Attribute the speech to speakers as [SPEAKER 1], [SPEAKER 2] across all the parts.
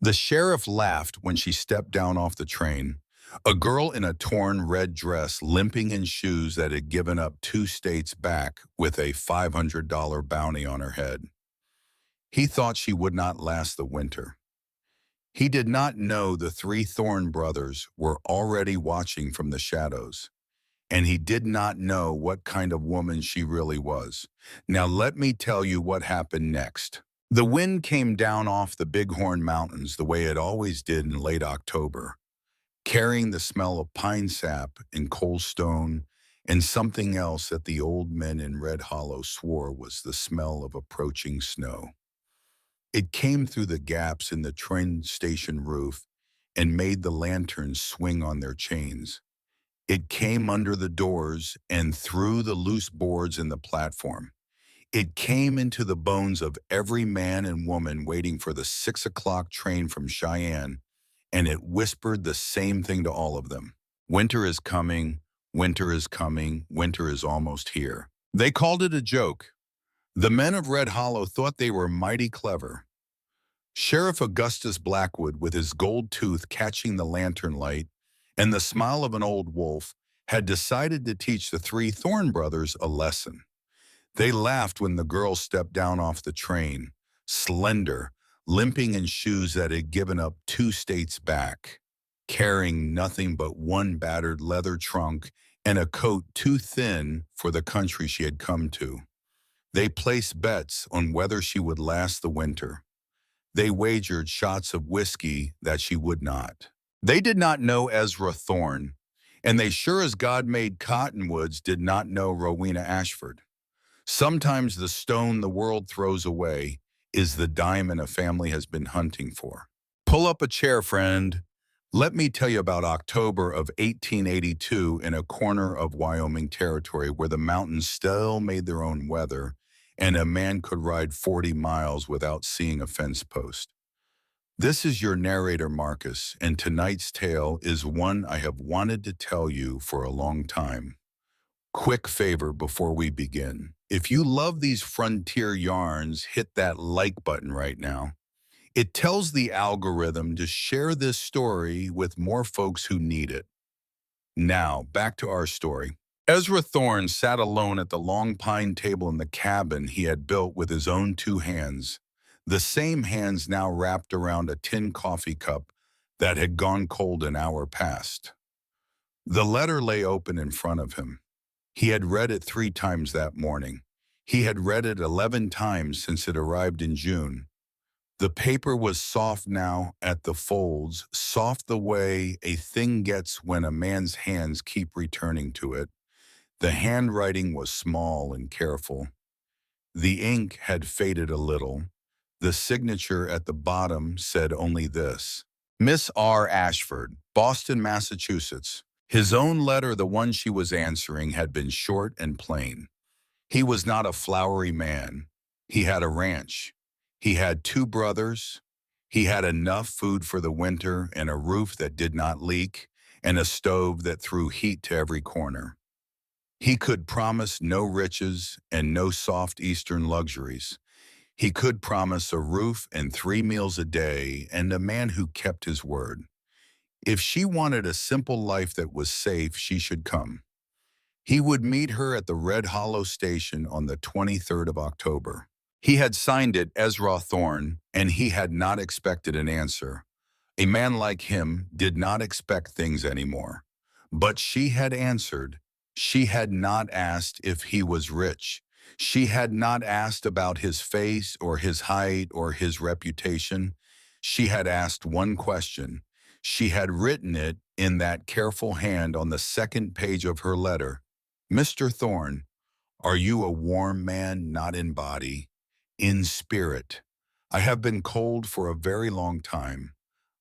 [SPEAKER 1] The sheriff laughed when she stepped down off the train. A girl in a torn red dress, limping in shoes that had given up 2 states back with a $500 bounty on her head. He thought she would not last the winter. He did not know the three Thorne brothers were already watching from the shadows, and he did not know what kind of woman she really was. Now let me tell you what happened next. The wind came down off the Bighorn Mountains the way it always did in late October, carrying the smell of pine sap and coal stone and something else that the old men in Red Hollow swore was the smell of approaching snow. It came through the gaps in the train station roof and made the lanterns swing on their chains. It came under the doors and through the loose boards in the platform. It came into the bones of every man and woman waiting for the 6 o'clock train from Cheyenne, and it whispered the same thing to all of them. Winter is coming, winter is coming, winter is almost here. They called it a joke. The men of Red Hollow thought they were mighty clever. Sheriff Augustus Blackwood, with his gold tooth catching the lantern light and the smile of an old wolf, had decided to teach the three Thorne brothers a lesson. They laughed when the girl stepped down off the train, slender, limping in shoes that had given up 2 states back, carrying nothing but one battered leather trunk and a coat too thin for the country she had come to. They placed bets on whether she would last the winter. They wagered shots of whiskey that she would not. They did not know Ezra Thorne, and they sure as God made cottonwoods did not know Rowena Ashford. Sometimes the stone the world throws away is the diamond a family has been hunting for. Pull up a chair, friend. Let me tell you about October of 1882 in a corner of Wyoming territory where the mountains still made their own weather and a man could ride 40 miles without seeing a fence post. This is your narrator, Marcus, and tonight's tale is one I have wanted to tell you for a long time. Quick favor before we begin. If you love these frontier yarns, hit that like button right now. It tells the algorithm to share this story with more folks who need it. Now, back to our story. Ezra Thorne sat alone at the long pine table in the cabin he had built with his own 2 hands, the same hands now wrapped around a tin coffee cup that had gone cold an hour past. The letter lay open in front of him. He had read it 3 times that morning. He had read it 11 times since it arrived in June. The paper was soft now at the folds, soft the way a thing gets when a man's hands keep returning to it. The handwriting was small and careful. The ink had faded a little. The signature at the bottom said only this: Miss R. Ashford, Boston, Massachusetts. His own letter, the one she was answering, had been short and plain. He was not a flowery man. He had a ranch. He had 2 brothers. He had enough food for the winter and a roof that did not leak and a stove that threw heat to every corner. He could promise no riches and no soft Eastern luxuries. He could promise a roof and 3 meals a day and a man who kept his word. If she wanted a simple life that was safe, she should come. He would meet her at the Red Hollow station on the 23rd of October. He had signed it Ezra Thorne, and he had not expected an answer. A man like him did not expect things anymore. But she had answered. She had not asked if he was rich. She had not asked about his face or his height or his reputation. She had asked one question. She had written it in that careful hand on the 2nd page of her letter. Mr. Thorne, are you a warm man, not in body, in spirit? I have been cold for a very long time.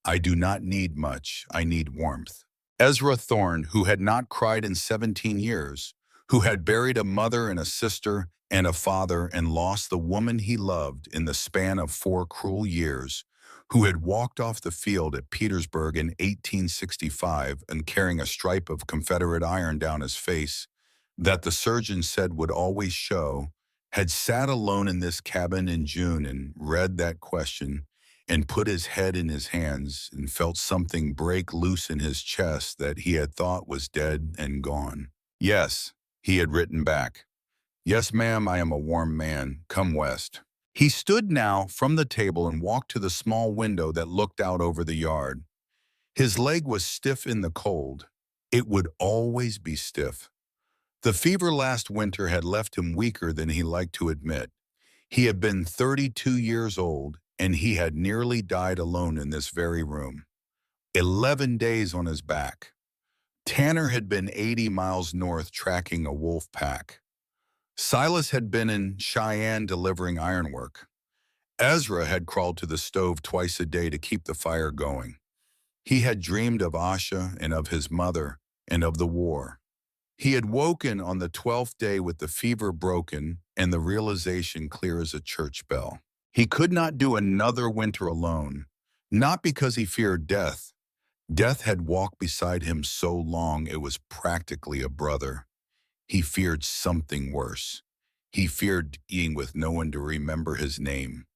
[SPEAKER 1] I do not need much. I need warmth. Ezra Thorne, who had not cried in 17 years, who had buried a mother and a sister and a father and lost the woman he loved in the span of 4 cruel years, who had walked off the field at Petersburg in 1865 and carrying a stripe of Confederate iron down his face that the surgeon said would always show, had sat alone in this cabin in June and read that question and put his head in his hands and felt something break loose in his chest that he had thought was dead and gone. Yes, he had written back. Yes, ma'am, I am a warm man. Come west. He stood now from the table and walked to the small window that looked out over the yard. His leg was stiff in the cold. It would always be stiff. The fever last winter had left him weaker than he liked to admit. He had been 32 years old, and he had nearly died alone in this very room. 11 days on his back. Tanner had been 80 miles north tracking a wolf pack. Silas had been in Cheyenne delivering ironwork. Ezra had crawled to the stove twice a day to keep the fire going. He had dreamed of Asha and of his mother and of the war. He had woken on the 12th day with the fever broken and the realization clear as a church bell. He could not do another winter alone, not because he feared death. Death had walked beside him so long it was practically a brother. He feared something worse. He feared being with no one to remember his name.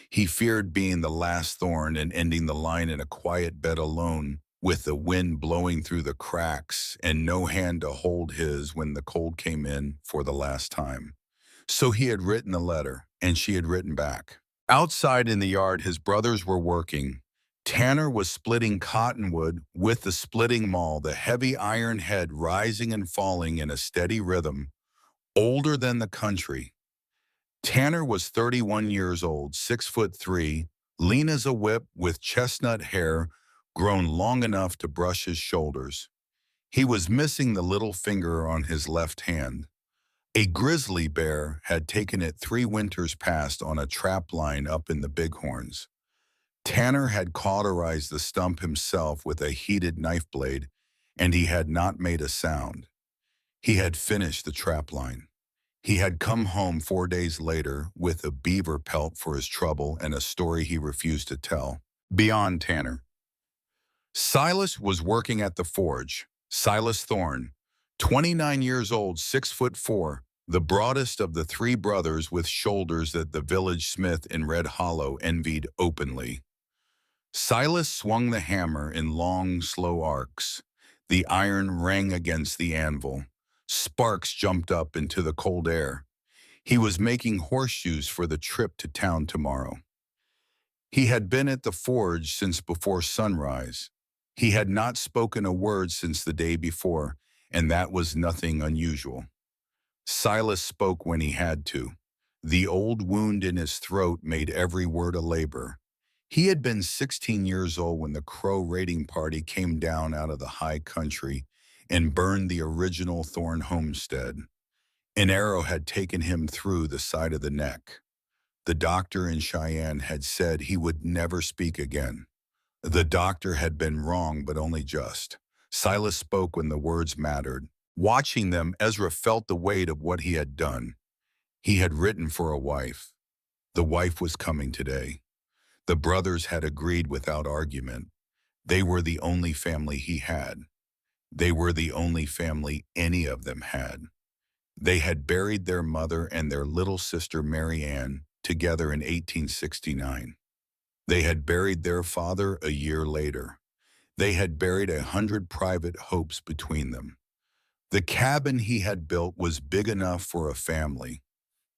[SPEAKER 1] He feared being the last thorn and ending the line in a quiet bed alone, with the wind blowing through the cracks and no hand to hold his when the cold came in for the last time. So he had written a letter, and she had written back. Outside in the yard, his brothers were working. Tanner was splitting cottonwood with the splitting maul, the heavy iron head rising and falling in a steady rhythm, older than the country. Tanner was 31 years old, 6'3", lean as a whip with chestnut hair grown long enough to brush his shoulders. He was missing the little finger on his left hand. A grizzly bear had taken it 3 winters past on a trap line up in the Bighorns. Tanner had cauterized the stump himself with a heated knife blade, and he had not made a sound. He had finished the trap line. He had come home 4 days later with a beaver pelt for his trouble and a story he refused to tell. Beyond Tanner. Silas was working at the forge. Silas Thorne, 29 years old, 6'4", the broadest of the 3 brothers with shoulders that the village smith in Red Hollow envied openly. Silas swung the hammer in long, slow arcs. The iron rang against the anvil. Sparks jumped up into the cold air. He was making horseshoes for the trip to town tomorrow. He had been at the forge since before sunrise. He had not spoken a word since the day before, and that was nothing unusual. Silas spoke when he had to. The old wound in his throat made every word a labor. He had been 16 years old when the Crow raiding party came down out of the high country and burned the original Thorne homestead. An arrow had taken him through the side of the neck. The doctor in Cheyenne had said he would never speak again. The doctor had been wrong, but only just. Silas spoke when the words mattered. Watching them, Ezra felt the weight of what he had done. He had written for a wife. The wife was coming today. The brothers had agreed without argument. They were the only family he had. They were the only family any of them had. They had buried their mother and their little sister Mary Ann together in 1869. They had buried their father a year later. They had buried 100 private hopes between them. The cabin he had built was big enough for a family.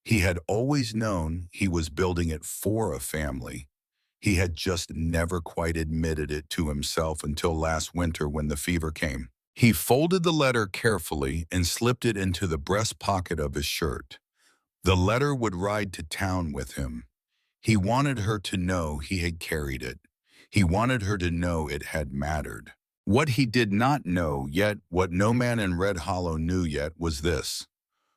[SPEAKER 1] He had always known he was building it for a family. He had just never quite admitted it to himself until last winter when the fever came. He folded the letter carefully and slipped it into the breast pocket of his shirt. The letter would ride to town with him. He wanted her to know he had carried it. He wanted her to know it had mattered. What he did not know yet, what no man in Red Hollow knew yet, was this.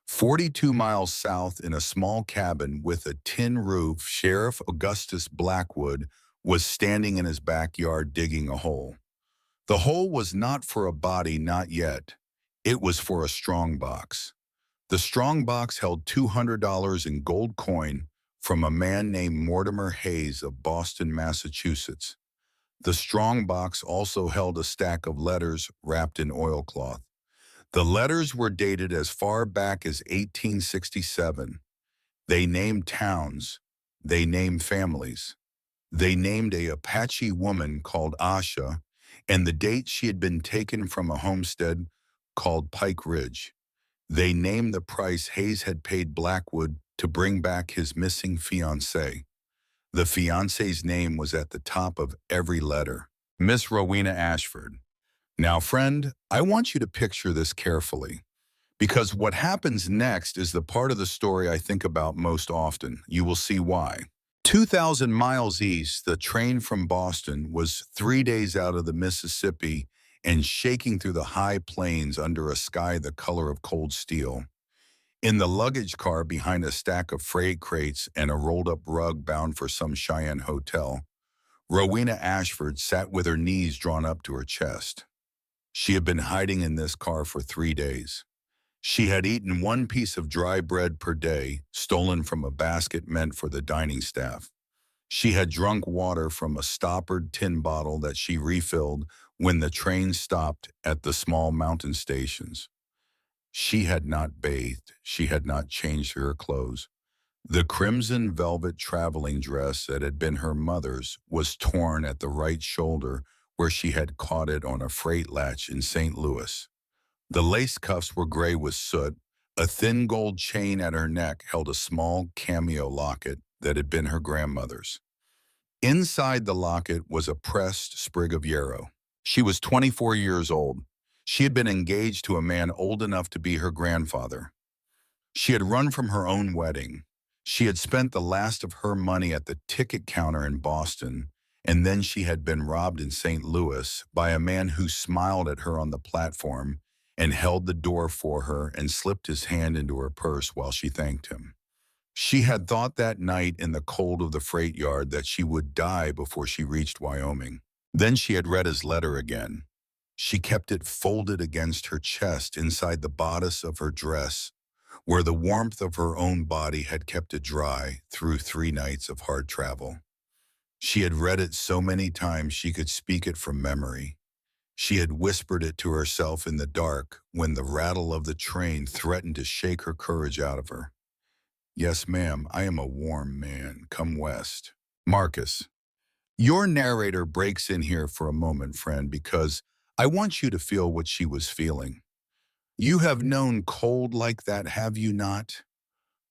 [SPEAKER 1] 42 miles south in a small cabin with a tin roof, Sheriff Augustus Blackwood was standing in his backyard digging a hole. The hole was not for a body, not yet. It was for a strong box. The strong box held $200 in gold coin from a man named Mortimer Hayes of Boston, Massachusetts. The strong box also held a stack of letters wrapped in oilcloth. The letters were dated as far back as 1867. They named towns. They named families. They named a Apache woman called Asha, and the date she had been taken from a homestead called Pike Ridge. They named the price Hayes had paid Blackwood to bring back his missing fiancée. The fiance's name was at the top of every letter. Miss Rowena Ashford. Now, friend, I want you to picture this carefully, because what happens next is the part of the story I think about most often. You will see why. 2,000 miles east, the train from Boston was 3 days out of the Mississippi and shaking through the high plains under a sky the color of cold steel. In the luggage car behind a stack of freight crates and a rolled-up rug bound for some Cheyenne hotel, Rowena Ashford sat with her knees drawn up to her chest. She had been hiding in this car for 3 days. She had eaten one piece of dry bread per day, stolen from a basket meant for the dining staff. She had drunk water from a stoppered tin bottle that she refilled when the train stopped at the small mountain stations. She had not bathed. She had not changed her clothes. The crimson velvet traveling dress that had been her mother's was torn at the right shoulder where she had caught it on a freight latch in St. Louis. The lace cuffs were gray with soot. A thin gold chain at her neck held a small cameo locket that had been her grandmother's. Inside the locket was a pressed sprig of yarrow. She was 24 years old. She had been engaged to a man old enough to be her grandfather. She had run from her own wedding. She had spent the last of her money at the ticket counter in Boston, and then she had been robbed in St. Louis by a man who smiled at her on the platform and held the door for her and slipped his hand into her purse while she thanked him. She had thought that night in the cold of the freight yard that she would die before she reached Wyoming. Then she had read his letter again. She kept it folded against her chest inside the bodice of her dress, where the warmth of her own body had kept it dry through 3 nights of hard travel. She had read it so many times she could speak it from memory. She had whispered it to herself in the dark when the rattle of the train threatened to shake her courage out of her. Yes, ma'am, I am a warm man. Come west. Marcus, your narrator breaks in here for a moment, friend, because I want you to feel what she was feeling. You have known cold like that, have you not?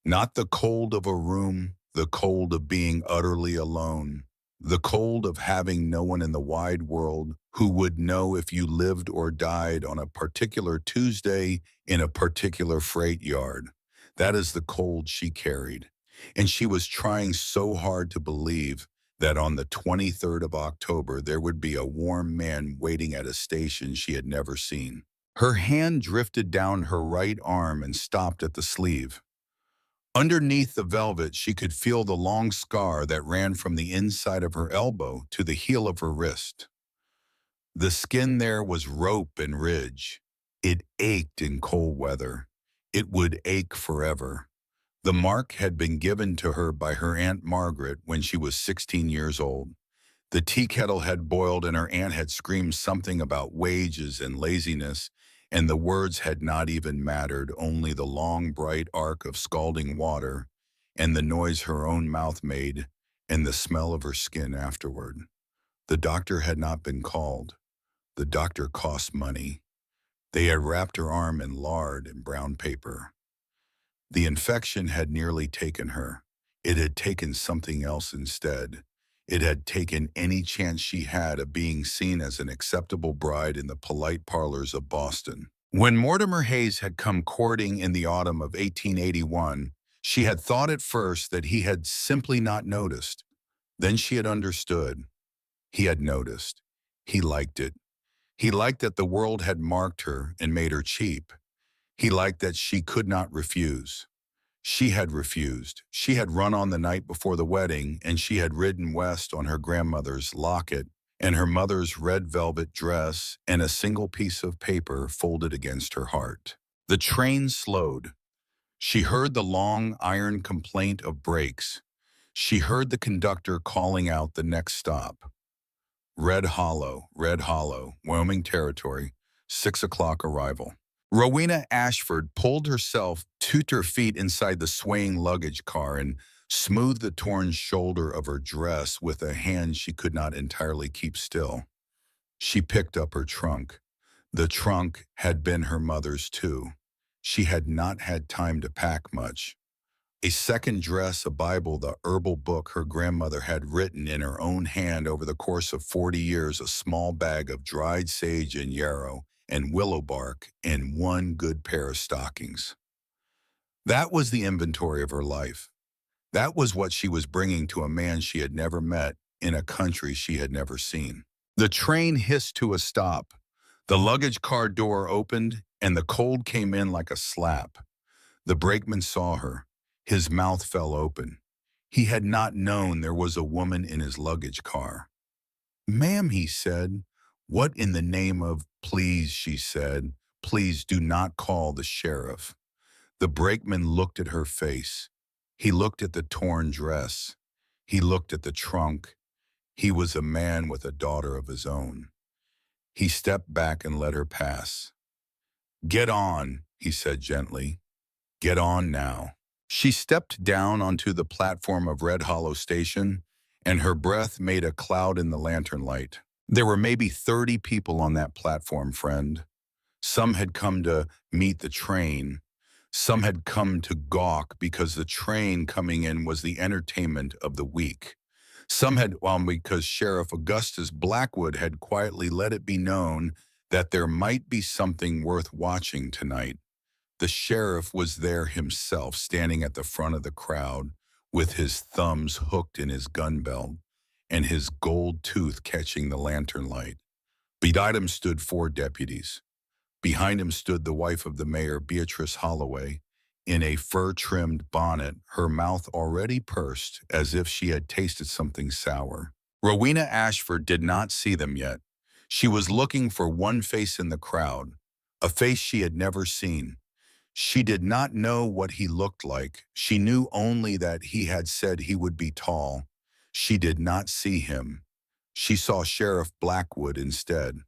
[SPEAKER 1] Not the cold of a room, the cold of being utterly alone, the cold of having no one in the wide world who would know if you lived or died on a particular Tuesday in a particular freight yard. That is the cold she carried. And she was trying so hard to believe that on the 23rd of October there would be a warm man waiting at a station she had never seen. Her hand drifted down her right arm and stopped at the sleeve. Underneath the velvet, she could feel the long scar that ran from the inside of her elbow to the heel of her wrist. The skin there was rope and ridge. It ached in cold weather. It would ache forever. The mark had been given to her by her Aunt Margaret when she was 16 years old. The tea kettle had boiled and her aunt had screamed something about wages and laziness, and the words had not even mattered, only the long, bright arc of scalding water and the noise her own mouth made and the smell of her skin afterward. The doctor had not been called. The doctor cost money. They had wrapped her arm in lard and brown paper. The infection had nearly taken her. It had taken something else instead. It had taken any chance she had of being seen as an acceptable bride in the polite parlors of Boston. When Mortimer Hayes had come courting in the autumn of 1881, she had thought at first that he had simply not noticed. Then she had understood. He had noticed. He liked it. He liked that the world had marked her and made her cheap. He liked that she could not refuse. She had refused. She had run on the night before the wedding, and she had ridden west on her grandmother's locket and her mother's red velvet dress and a single piece of paper folded against her heart. The train slowed. She heard the long iron complaint of brakes. She heard the conductor calling out the next stop. Red Hollow, Wyoming Territory, 6 o'clock arrival. Rowena Ashford pulled herself to her feet inside the swaying luggage car and smoothed the torn shoulder of her dress with a hand she could not entirely keep still. She picked up her trunk. The trunk had been her mother's too. She had not had time to pack much. A second dress, a Bible, the herbal book her grandmother had written in her own hand over the course of 40 years, a small bag of dried sage and yarrow and willow bark, and one good pair of stockings. That was the inventory of her life. That was what she was bringing to a man she had never met in a country she had never seen. The train hissed to a stop. The luggage car door opened, and the cold came in like a slap. The brakeman saw her. His mouth fell open. He had not known there was a woman in his luggage car. "Ma'am," he said. "What in the name of—" "Please," she said, "please do not call the sheriff." The brakeman looked at her face. He looked at the torn dress. He looked at the trunk. He was a man with a daughter of his own. He stepped back and let her pass. "Get on," he said gently. "Get on now." She stepped down onto the platform of Red Hollow Station, and her breath made a cloud in the lantern light. There were maybe 30 people on that platform, friend. Some had come to meet the train. Some had come to gawk because the train coming in was the entertainment of the week. Some had, well, because Sheriff Augustus Blackwood had quietly let it be known that there might be something worth watching tonight. The sheriff was there himself, standing at the front of the crowd, with his thumbs hooked in his gun belt and his gold tooth catching the lantern light. Beside him stood 4 deputies. Behind him stood the wife of the mayor, Beatrice Holloway, in a fur-trimmed bonnet, her mouth already pursed as if she had tasted something sour. Rowena Ashford did not see them yet. She was looking for one face in the crowd, a face she had never seen. She did not know what he looked like. She knew only that he had said he would be tall. She did not see him. She saw Sheriff Blackwood instead.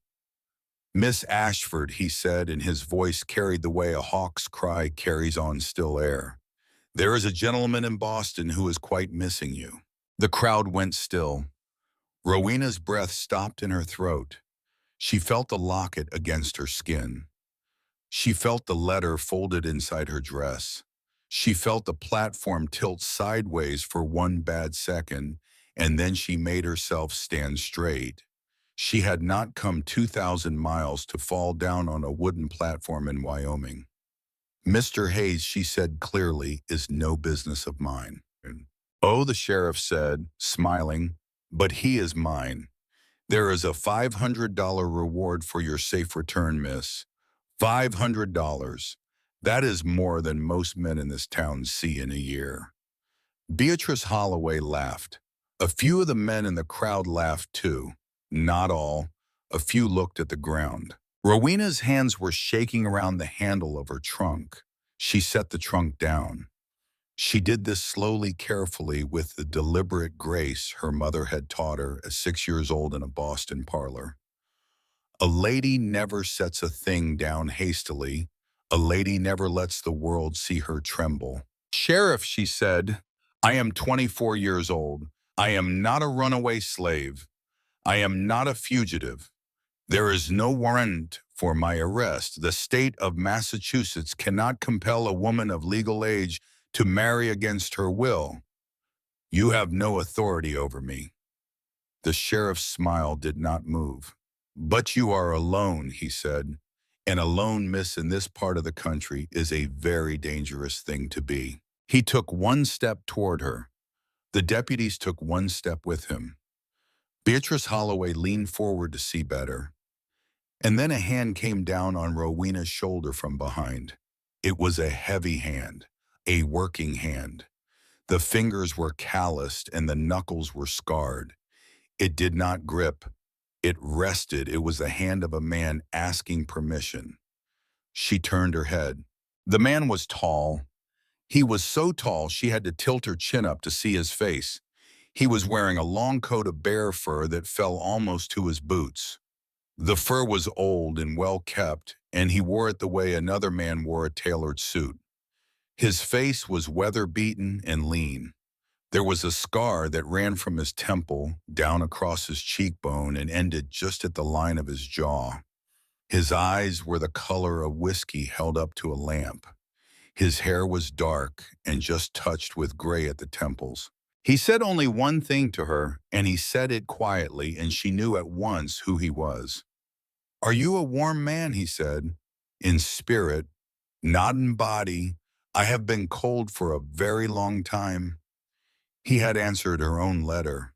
[SPEAKER 1] "Miss Ashford," he said, and his voice carried the way a hawk's cry carries on still air. "There is a gentleman in Boston who is quite missing you." The crowd went still. Rowena's breath stopped in her throat. She felt the locket against her skin. She felt the letter folded inside her dress. She felt the platform tilt sideways for one bad second, and then she made herself stand straight. She had not come 2,000 miles to fall down on a wooden platform in Wyoming. "Mr. Hayes," she said clearly, "is no business of mine." "Oh," the sheriff said, smiling, "but he is mine. There is a $500 reward for your safe return, miss. $500. That is more than most men in this town see in a year." Beatrice Holloway laughed. A few of the men in the crowd laughed too. Not all. A few looked at the ground. Rowena's hands were shaking around the handle of her trunk. She set the trunk down. She did this slowly, carefully, with the deliberate grace her mother had taught her at 6 years old in a Boston parlor. A lady never sets a thing down hastily. A lady never lets the world see her tremble. "Sheriff," she said, "I am 24 years old. I am not a runaway slave. I am not a fugitive. There is no warrant for my arrest. The state of Massachusetts cannot compel a woman of legal age to marry against her will. You have no authority over me." The sheriff's smile did not move. "But you are alone," he said. "And alone, miss, in this part of the country is a very dangerous thing to be." He took one step toward her. The deputies took one step with him. Beatrice Holloway leaned forward to see better. And then a hand came down on Rowena's shoulder from behind. It was a heavy hand, a working hand. The fingers were calloused and the knuckles were scarred. It did not grip. It rested. It was the hand of a man asking permission. She turned her head. The man was tall. He was so tall she had to tilt her chin up to see his face. He was wearing a long coat of bear fur that fell almost to his boots. The fur was old and well kept, and he wore it the way another man wore a tailored suit. His face was weather-beaten and lean. There was a scar that ran from his temple down across his cheekbone and ended just at the line of his jaw. His eyes were the color of whiskey held up to a lamp. His hair was dark and just touched with gray at the temples. He said only one thing to her, and he said it quietly, and she knew at once who he was. "Are you a warm man?" he said. "In spirit, not in body. I have been cold for a very long time." He had answered her own letter,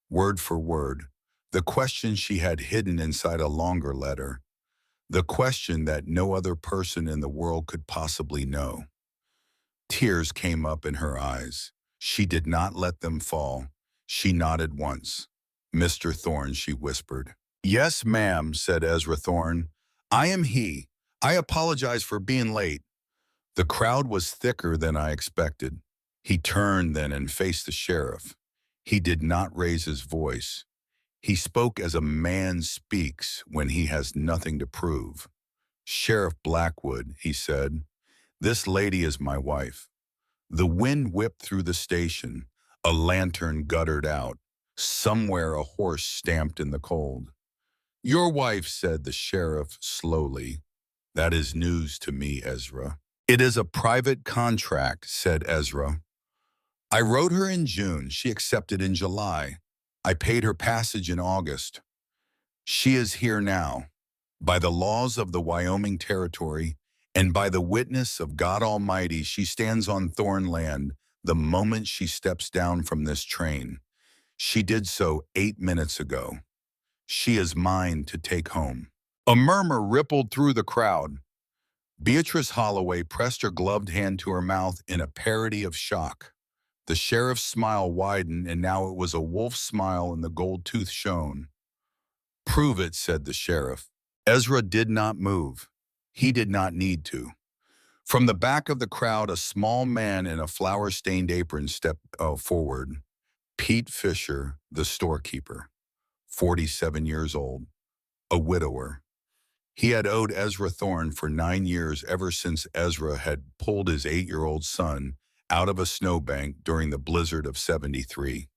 [SPEAKER 1] word for word, the question she had hidden inside a longer letter, the question that no other person in the world could possibly know. Tears came up in her eyes. She did not let them fall. She nodded once. "Mr. Thorne," she whispered. "Yes, ma'am," said Ezra Thorne. "I am he. I apologize for being late." The crowd was thicker than I expected. He turned then and faced the sheriff. He did not raise his voice. He spoke as a man speaks when he has nothing to prove. "Sheriff Blackwood," he said, "this lady is my wife." The wind whipped through the station. A lantern guttered out. Somewhere a horse stamped in the cold. "Your wife," said the sheriff slowly. "That is news to me, Ezra." "It is a private contract," said Ezra. "I wrote her in June. She accepted in July. I paid her passage in August. She is here now. By the laws of the Wyoming Territory and by the witness of God Almighty, she stands on Thorn land the moment she steps down from this train. She did so 8 minutes ago. She is mine to take home." A murmur rippled through the crowd. Beatrice Holloway pressed her gloved hand to her mouth in a parody of shock. The sheriff's smile widened, and now it was a wolf's smile, and the gold tooth shone. "Prove it," said the sheriff. Ezra did not move. He did not need to. From the back of the crowd, a small man in a flour-stained apron stepped forward. Pete Fisher, the storekeeper, 47 years old, a widower. He had owed Ezra Thorne for 9 years, ever since Ezra had pulled his 8-year-old son out of a snowbank during the blizzard of '73.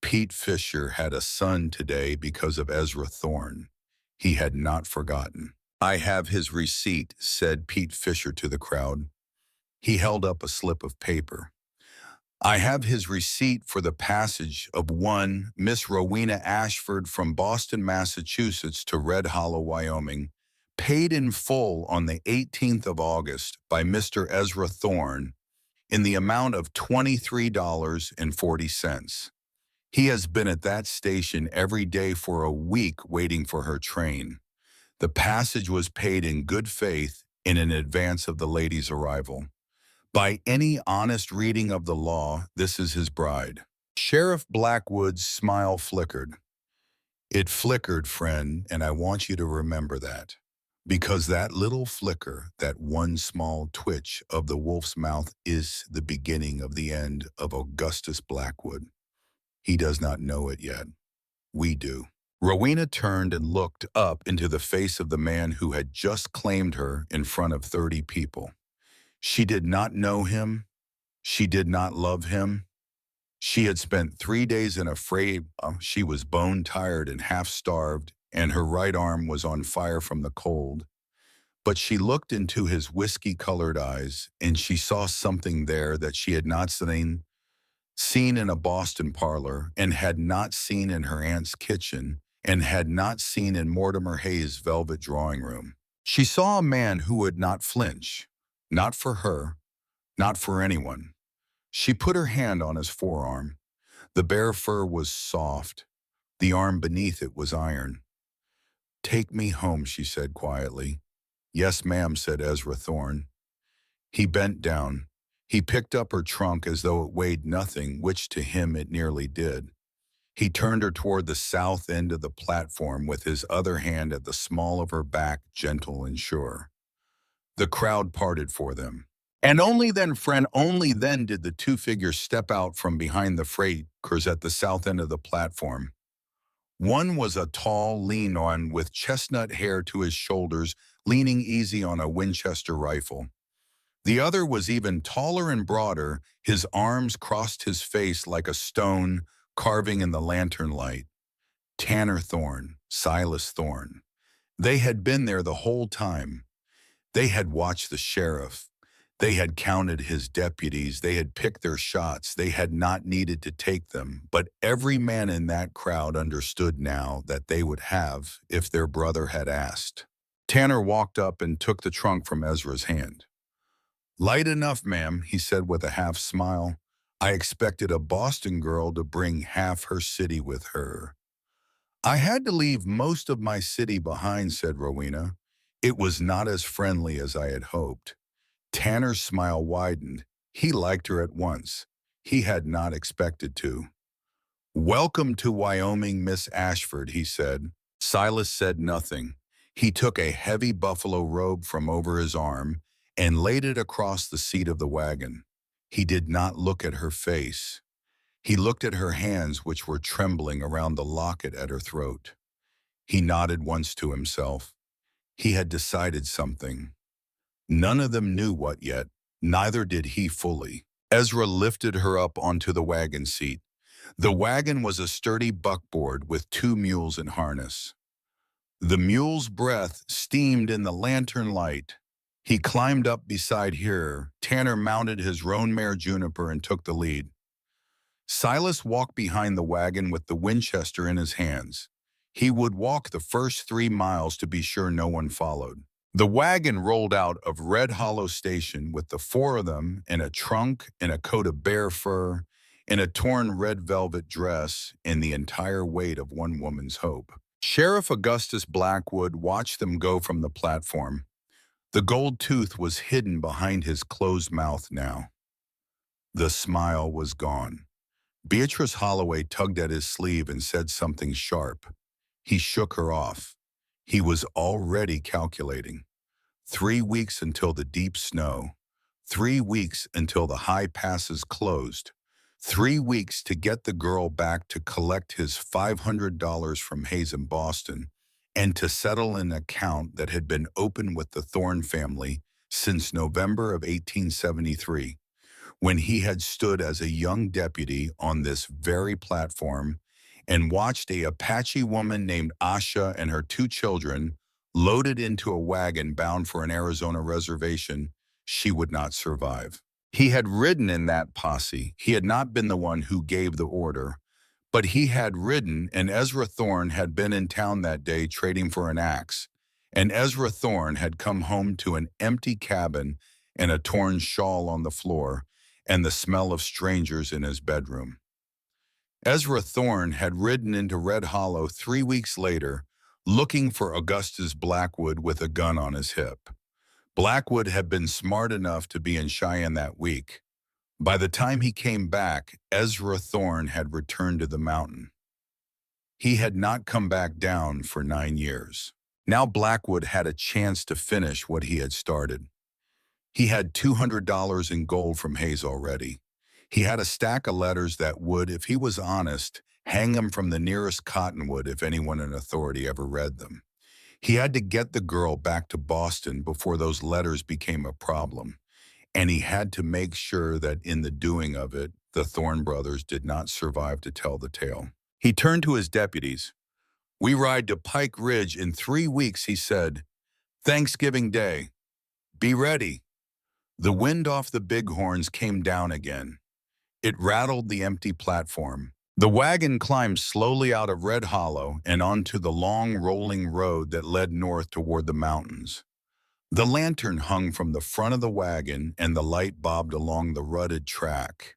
[SPEAKER 1] Pete Fisher had a son today because of Ezra Thorne. He had not forgotten. "I have his receipt," said Pete Fisher to the crowd. He held up a slip of paper. "I have his receipt for the passage of one Miss Rowena Ashford from Boston, Massachusetts to Red Hollow, Wyoming, paid in full on the 18th of August by Mr. Ezra Thorne in the amount of $23.40. He has been at that station every day for a week waiting for her train. The passage was paid in good faith and in advance of the lady's arrival. By any honest reading of the law, this is his bride." Sheriff Blackwood's smile flickered. "It flickered, friend, and I want you to remember that. Because that little flicker, that one small twitch of the wolf's mouth is the beginning of the end of Augustus Blackwood. He does not know it yet. We do." Rowena turned and looked up into the face of the man who had just claimed her in front of 30 people. She did not know him. She did not love him. She had spent 3 days in a fray. She was bone-tired and half-starved, and her right arm was on fire from the cold. But she looked into his whiskey-colored eyes, and she saw something there that she had not seen in a Boston parlor, and had not seen in her aunt's kitchen, and had not seen in Mortimer Hayes' velvet drawing room. She saw a man who would not flinch, not for her, not for anyone. She put her hand on his forearm. The bare fur was soft. The arm beneath it was iron. "Take me home," she said quietly. "Yes, ma'am," said Ezra Thorne. He bent down. He picked up her trunk as though it weighed nothing, which to him it nearly did. He turned her toward the south end of the platform with his other hand at the small of her back, gentle and sure. The crowd parted for them. And only then, friend, only then did the two figures step out from behind the freight cars at the south end of the platform. One was a tall, lean one with chestnut hair to his shoulders, leaning easy on a Winchester rifle. The other was even taller and broader. His arms crossed his face like a stone carving in the lantern light. Tanner Thorne, Silas Thorne. They had been there the whole time. They had watched the sheriff. They had counted his deputies. They had picked their shots. They had not needed to take them. But every man in that crowd understood now that they would have if their brother had asked. Tanner walked up and took the trunk from Ezra's hand. "Light enough, ma'am," he said with a half smile. "I expected a Boston girl to bring half her city with her." "I had to leave most of my city behind," said Rowena. "It was not as friendly as I had hoped." Tanner's smile widened. He liked her at once. He had not expected to. "Welcome to Wyoming, Miss Ashford," he said. Silas said nothing. He took a heavy buffalo robe from over his arm and laid it across the seat of the wagon. He did not look at her face. He looked at her hands, which were trembling around the locket at her throat. He nodded once to himself. He had decided something. None of them knew what yet. Neither did he fully. Ezra lifted her up onto the wagon seat. The wagon was a sturdy buckboard with 2 mules in harness. The mule's breath steamed in the lantern light. He climbed up beside her. Tanner mounted his roan mare Juniper and took the lead. Silas walked behind the wagon with the Winchester in his hands. He would walk the first 3 miles to be sure no one followed. The wagon rolled out of Red Hollow Station with the 4 of them in a trunk, in a coat of bear fur, in a torn red velvet dress, in the entire weight of one woman's hope. Sheriff Augustus Blackwood watched them go from the platform. The gold tooth was hidden behind his closed mouth now. The smile was gone. Beatrice Holloway tugged at his sleeve and said something sharp. He shook her off. He was already calculating. 3 weeks until the deep snow. 3 weeks until the high passes closed. 3 weeks to get the girl back to collect his $500 from Hayes in Boston and to settle an account that had been open with the Thorne family since November of 1873, when he had stood as a young deputy on this very platform and watched a Apache woman named Asha and her 2 children loaded into a wagon bound for an Arizona reservation she would not survive. He had ridden in that posse. He had not been the one who gave the order, but he had ridden, and Ezra Thorne had been in town that day trading for an axe, and Ezra Thorne had come home to an empty cabin and a torn shawl on the floor and the smell of strangers in his bedroom. Ezra Thorne had ridden into Red Hollow 3 weeks later, looking for Augustus Blackwood with a gun on his hip. Blackwood had been smart enough to be in Cheyenne that week. By the time he came back, Ezra Thorne had returned to the mountain. He had not come back down for 9 years. Now Blackwood had a chance to finish what he had started. He had $200 in gold from Hayes already. He had a stack of letters that would, if he was honest, hang him from the nearest cottonwood if anyone in authority ever read them. He had to get the girl back to Boston before those letters became a problem, and he had to make sure that in the doing of it, the Thorne brothers did not survive to tell the tale. He turned to his deputies. "We ride to Pike Ridge in 3 weeks," he said. "Thanksgiving Day. Be ready." The wind off the bighorns came down again. It rattled the empty platform. The wagon climbed slowly out of Red Hollow and onto the long rolling road that led north toward the mountains. The lantern hung from the front of the wagon and the light bobbed along the rutted track.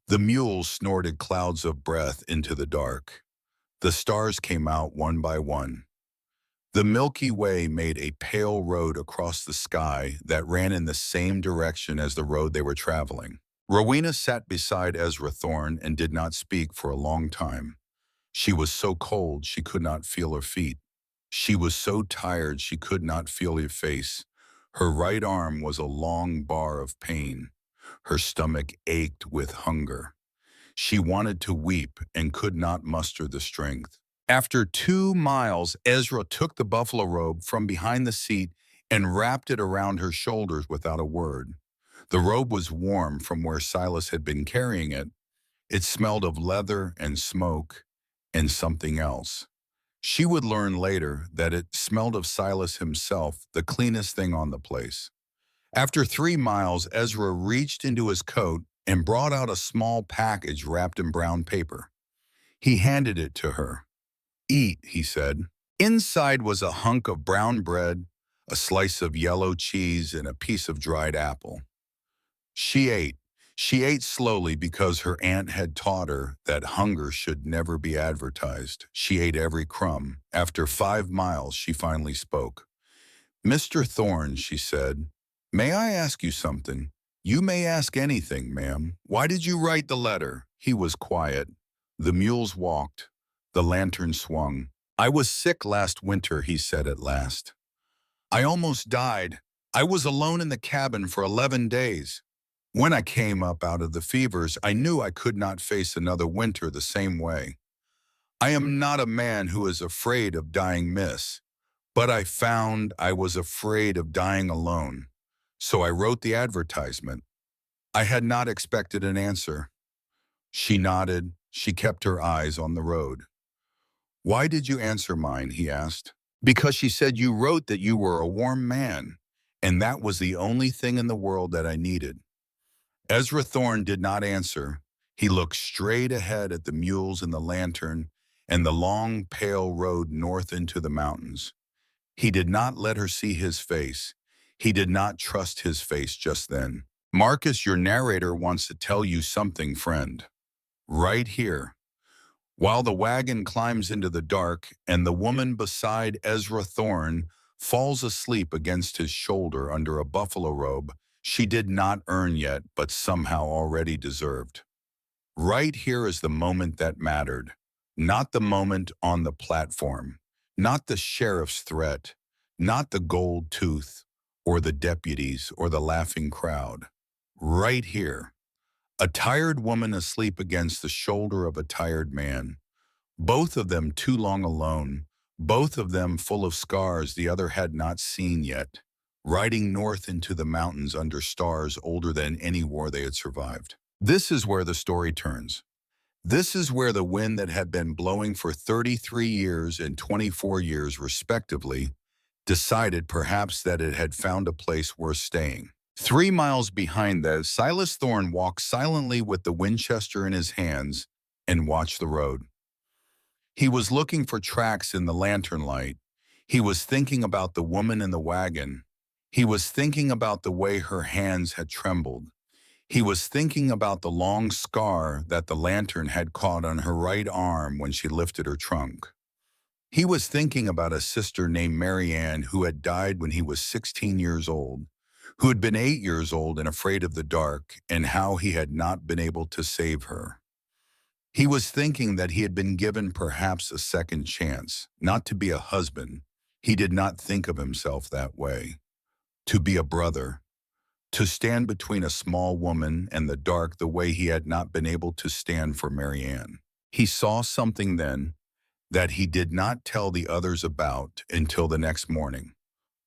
[SPEAKER 1] The mules snorted clouds of breath into the dark. The stars came out one by one. The Milky Way made a pale road across the sky that ran in the same direction as the road they were traveling. Rowena sat beside Ezra Thorne and did not speak for a long time. She was so cold she could not feel her feet. She was so tired she could not feel her face. Her right arm was a long bar of pain. Her stomach ached with hunger. She wanted to weep and could not muster the strength. After 2 miles, Ezra took the buffalo robe from behind the seat and wrapped it around her shoulders without a word. The robe was warm from where Silas had been carrying it. It smelled of leather and smoke and something else. She would learn later that it smelled of Silas himself, the cleanest thing on the place. After 3 miles, Ezra reached into his coat and brought out a small package wrapped in brown paper. He handed it to her. "Eat," he said. Inside was a hunk of brown bread, a slice of yellow cheese, and a piece of dried apple. She ate. She ate slowly because her aunt had taught her that hunger should never be advertised. She ate every crumb. After 5 miles, she finally spoke. "Mr. Thorne," she said, "may I ask you something?" "You may ask anything, ma'am." "Why did you write the letter?" He was quiet. The mules walked. The lantern swung. "I was sick last winter," he said at last. "I almost died. I was alone in the cabin for 11 days. When I came up out of the fevers, I knew I could not face another winter the same way. I am not a man who is afraid of dying, miss, but I found I was afraid of dying alone. So I wrote the advertisement. I had not expected an answer." She nodded. She kept her eyes on the road. "Why did you answer mine?" he asked. "Because," she said, "you wrote that you were a warm man, and that was the only thing in the world that I needed." Ezra Thorne did not answer. He looked straight ahead at the mules and the lantern and the long, pale road north into the mountains. He did not let her see his face. He did not trust his face just then. "Marcus, your narrator wants to tell you something, friend. Right here." While the wagon climbs into the dark and the woman beside Ezra Thorne falls asleep against his shoulder under a buffalo robe she did not earn yet but somehow already deserved. Right here is the moment that mattered. Not the moment on the platform, not the sheriff's threat, not the gold tooth, or the deputies, or the laughing crowd. Right here. A tired woman asleep against the shoulder of a tired man. Both of them too long alone, both of them full of scars the other had not seen yet, riding north into the mountains under stars older than any war they had survived. This is where the story turns. This is where the wind that had been blowing for 33 years and 24 years respectively decided perhaps that it had found a place worth staying. 3 miles behind them, Silas Thorne walked silently with the Winchester in his hands and watched the road. He was looking for tracks in the lantern light. He was thinking about the woman in the wagon. He was thinking about the way her hands had trembled. He was thinking about the long scar that the lantern had caught on her right arm when she lifted her trunk. He was thinking about a sister named Mary Ann who had died when he was 16 years old, who had been 8 years old and afraid of the dark, and how he had not been able to save her. He was thinking that he had been given perhaps a second chance, not to be a husband. He did not think of himself that way. To be a brother. To stand between a small woman and the dark the way he had not been able to stand for Mary Ann. He saw something then that he did not tell the others about until the next morning.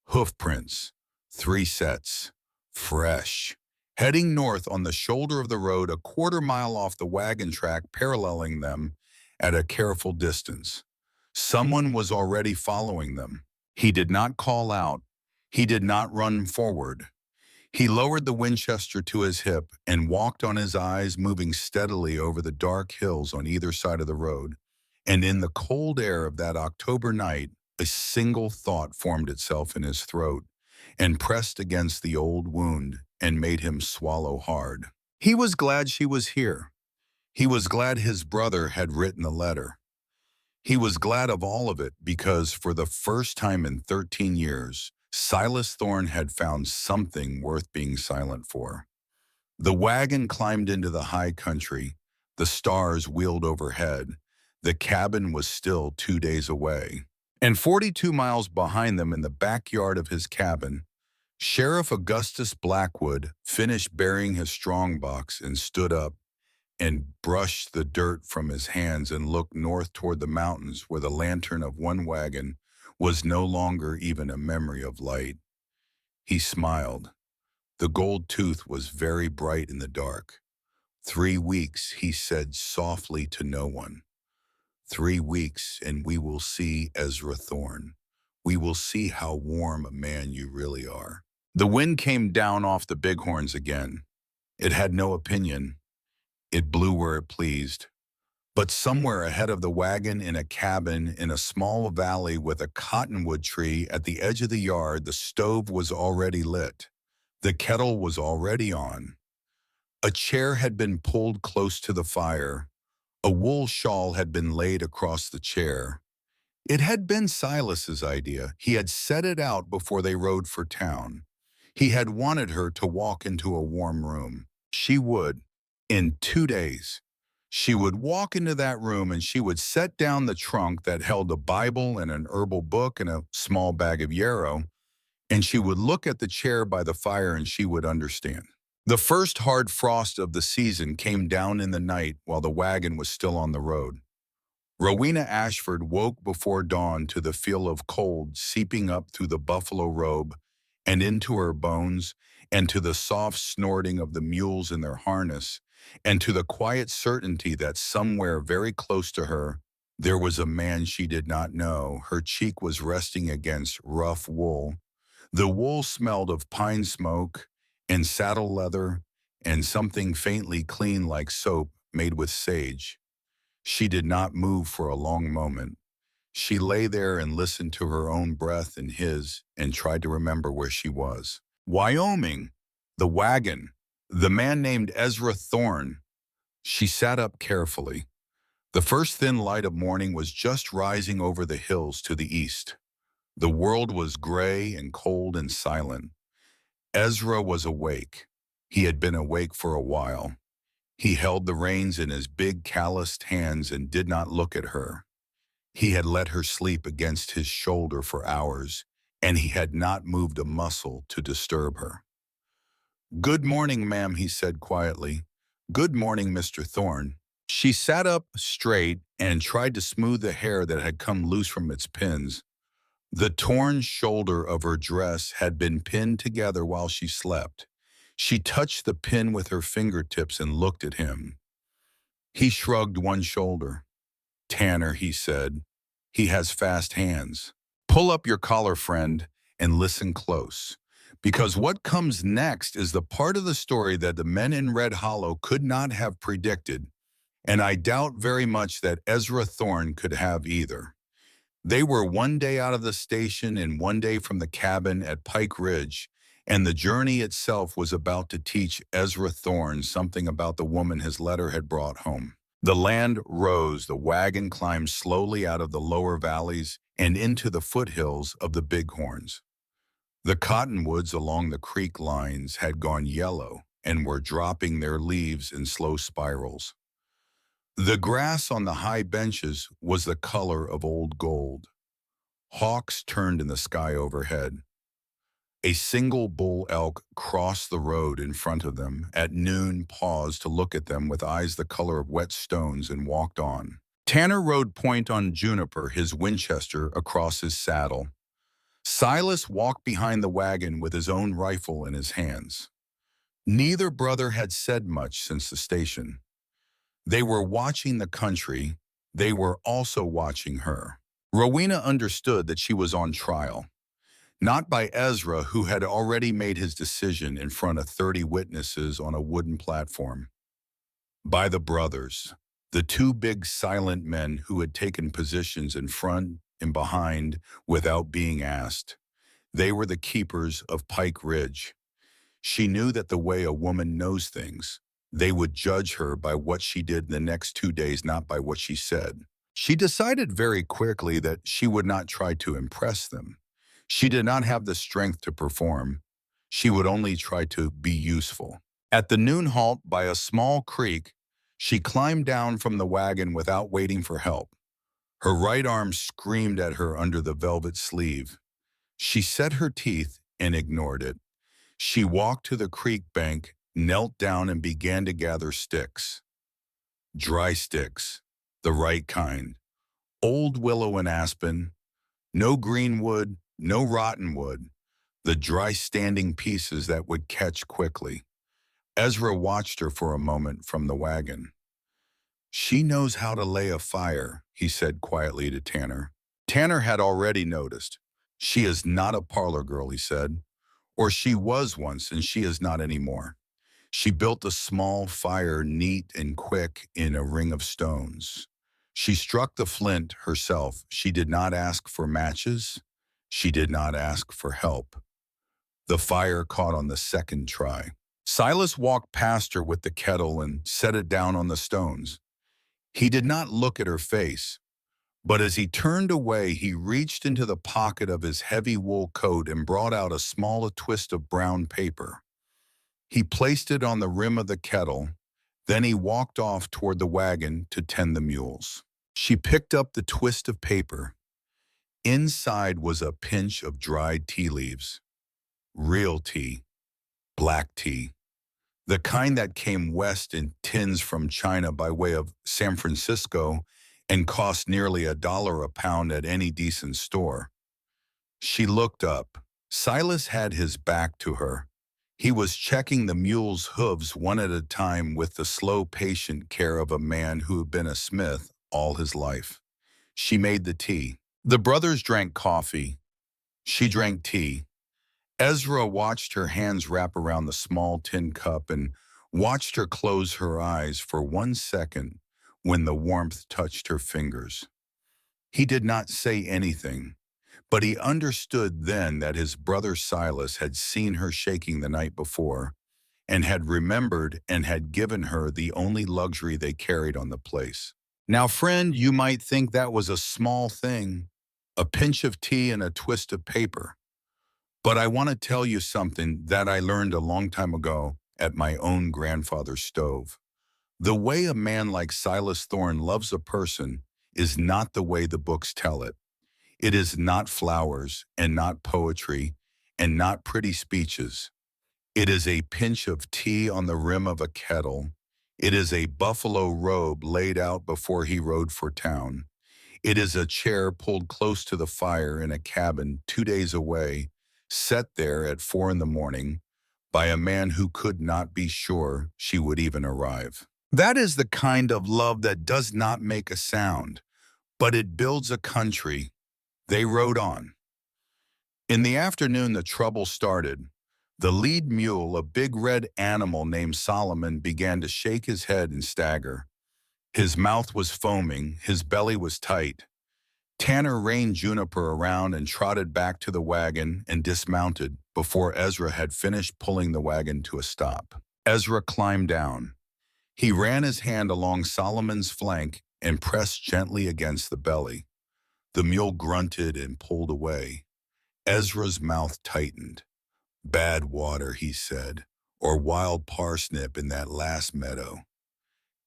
[SPEAKER 1] Hoof prints, 3 sets, fresh, heading north on the shoulder of the road a quarter-mile off the wagon track paralleling them at a careful distance. Someone was already following them. He did not call out. He did not run forward. He lowered the Winchester to his hip and walked on his eyes, moving steadily over the dark hills on either side of the road. And in the cold air of that October night, a single thought formed itself in his throat and pressed against the old wound and made him swallow hard. He was glad she was here. He was glad his brother had written the letter. He was glad of all of it because for the first time in 13 years, Silas Thorne had found something worth being silent for. The wagon climbed into the high country. The stars wheeled overhead. The cabin was still 2 days away. And 42 miles behind them in the backyard of his cabin, Sheriff Augustus Blackwood finished burying his strongbox and stood up and brushed the dirt from his hands and looked north toward the mountains where the lantern of one wagon was no longer even a memory of light. He smiled. The gold tooth was very bright in the dark. 3 weeks, he said softly to no one. 3 weeks, and we will see Ezra Thorne. We will see how warm a man you really are. The wind came down off the bighorns again. It had no opinion. It blew where it pleased. But somewhere ahead of the wagon in a cabin in a small valley with a cottonwood tree at the edge of the yard, the stove was already lit. The kettle was already on. A chair had been pulled close to the fire. A wool shawl had been laid across the chair. It had been Silas's idea. He had set it out before they rode for town. He had wanted her to walk into a warm room. She would, in 2 days. She would walk into that room and she would set down the trunk that held a Bible and an herbal book and a small bag of yarrow, and she would look at the chair by the fire and she would understand. The first hard frost of the season came down in the night while the wagon was still on the road. Rowena Ashford woke before dawn to the feel of cold seeping up through the buffalo robe and into her bones, and to the soft snorting of the mules in their harness, and to the quiet certainty that somewhere very close to her there was a man she did not know. Her cheek was resting against rough wool. The wool smelled of pine smoke and saddle leather and something faintly clean like soap made with sage. She did not move for a long moment. She lay there and listened to her own breath and his and tried to remember where she was. Wyoming, the wagon, the man named Ezra Thorne. She sat up carefully. The first thin light of morning was just rising over the hills to the east. The world was gray and cold and silent. Ezra was awake. He had been awake for a while. He held the reins in his big calloused hands and did not look at her. He had let her sleep against his shoulder for hours, and he had not moved a muscle to disturb her. "Good morning, ma'am," he said quietly. "Good morning, Mr. Thorne." She sat up straight and tried to smooth the hair that had come loose from its pins. The torn shoulder of her dress had been pinned together while she slept. She touched the pin with her fingertips and looked at him. He shrugged one shoulder. "Tanner," he said. "He has fast hands. Pull up your collar, friend, and listen close. Because what comes next is the part of the story that the men in Red Hollow could not have predicted, and I doubt very much that Ezra Thorne could have either. They were one day out of the station and one day from the cabin at Pike Ridge, and the journey itself was about to teach Ezra Thorne something about the woman his letter had brought home. The land rose, the wagon climbed slowly out of the lower valleys and into the foothills of the Bighorns. The cottonwoods along the creek lines had gone yellow and were dropping their leaves in slow spirals. The grass on the high benches was the color of old gold. Hawks turned in the sky overhead. A single bull elk crossed the road in front of them, at noon paused to look at them with eyes the color of wet stones and walked on. Tanner rode point on Juniper, his Winchester, across his saddle. Silas walked behind the wagon with his own rifle in his hands. Neither brother had said much since the station. They were watching the country. They were also watching her. Rowena understood that she was on trial. Not by Ezra, who had already made his decision in front of 30 witnesses on a wooden platform. By the brothers, the two big silent men who had taken positions in front and behind without being asked. They were the keepers of Pike Ridge. She knew that the way a woman knows things, they would judge her by what she did in the next 2 days, not by what she said. She decided very quickly that she would not try to impress them. She did not have the strength to perform. She would only try to be useful. At the noon halt by a small creek, she climbed down from the wagon without waiting for help. Her right arm screamed at her under the velvet sleeve. She set her teeth and ignored it. She walked to the creek bank, knelt down and began to gather sticks. Dry sticks, the right kind. Old willow and aspen, no green wood, no rotten wood. the dry standing pieces that would catch quickly. Ezra watched her for a moment from the wagon. "She knows how to lay a fire," he said quietly to Tanner. Tanner had already noticed. "She is not a parlor girl," he said. "Or she was once, and she is not anymore. She built a small fire neat and quick in a ring of stones. She struck the flint herself. She did not ask for matches. She did not ask for help." The fire caught on the second try. Silas walked past her with the kettle and set it down on the stones. He did not look at her face, but as he turned away, he reached into the pocket of his heavy wool coat and brought out a small twist of brown paper. He placed it on the rim of the kettle. Then he walked off toward the wagon to tend the mules. She picked up the twist of paper. Inside was a pinch of dried tea leaves. Real tea. Black tea. The kind that came west in tins from China by way of San Francisco and cost nearly $1 a pound at any decent store. She looked up. Silas had his back to her. He was checking the mule's hooves one at a time with the slow, patient care of a man who had been a smith all his life. She made the tea. The brothers drank coffee. She drank tea. Ezra watched her hands wrap around the small tin cup and watched her close her eyes for 1 second when the warmth touched her fingers. He did not say anything, but he understood then that his brother Silas had seen her shaking the night before and had remembered and had given her the only luxury they carried on the place. "Now, friend, you might think that was a small thing, a pinch of tea and a twist of paper. But I want to tell you something that I learned a long time ago at my own grandfather's stove. The way a man like Silas Thorne loves a person is not the way the books tell it. It is not flowers and not poetry and not pretty speeches. It is a pinch of tea on the rim of a kettle. It is a buffalo robe laid out before he rode for town. It is a chair pulled close to the fire in a cabin 2 days away, set there at 4 in the morning by a man who could not be sure she would even arrive. That is the kind of love that does not make a sound, but it builds a country." They rode on. In the afternoon, the trouble started. The lead mule, a big red animal named Solomon, began to shake his head and stagger. His mouth was foaming, his belly was tight. Tanner reined Juniper around and trotted back to the wagon and dismounted before Ezra had finished pulling the wagon to a stop. Ezra climbed down. He ran his hand along Solomon's flank and pressed gently against the belly. The mule grunted and pulled away. Ezra's mouth tightened. "Bad water," he said, "or wild parsnip in that last meadow.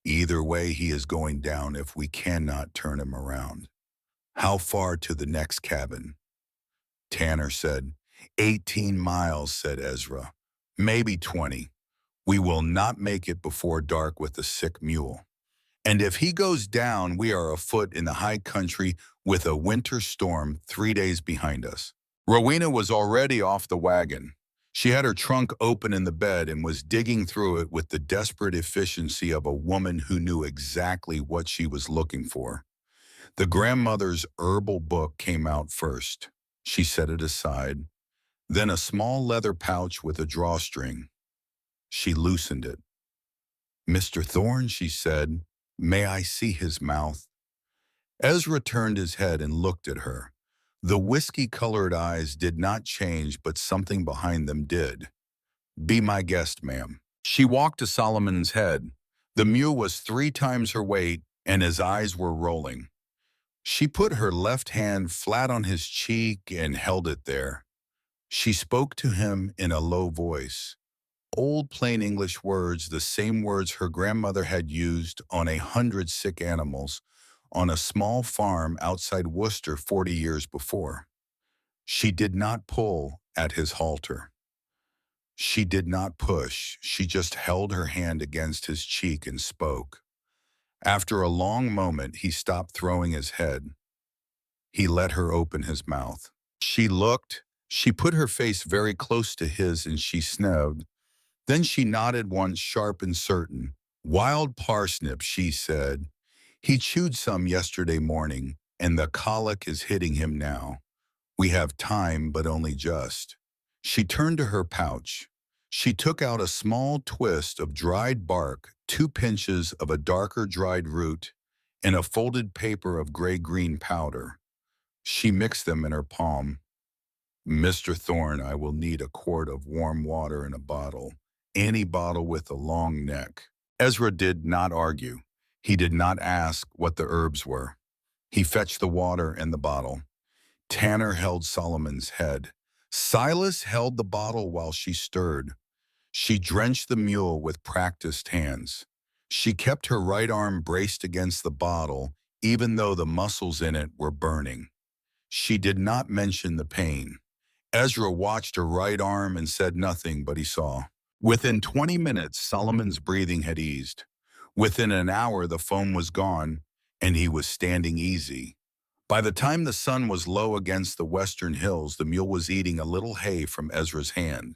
[SPEAKER 1] Either way, he is going down if we cannot turn him around." "How far to the next cabin?" Tanner said. 18 miles, said Ezra. "Maybe 20. We will not make it before dark with the sick mule. And if he goes down, we are afoot in the high country with a winter storm 3 days behind us." Rowena was already off the wagon. She had her trunk open in the bed and was digging through it with the desperate efficiency of a woman who knew exactly what she was looking for. The grandmother's herbal book came out first. She set it aside. Then a small leather pouch with a drawstring. She loosened it. "Mr. Thorne," she said, "may I see his mouth?" Ezra turned his head and looked at her. The whiskey-colored eyes did not change, but something behind them did. "Be my guest, ma'am." She walked to Solomon's head. The mule was 3 times her weight, and his eyes were rolling. She put her left hand flat on his cheek and held it there. She spoke to him in a low voice. Old plain English words, the same words her grandmother had used on 100 sick animals on a small farm outside Worcester 40 years before. She did not pull at his halter. She did not push. She just held her hand against his cheek and spoke. After a long moment, he stopped throwing his head. He let her open his mouth. She looked, She put her face very close to his and she sniffed. Then she nodded once sharp and certain. Wild parsnip, she said. He chewed some yesterday morning, and the colic is hitting him now. We have time, but only just. She turned to her pouch. She took out a small twist of dried bark, 2 pinches of a darker dried root, and a folded paper of gray-green powder. She mixed them in her palm. Mr. Thorne, I will need a quart of warm water in a bottle, any bottle with a long neck. Ezra did not argue. He did not ask what the herbs were. He fetched the water and the bottle. Tanner held Solomon's head. Silas held the bottle while she stirred. She drenched the mule with practiced hands. She kept her right arm braced against the bottle, even though the muscles in it were burning. She did not mention the pain. Ezra watched her right arm and said nothing, but he saw. Within 20 minutes, Solomon's breathing had eased. Within an hour, the foam was gone, and he was standing easy. By the time the sun was low against the western hills, the mule was eating a little hay from Ezra's hand.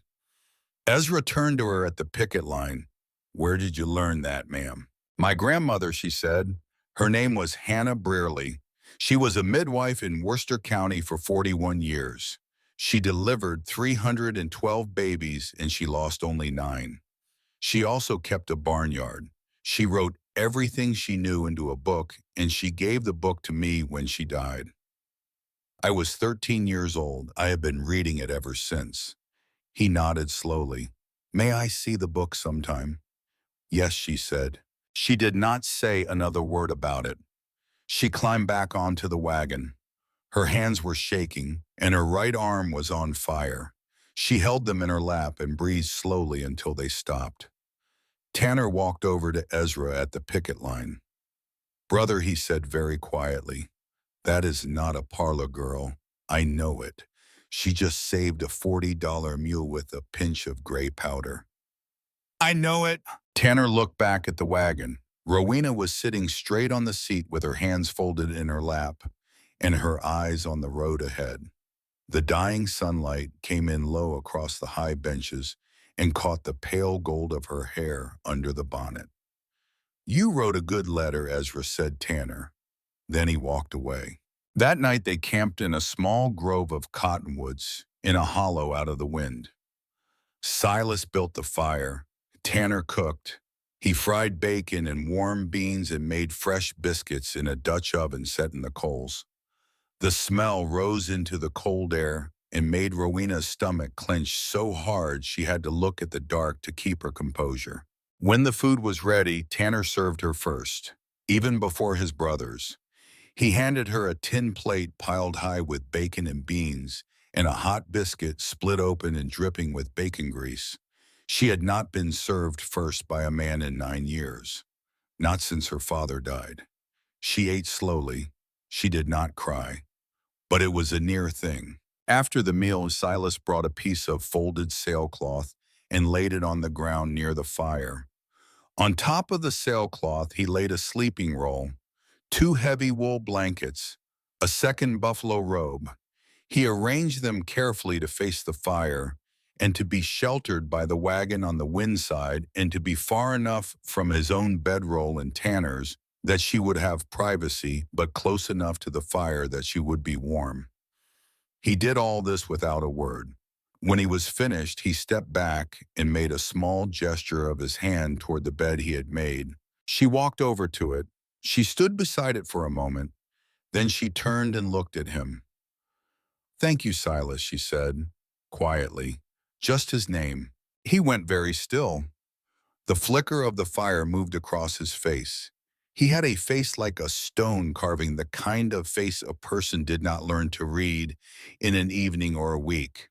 [SPEAKER 1] Ezra turned to her at the picket line. Where did you learn that, ma'am? My grandmother, she said. Her name was Hannah Brearley. She was a midwife in Worcester County for 41 years. She delivered 312 babies and she lost only 9. She also kept a barnyard. She wrote everything she knew into a book, and she gave the book to me when she died. I was 13 years old. I have been reading it ever since. He nodded slowly. May I see the book sometime? Yes, she said. She did not say another word about it. She climbed back onto the wagon. Her hands were shaking, and her right arm was on fire. She held them in her lap and breathed slowly until they stopped. Tanner walked over to Ezra at the picket line. Brother, he said very quietly, that is not a parlor girl. I know it. She just saved a $40 mule with a pinch of gray powder. I know it. Tanner looked back at the wagon. Rowena was sitting straight on the seat with her hands folded in her lap and her eyes on the road ahead. The dying sunlight came in low across the high benches and caught the pale gold of her hair under the bonnet. You wrote a good letter, Ezra said Tanner. Then he walked away. That night they camped in a small grove of cottonwoods in a hollow out of the wind. Silas built the fire. Tanner cooked. He fried bacon and warm beans and made fresh biscuits in a Dutch oven set in the coals. The smell rose into the cold air and made Rowena's stomach clench so hard she had to look at the dark to keep her composure. When the food was ready, Tanner served her first, even before his brothers. He handed her a tin plate piled high with bacon and beans and a hot biscuit split open and dripping with bacon grease. She had not been served first by a man in 9 years, not since her father died. She ate slowly. She did not cry, but it was a near thing. After the meal, Silas brought a piece of folded sailcloth and laid it on the ground near the fire. On top of the sailcloth, he laid a sleeping roll, 2 heavy wool blankets, a second buffalo robe. He arranged them carefully to face the fire and to be sheltered by the wagon on the wind side and to be far enough from his own bedroll and Tanner's that she would have privacy, but close enough to the fire that she would be warm. He did all this without a word. When he was finished, he stepped back and made a small gesture of his hand toward the bed he had made. She walked over to it. She stood beside it for a moment. Then she turned and looked at him. Thank you, Silas, she said, quietly. Just his name. He went very still. The flicker of the fire moved across his face. He had a face like a stone carving, the kind of face a person did not learn to read in an evening or a week.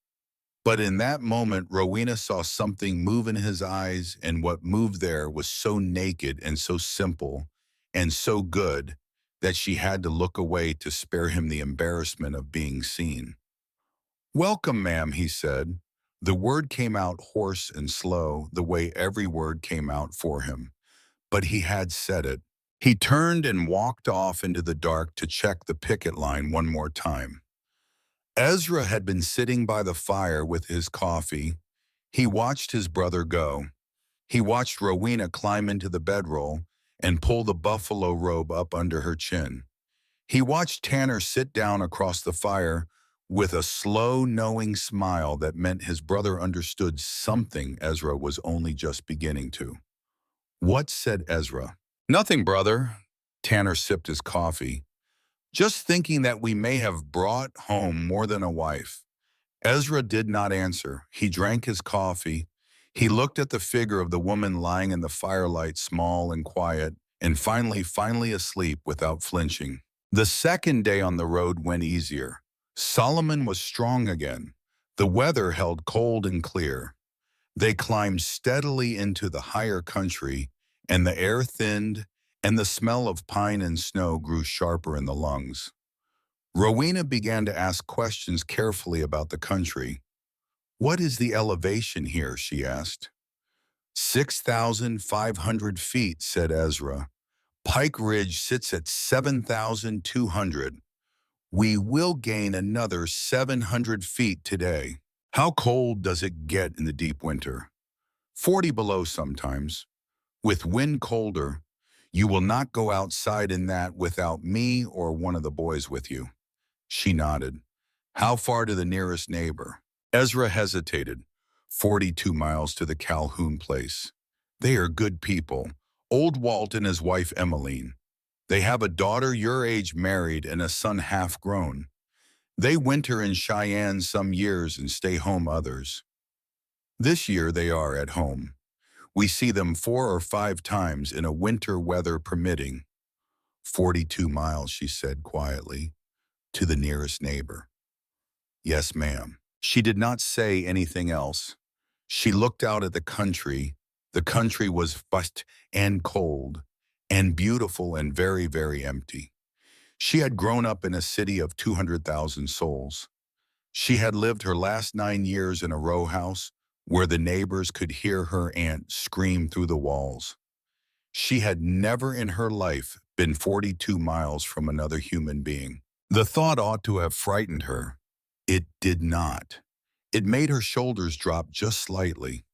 [SPEAKER 1] But in that moment, Rowena saw something move in his eyes, and what moved there was so naked and so simple and so good that she had to look away to spare him the embarrassment of being seen. Welcome, ma'am, he said. The word came out hoarse and slow, the way every word came out for him. But he had said it. He turned and walked off into the dark to check the picket line one more time. Ezra had been sitting by the fire with his coffee. He watched his brother go. He watched Rowena climb into the bedroll and pull the buffalo robe up under her chin. He watched Tanner sit down across the fire with a slow, knowing smile that meant his brother understood something Ezra was only just beginning to. "What?" said Ezra. "Nothing, brother." Tanner sipped his coffee. "Just thinking that we may have brought home more than a wife." Ezra did not answer. He drank his coffee. He looked at the figure of the woman lying in the firelight, small and quiet, and finally asleep without flinching. The second day on the road went easier. Solomon was strong again. The weather held cold and clear. They climbed steadily into the higher country, and the air thinned, and the smell of pine and snow grew sharper in the lungs. Rowena began to ask questions carefully about the country. "What is the elevation here?" she asked. 6,500 feet, said Ezra. "Pike Ridge sits at 7,200. We will gain another 700 feet today." "How cold does it get in the deep winter?" 40 below sometimes. "With wind colder, you will not go outside in that without me or one of the boys with you." She nodded. "How far to the nearest neighbor?" Ezra hesitated. 42 miles to the Calhoun place. "They are good people. Old Walt and his wife Emmeline. They have a daughter your age married and a son half grown. They winter in Cheyenne some years and stay home others. This year they are at home. We see them 4 or 5 times in a winter, weather permitting." 42 miles, she said quietly, "to the nearest neighbor." "Yes, ma'am." She did not say anything else. She looked out at the country. The country was vast and cold and beautiful and very, very empty. She had grown up in a city of 200,000 souls. She had lived her last 9 years in a row house where the neighbors could hear her aunt scream through the walls. She had never in her life been 42 miles from another human being. The thought ought to have frightened her. It did not. It made her shoulders drop just slightly.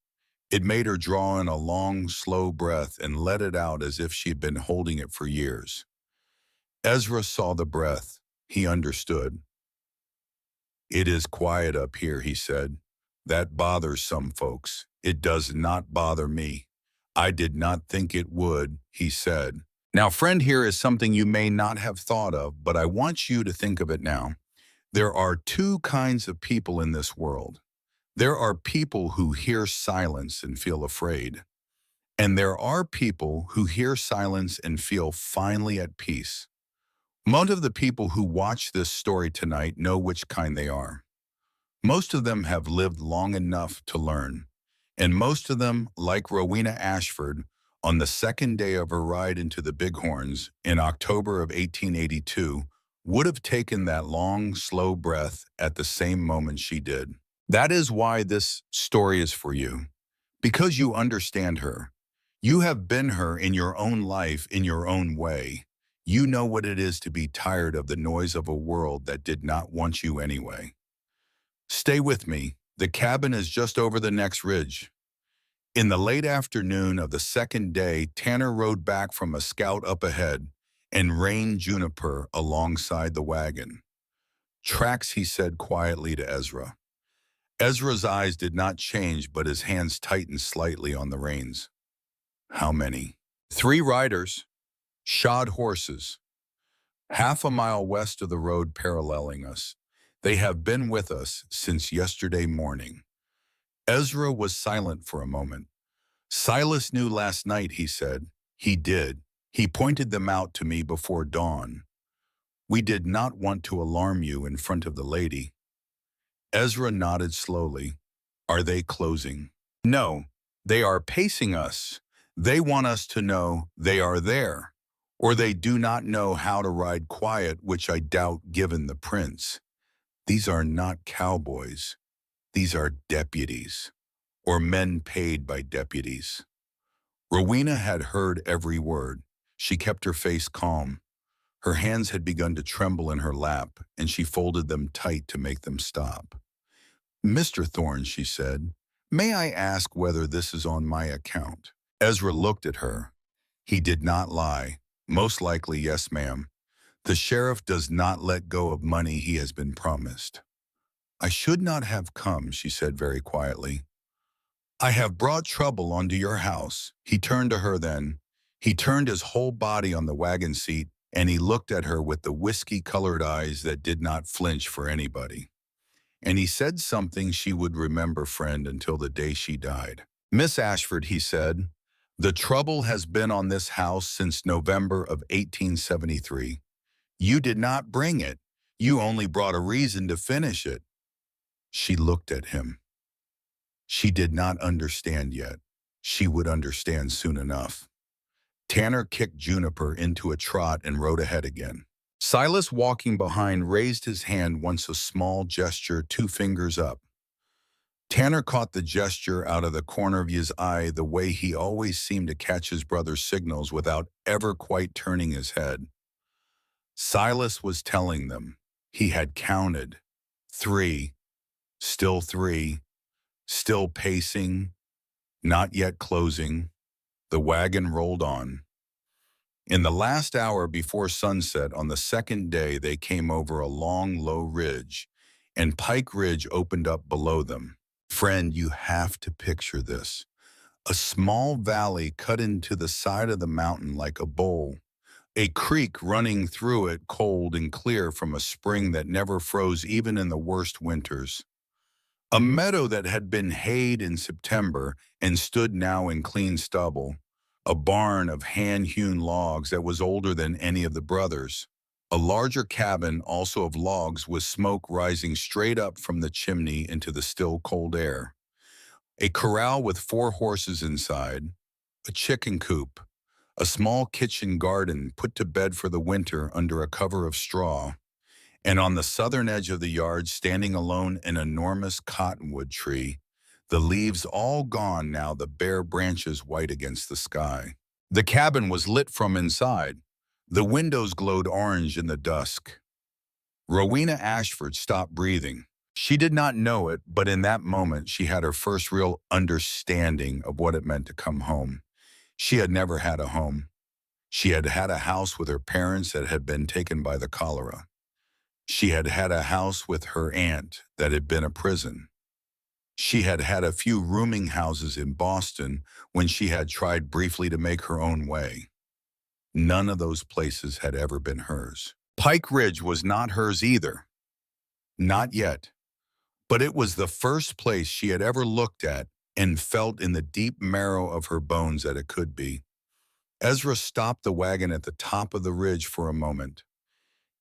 [SPEAKER 1] It made her draw in a long, slow breath and let it out as if she had been holding it for years. Ezra saw the breath. He understood. "It is quiet up here," he said. "That bothers some folks. It does not bother me." "I did not think it would," he said. Now, friend, here is something you may not have thought of, but I want you to think of it now. There are two kinds of people in this world. There are people who hear silence and feel afraid. And there are people who hear silence and feel finally at peace. Most of the people who watch this story tonight know which kind they are. Most of them have lived long enough to learn. And most of them, like Rowena Ashford, on the second day of her ride into the Bighorns in October of 1882, would have taken that long, slow breath at the same moment she did. That is why this story is for you, because you understand her. You have been her in your own life, in your own way. You know what it is to be tired of the noise of a world that did not want you anyway. Stay with me. The cabin is just over the next ridge. In the late afternoon of the second day, Tanner rode back from a scout up ahead and reined Juniper alongside the wagon. "Tracks," he said quietly to Ezra. Ezra's eyes did not change, but his hands tightened slightly on the reins. "How many?" "3 riders. Shod horses. Half a mile west of the road paralleling us. They have been with us since yesterday morning." Ezra was silent for a moment. "Silas knew last night," he said. "He did. He pointed them out to me before dawn. We did not want to alarm you in front of the lady." Ezra nodded slowly. "Are they closing?" "No, they are pacing us. They want us to know they are there, or they do not know how to ride quiet, which I doubt given the prince. These are not cowboys. These are deputies, or men paid by deputies." Rowena had heard every word. She kept her face calm. Her hands had begun to tremble in her lap, and she folded them tight to make them stop. "Mr. Thorne," she said, "may I ask whether this is on my account?" Ezra looked at her. He did not lie. "Most likely, yes, ma'am. The sheriff does not let go of money he has been promised." "I should not have come," she said very quietly. "I have brought trouble onto your house." He turned to her then. He turned his whole body on the wagon seat, and he looked at her with the whiskey-colored eyes that did not flinch for anybody. And he said something she would remember, friend, until the day she died. "Miss Ashford," he said, "the trouble has been on this house since November of 1873. You did not bring it. You only brought a reason to finish it." She looked at him. She did not understand yet. She would understand soon enough. Tanner kicked Juniper into a trot and rode ahead again. Silas, walking behind, raised his hand once, a small gesture, 2 fingers up. Tanner caught the gesture out of the corner of his eye, the way he always seemed to catch his brother's signals without ever quite turning his head. Silas was telling them. He had counted. 3. Still 3. Still pacing. Not yet closing. The wagon rolled on. In the last hour before sunset on the second day, they came over a long, low ridge, and Pike Ridge opened up below them. Friend, you have to picture this. A small valley cut into the side of the mountain like a bowl. A creek running through it, cold and clear from a spring that never froze even in the worst winters. A meadow that had been hayed in September and stood now in clean stubble. A barn of hand-hewn logs that was older than any of the brothers. A larger cabin, also of logs, with smoke rising straight up from the chimney into the still cold air. A corral with 4 horses inside. A chicken coop. A small kitchen garden put to bed for the winter under a cover of straw. And on the southern edge of the yard, standing alone, an enormous cottonwood tree, the leaves all gone now, the bare branches white against the sky. The cabin was lit from inside. The windows glowed orange in the dusk. Rowena Ashford stopped breathing. She did not know it, but in that moment she had her first real understanding of what it meant to come home. She had never had a home. She had had a house with her parents that had been taken by the cholera. She had had a house with her aunt that had been a prison. She had had a few rooming houses in Boston when she had tried briefly to make her own way. None of those places had ever been hers. Pike Ridge was not hers either. Not yet. But it was the first place she had ever looked at and felt in the deep marrow of her bones that it could be. Ezra stopped the wagon at the top of the ridge for a moment.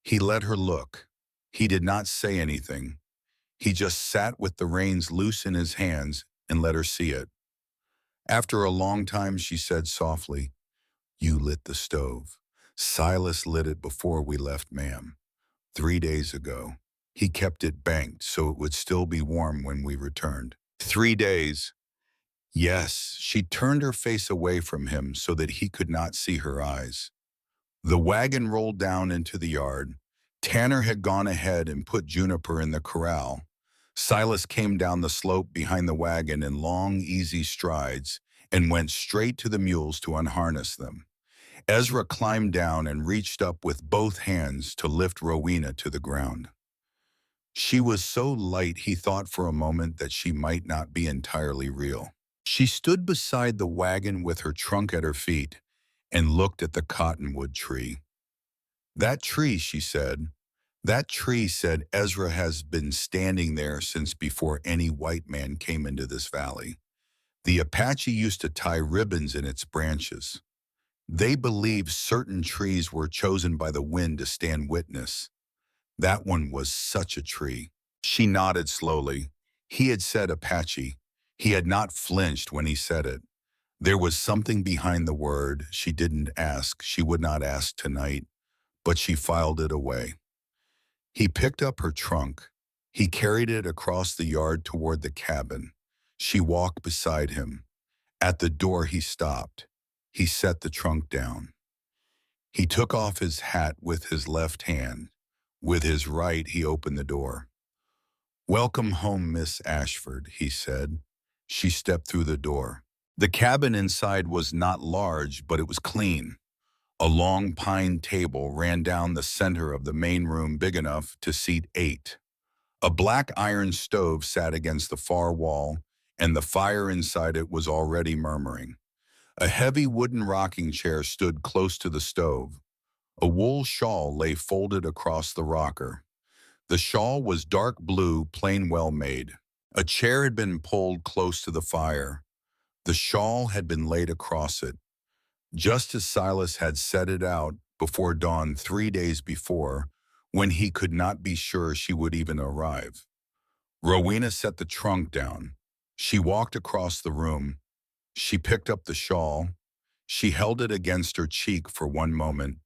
[SPEAKER 1] He let her look. He did not say anything. He just sat with the reins loose in his hands and let her see it. After a long time, she said softly, "You lit the stove." "Silas lit it before we left, ma'am. 3 days ago. He kept it banked so it would still be warm when we returned." 3 days. Yes, she turned her face away from him so that he could not see her eyes. The wagon rolled down into the yard. Tanner had gone ahead and put Juniper in the corral. Silas came down the slope behind the wagon in long, easy strides and went straight to the mules to unharness them. Ezra climbed down and reached up with both hands to lift Rowena to the ground. She was so light he thought for a moment that she might not be entirely real. She stood beside the wagon with her trunk at her feet and looked at the cottonwood tree. "That tree," she said, "that tree," said Ezra, "has been standing there since before any white man came into this valley. The Apache used to tie ribbons in its branches. They believed certain trees were chosen by the wind to stand witness. That one was such a tree." She nodded slowly. He had said Apache. He had not flinched when he said it. There was something behind the word. She didn't ask. She would not ask tonight, but she filed it away. He picked up her trunk. He carried it across the yard toward the cabin. She walked beside him. At the door he stopped. He set the trunk down. He took off his hat with his left hand. With his right, he opened the door. "Welcome home, Miss Ashford," he said. She stepped through the door. The cabin inside was not large, but it was clean. A long pine table ran down the center of the main room, big enough to seat 8. A black iron stove sat against the far wall, and the fire inside it was already murmuring. A heavy wooden rocking chair stood close to the stove. A wool shawl lay folded across the rocker. The shawl was dark blue, plain well made. A chair had been pulled close to the fire. The shawl had been laid across it, just as Silas had set it out before dawn 3 days before, when he could not be sure she would even arrive. Rowena set the trunk down. She walked across the room. She picked up the shawl. She held it against her cheek for one moment.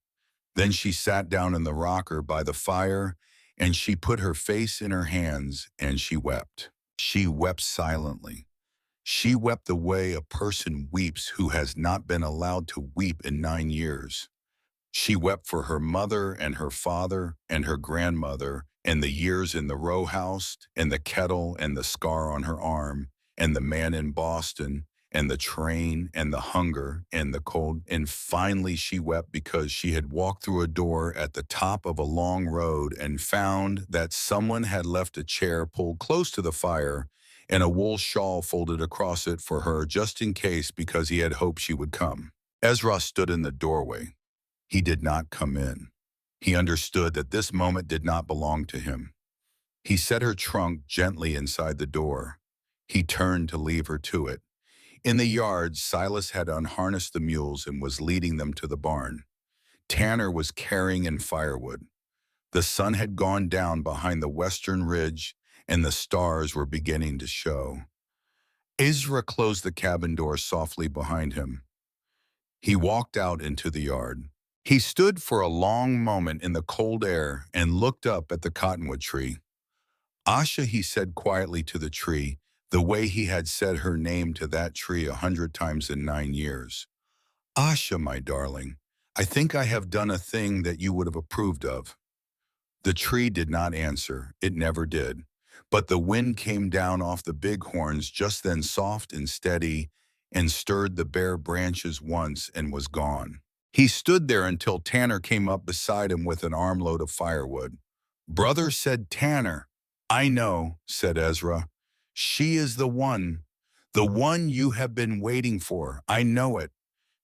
[SPEAKER 1] Then she sat down in the rocker by the fire, and she put her face in her hands, and she wept. She wept silently. She wept the way a person weeps who has not been allowed to weep in 9 years. She wept for her mother and her father and her grandmother and the years in the row house and the kettle and the scar on her arm and the man in Boston and the train and the hunger and the cold. And finally she wept because she had walked through a door at the top of a long road and found that someone had left a chair pulled close to the fire and a wool shawl folded across it for her just in case, because he had hoped she would come. Ezra stood in the doorway. He did not come in. He understood that this moment did not belong to him. He set her trunk gently inside the door. He turned to leave her to it. In the yard, Silas had unharnessed the mules and was leading them to the barn. Tanner was carrying in firewood. The sun had gone down behind the western ridge, and the stars were beginning to show. Ezra closed the cabin door softly behind him. He walked out into the yard. He stood for a long moment in the cold air and looked up at the cottonwood tree. "Asha," he said quietly to the tree, the way he had said her name to that tree 100 times in 9 years. "Asha, my darling, I think I have done a thing that you would have approved of." The tree did not answer. It never did. But the wind came down off the bighorns just then, soft and steady, and stirred the bare branches once and was gone. He stood there until Tanner came up beside him with an armload of firewood. "Brother," said Tanner. "I know," said Ezra. "She is the one you have been waiting for. I know it."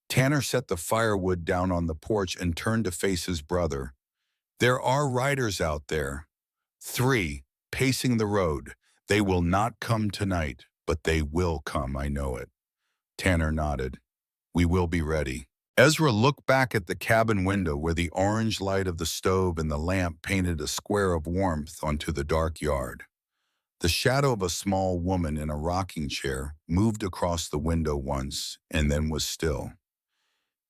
[SPEAKER 1] Tanner set the firewood down on the porch and turned to face his brother. "There are riders out there. 3, pacing the road. They will not come tonight, but they will come, I know it." Tanner nodded. "We will be ready." Ezra looked back at the cabin window where the orange light of the stove and the lamp painted a square of warmth onto the dark yard. The shadow of a small woman in a rocking chair moved across the window once and then was still.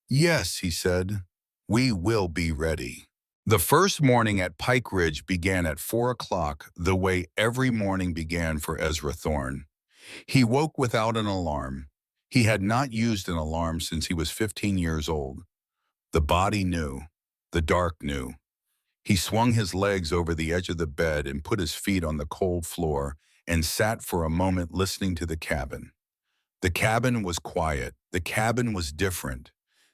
[SPEAKER 1] "Yes," he said, "we will be ready." The first morning at Pike Ridge began at 4 o'clock, the way every morning began for Ezra Thorne. He woke without an alarm. He had not used an alarm since he was 15 years old. The body knew. The dark knew. He swung his legs over the edge of the bed and put his feet on the cold floor and sat for a moment listening to the cabin. The cabin was quiet. The cabin was different.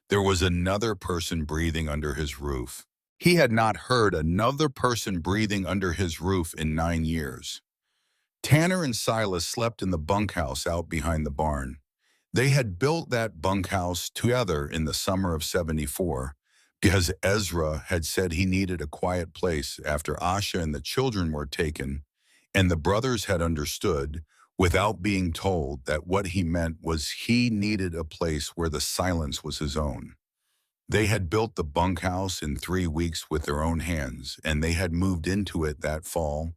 [SPEAKER 1] There was another person breathing under his roof. He had not heard another person breathing under his roof in 9 years. Tanner and Silas slept in the bunkhouse out behind the barn. They had built that bunkhouse together in the summer of '74 because Ezra had said he needed a quiet place after Asha and the children were taken, and the brothers had understood, without being told, that what he meant was he needed a place where the silence was his own. They had built the bunkhouse in 3 weeks with their own hands, and they had moved into it that fall,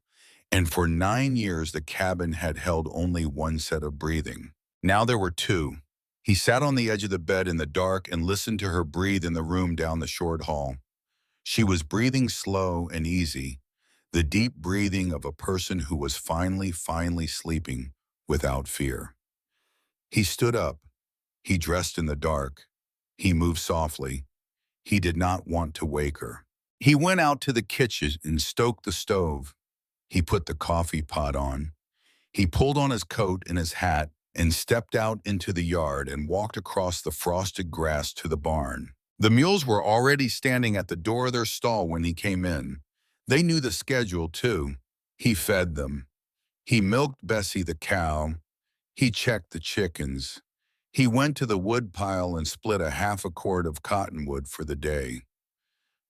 [SPEAKER 1] and for 9 years the cabin had held only one set of breathing. Now there were two. He sat on the edge of the bed in the dark and listened to her breathe in the room down the short hall. She was breathing slow and easy, the deep breathing of a person who was finally sleeping without fear. He stood up. He dressed in the dark. He moved softly. He did not want to wake her. He went out to the kitchen and stoked the stove. He put the coffee pot on. He pulled on his coat and his hat and stepped out into the yard and walked across the frosted grass to the barn. The mules were already standing at the door of their stall when he came in. They knew the schedule, too. He fed them. He milked Bessie the cow. He checked the chickens. He went to the wood pile and split a half a cord of cottonwood for the day.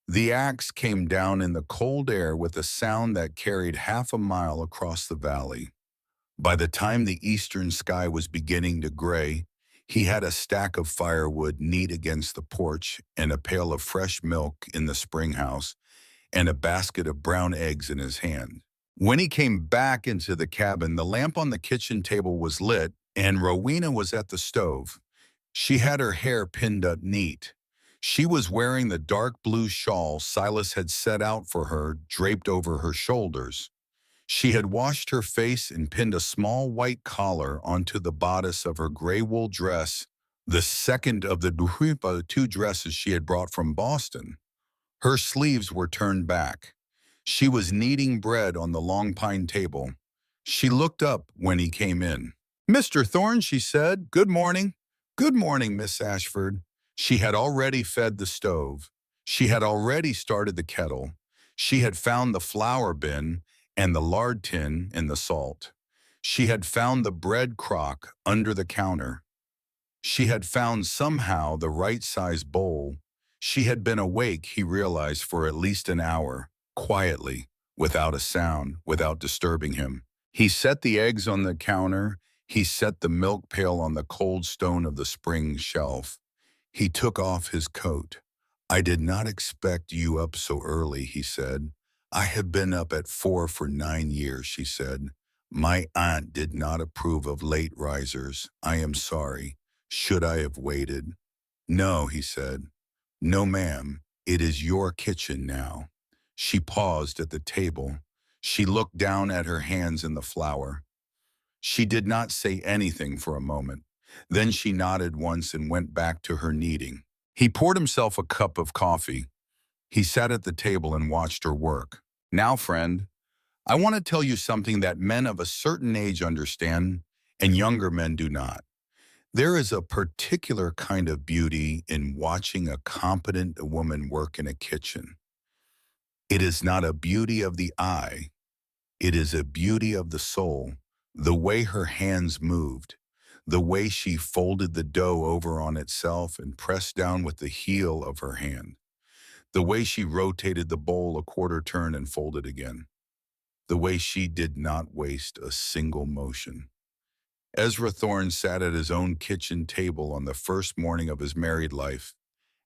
[SPEAKER 1] The axe came down in the cold air with a sound that carried half a mile across the valley. By the time the eastern sky was beginning to gray, he had a stack of firewood neat against the porch and a pail of fresh milk in the spring house and a basket of brown eggs in his hand. When he came back into the cabin, the lamp on the kitchen table was lit and Rowena was at the stove. She had her hair pinned up neat. She was wearing the dark blue shawl Silas had set out for her draped over her shoulders. She had washed her face and pinned a small white collar onto the bodice of her gray wool dress, the second of the two dresses she had brought from Boston. Her sleeves were turned back. She was kneading bread on the long pine table. She looked up when he came in. "Mr. Thorne," she said, "good morning." "Good morning, Miss Ashford." She had already fed the stove. She had already started the kettle. She had found the flour bin and the lard tin and the salt. She had found the bread crock under the counter. She had found somehow the right size bowl. She had been awake, he realized, for at least an hour, quietly, without a sound, without disturbing him. He set the eggs on the counter. He set the milk pail on the cold stone of the spring shelf. He took off his coat. "I did not expect you up so early," he said. "I have been up at 4 for 9 years," she said. "My aunt did not approve of late risers. I am sorry. Should I have waited?" "No," he said. "No, ma'am. It is your kitchen now." She paused at the table. She looked down at her hands in the flour. She did not say anything for a moment. Then she nodded once and went back to her kneading. He poured himself a cup of coffee. He sat at the table and watched her work. "Now, friend, I want to tell you something that men of a certain age understand and younger men do not. There is a particular kind of beauty in watching a competent woman work in a kitchen. It is not a beauty of the eye. It is a beauty of the soul. The way her hands moved, the way she folded the dough over on itself and pressed down with the heel of her hand, the way she rotated the bowl a quarter turn and folded again, the way she did not waste a single motion." Ezra Thorne sat at his own kitchen table on the first morning of his married life,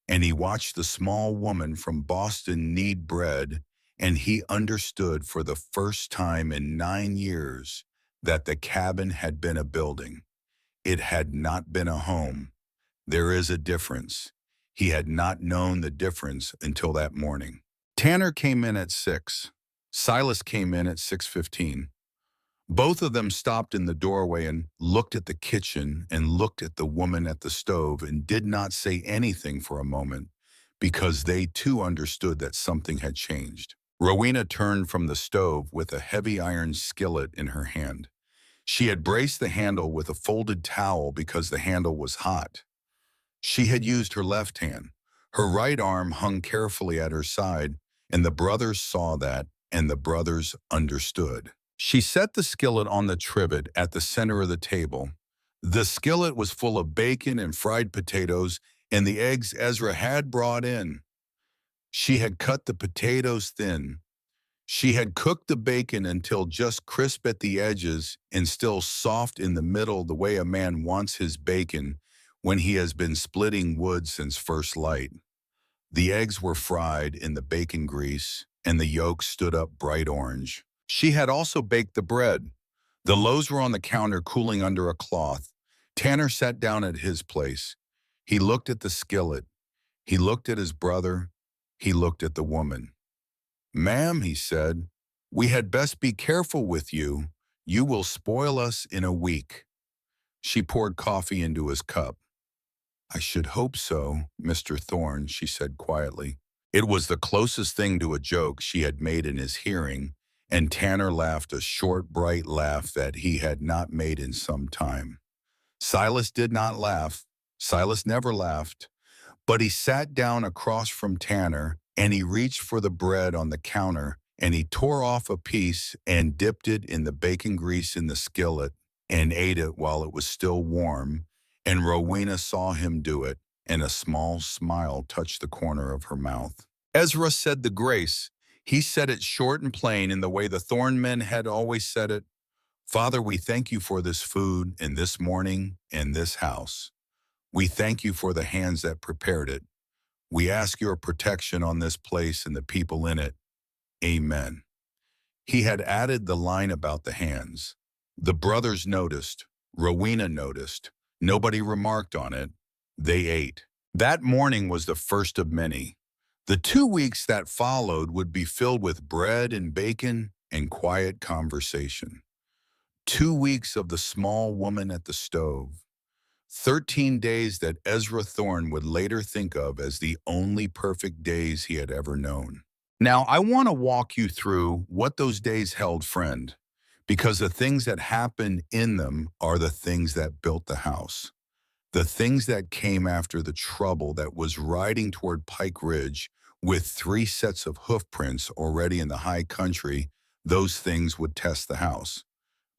[SPEAKER 1] and he watched the small woman from Boston knead bread, and he understood for the first time in 9 years that the cabin had been a building. It had not been a home. There is a difference. He had not known the difference until that morning. Tanner came in at 6. Silas came in at 6:15. Both of them stopped in the doorway and looked at the kitchen and looked at the woman at the stove and did not say anything for a moment because they too understood that something had changed. Rowena turned from the stove with a heavy iron skillet in her hand. She had braced the handle with a folded towel because the handle was hot. She had used her left hand. Her right arm hung carefully at her side, and the brothers saw that, and the brothers understood. She set the skillet on the trivet at the center of the table. The skillet was full of bacon and fried potatoes and the eggs Ezra had brought in. She had cut the potatoes thin. She had cooked the bacon until just crisp at the edges and still soft in the middle, the way a man wants his bacon when he has been splitting wood since first light. The eggs were fried in the bacon grease, and the yolks stood up bright orange. She had also baked the bread. The loaves were on the counter cooling under a cloth. Tanner sat down at his place. He looked at the skillet. He looked at his brother. He looked at the woman. "Ma'am," he said, "we had best be careful with you. You will spoil us in a week." She poured coffee into his cup. I should hope so, Mr. Thorne, she said quietly. It was the closest thing to a joke she had made in his hearing, and Tanner laughed a short, bright laugh that he had not made in some time. Silas did not laugh. Silas never laughed. But he sat down across from Tanner, and he reached for the bread on the counter, and he tore off a piece and dipped it in the bacon grease in the skillet and ate it while it was still warm, and Rowena saw him do it, and a small smile touched the corner of her mouth. Ezra said the grace. He said it short and plain in the way the Thorn men had always said it. Father, we thank you for this food and this morning and this house. We thank you for the hands that prepared it. We ask your protection on this place and the people in it. Amen. He had added the line about the hands. The brothers noticed. Rowena noticed. Nobody remarked on it. They ate. That morning was the first of many. The 2 weeks that followed would be filled with bread and bacon and quiet conversation. 2 weeks of the small woman at the stove. 13 days that Ezra Thorne would later think of as the only perfect days he had ever known. Now, I want to walk you through what those days held, friend, because the things that happened in them are the things that built the house. The things that came after the trouble that was riding toward Pike Ridge with 3 sets of hoof prints already in the high country, those things would test the house.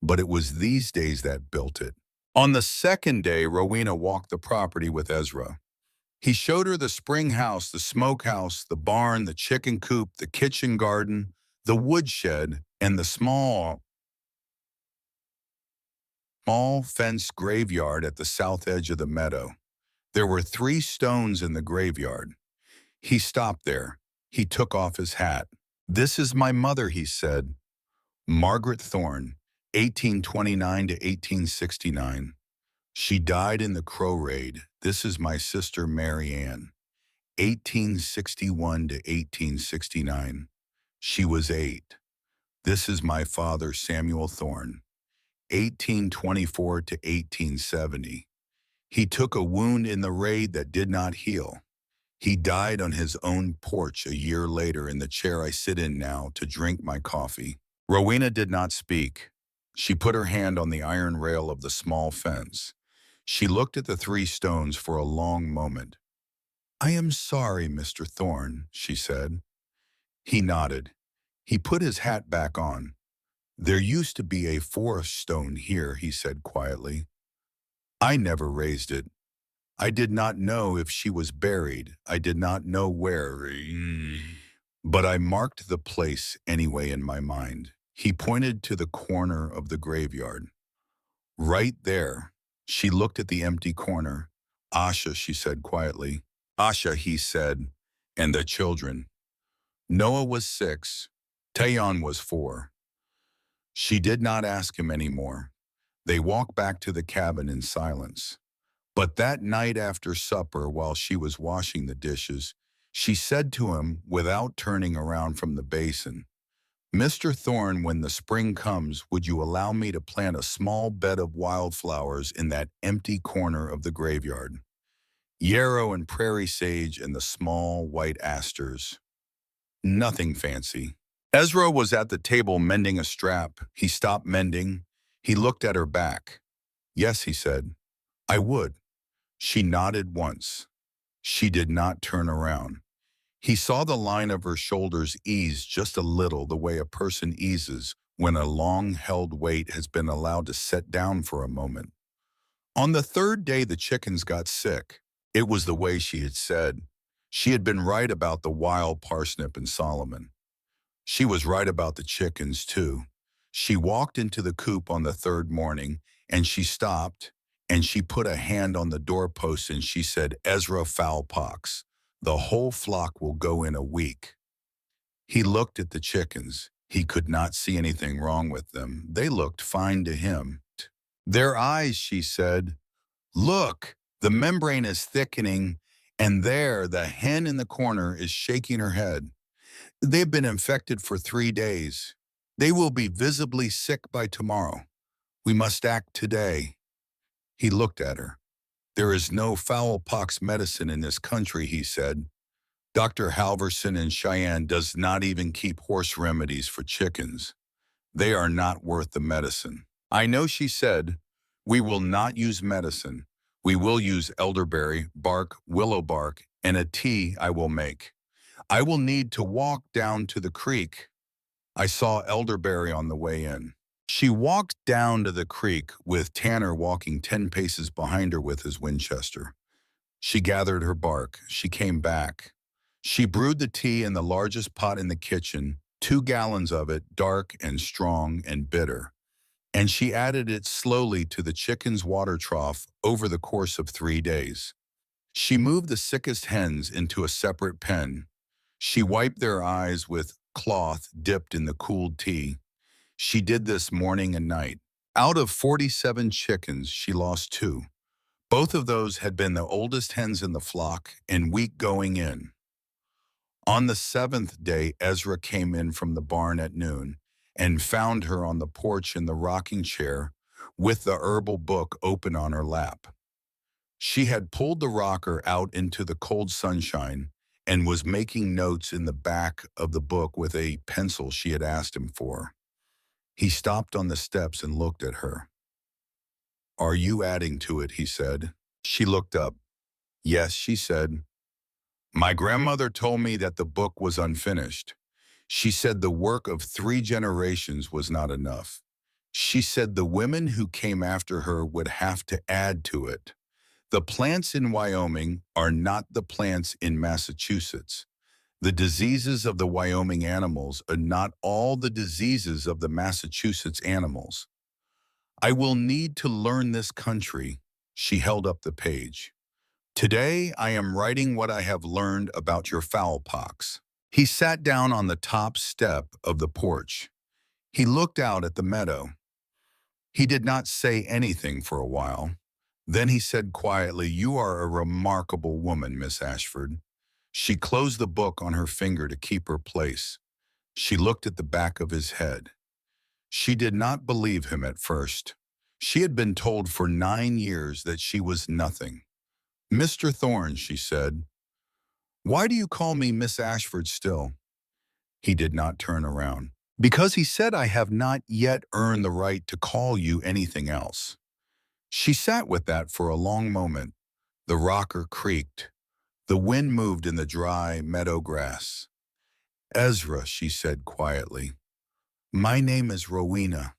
[SPEAKER 1] But it was these days that built it. On the second day, Rowena walked the property with Ezra. He showed her the spring house, the smokehouse, the barn, the chicken coop, the kitchen garden, the woodshed, and the small fenced graveyard at the south edge of the meadow. There were 3 stones in the graveyard. He stopped there. He took off his hat. This is my mother, he said. Margaret Thorne, 1829 to 1869. She died in the Crow Raid. This is my sister Mary Ann, 1861 to 1869. She was 8. This is my father Samuel Thorne, 1824 to 1870. He took a wound in the raid that did not heal. He died on his own porch a year later in the chair I sit in now to drink my coffee. Rowena did not speak. She put her hand on the iron rail of the small fence. She looked at the 3 stones for a long moment. I am sorry, Mr. Thorne, she said. He nodded. He put his hat back on. There used to be a 4th stone here, he said quietly. I never raised it. I did not know if she was buried. I did not know where. But I marked the place anyway in my mind. He pointed to the corner of the graveyard. Right there. She looked at the empty corner. Asha, she said quietly. Asha, he said, and the children. Noah was 6. Tayon was 4. She did not ask him any more. They walked back to the cabin in silence. But that night after supper, while she was washing the dishes, she said to him without turning around from the basin, Mr. Thorne, when the spring comes, would you allow me to plant a small bed of wildflowers in that empty corner of the graveyard? Yarrow and prairie sage and the small white asters. Nothing fancy. Ezra was at the table mending a strap. He stopped mending. He looked at her back. Yes, he said. I would. She nodded once. She did not turn around. He saw the line of her shoulders ease just a little the way a person eases when a long-held weight has been allowed to set down for a moment. On the 3rd day, the chickens got sick. It was the way she had said. She had been right about the wild parsnip and Solomon. She was right about the chickens, too. She walked into the coop on the 3rd morning, and she stopped, and she put a hand on the doorpost, and she said, Ezra Foulpox. The whole flock will go in a week. He looked at the chickens. He could not see anything wrong with them. They looked fine to him. Their eyes, she said. Look, the membrane is thickening, and there, the hen in the corner is shaking her head. They've been infected for 3 days. They will be visibly sick by tomorrow. We must act today. He looked at her. There is no fowl pox medicine in this country, he said. Dr. Halverson in Cheyenne does not even keep horse remedies for chickens. They are not worth the medicine. I know, she said. We will not use medicine. We will use elderberry, bark, willow bark, and a tea I will make. I will need to walk down to the creek. I saw elderberry on the way in. She walked down to the creek with Tanner walking 10 paces behind her with his Winchester. She gathered her bark. She came back. She brewed the tea in the largest pot in the kitchen, 2 gallons of it, dark and strong and bitter. And she added it slowly to the chicken's water trough over the course of 3 days. She moved the sickest hens into a separate pen. She wiped their eyes with cloth dipped in the cooled tea. She did this morning and night. Out of 47 chickens, she lost 2. Both of those had been the oldest hens in the flock and weak going in. On the 7th day, Ezra came in from the barn at noon and found her on the porch in the rocking chair with the herbal book open on her lap. She had pulled the rocker out into the cold sunshine and was making notes in the back of the book with a pencil she had asked him for. He stopped on the steps and looked at her. "Are you adding to it?" he said. She looked up. "Yes," she said. "My grandmother told me that the book was unfinished. She said the work of 3 generations was not enough. She said the women who came after her would have to add to it. The plants in Wyoming are not the plants in Massachusetts. The diseases of the Wyoming animals are not all the diseases of the Massachusetts animals. I will need to learn this country." She held up the page. "Today I am writing what I have learned about your fowl pox." He sat down on the top step of the porch. He looked out at the meadow. He did not say anything for a while. Then he said quietly, "You are a remarkable woman, Miss Ashford." She closed the book on her finger to keep her place. She looked at the back of his head. She did not believe him at first. She had been told for 9 years that she was nothing. "Mr. Thorne," she said, "why do you call me Miss Ashford still?" He did not turn around. "Because," he said, "I have not yet earned the right to call you anything else." She sat with that for a long moment. The rocker creaked. The wind moved in the dry meadow grass. "Ezra," she said quietly, "my name is Rowena.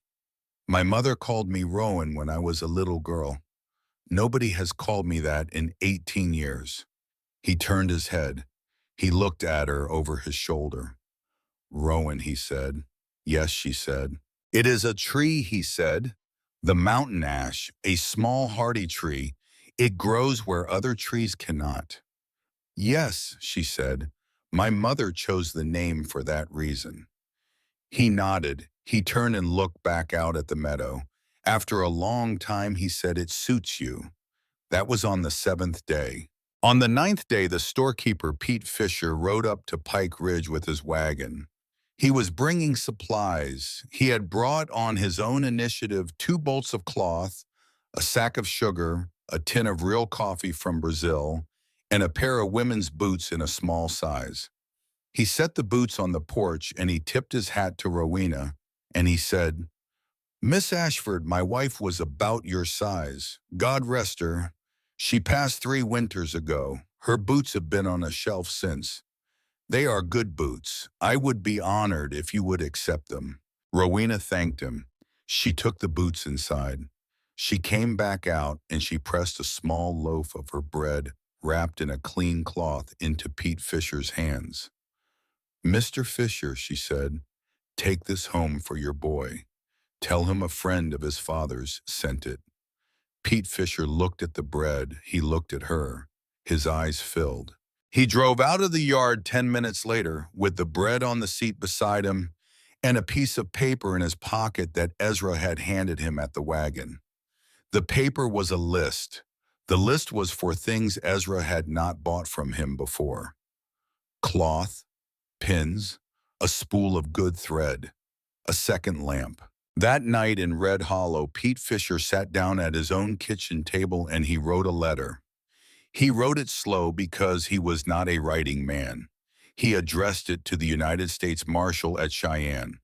[SPEAKER 1] My mother called me Rowan when I was a little girl. Nobody has called me that in 18 years. He turned his head. He looked at her over his shoulder. "Rowan," he said. "Yes," she said. "It is a tree," he said. "The mountain ash, a small hardy tree. It grows where other trees cannot." "Yes," she said. "My mother chose the name for that reason." He nodded. He turned and looked back out at the meadow. After a long time, he said, "It suits you." That was on the 7th day. On the 9th day, the storekeeper, Pete Fisher, rode up to Pike Ridge with his wagon. He was bringing supplies. He had brought on his own initiative 2 bolts of cloth, a sack of sugar, a tin of real coffee from Brazil, and a pair of women's boots in a small size. He set the boots on the porch and he tipped his hat to Rowena, and he said, "Miss Ashford, my wife was about your size. God rest her. She passed 3 winters ago. Her boots have been on a shelf since. They are good boots. I would be honored if you would accept them." Rowena thanked him. She took the boots inside. She came back out and she pressed a small loaf of her bread wrapped in a clean cloth into Pete Fisher's hands. "Mr. Fisher," she said, "take this home for your boy. Tell him a friend of his father's sent it." Pete Fisher looked at the bread. He looked at her. His eyes filled. He drove out of the yard 10 minutes later with the bread on the seat beside him and a piece of paper in his pocket that Ezra had handed him at the wagon. The paper was a list. The list was for things Ezra had not bought from him before: cloth, pins, a spool of good thread, a second lamp. That night in Red Hollow, Pete Fisher sat down at his own kitchen table and he wrote a letter. He wrote it slow because he was not a writing man. He addressed it to the United States Marshal at Cheyenne.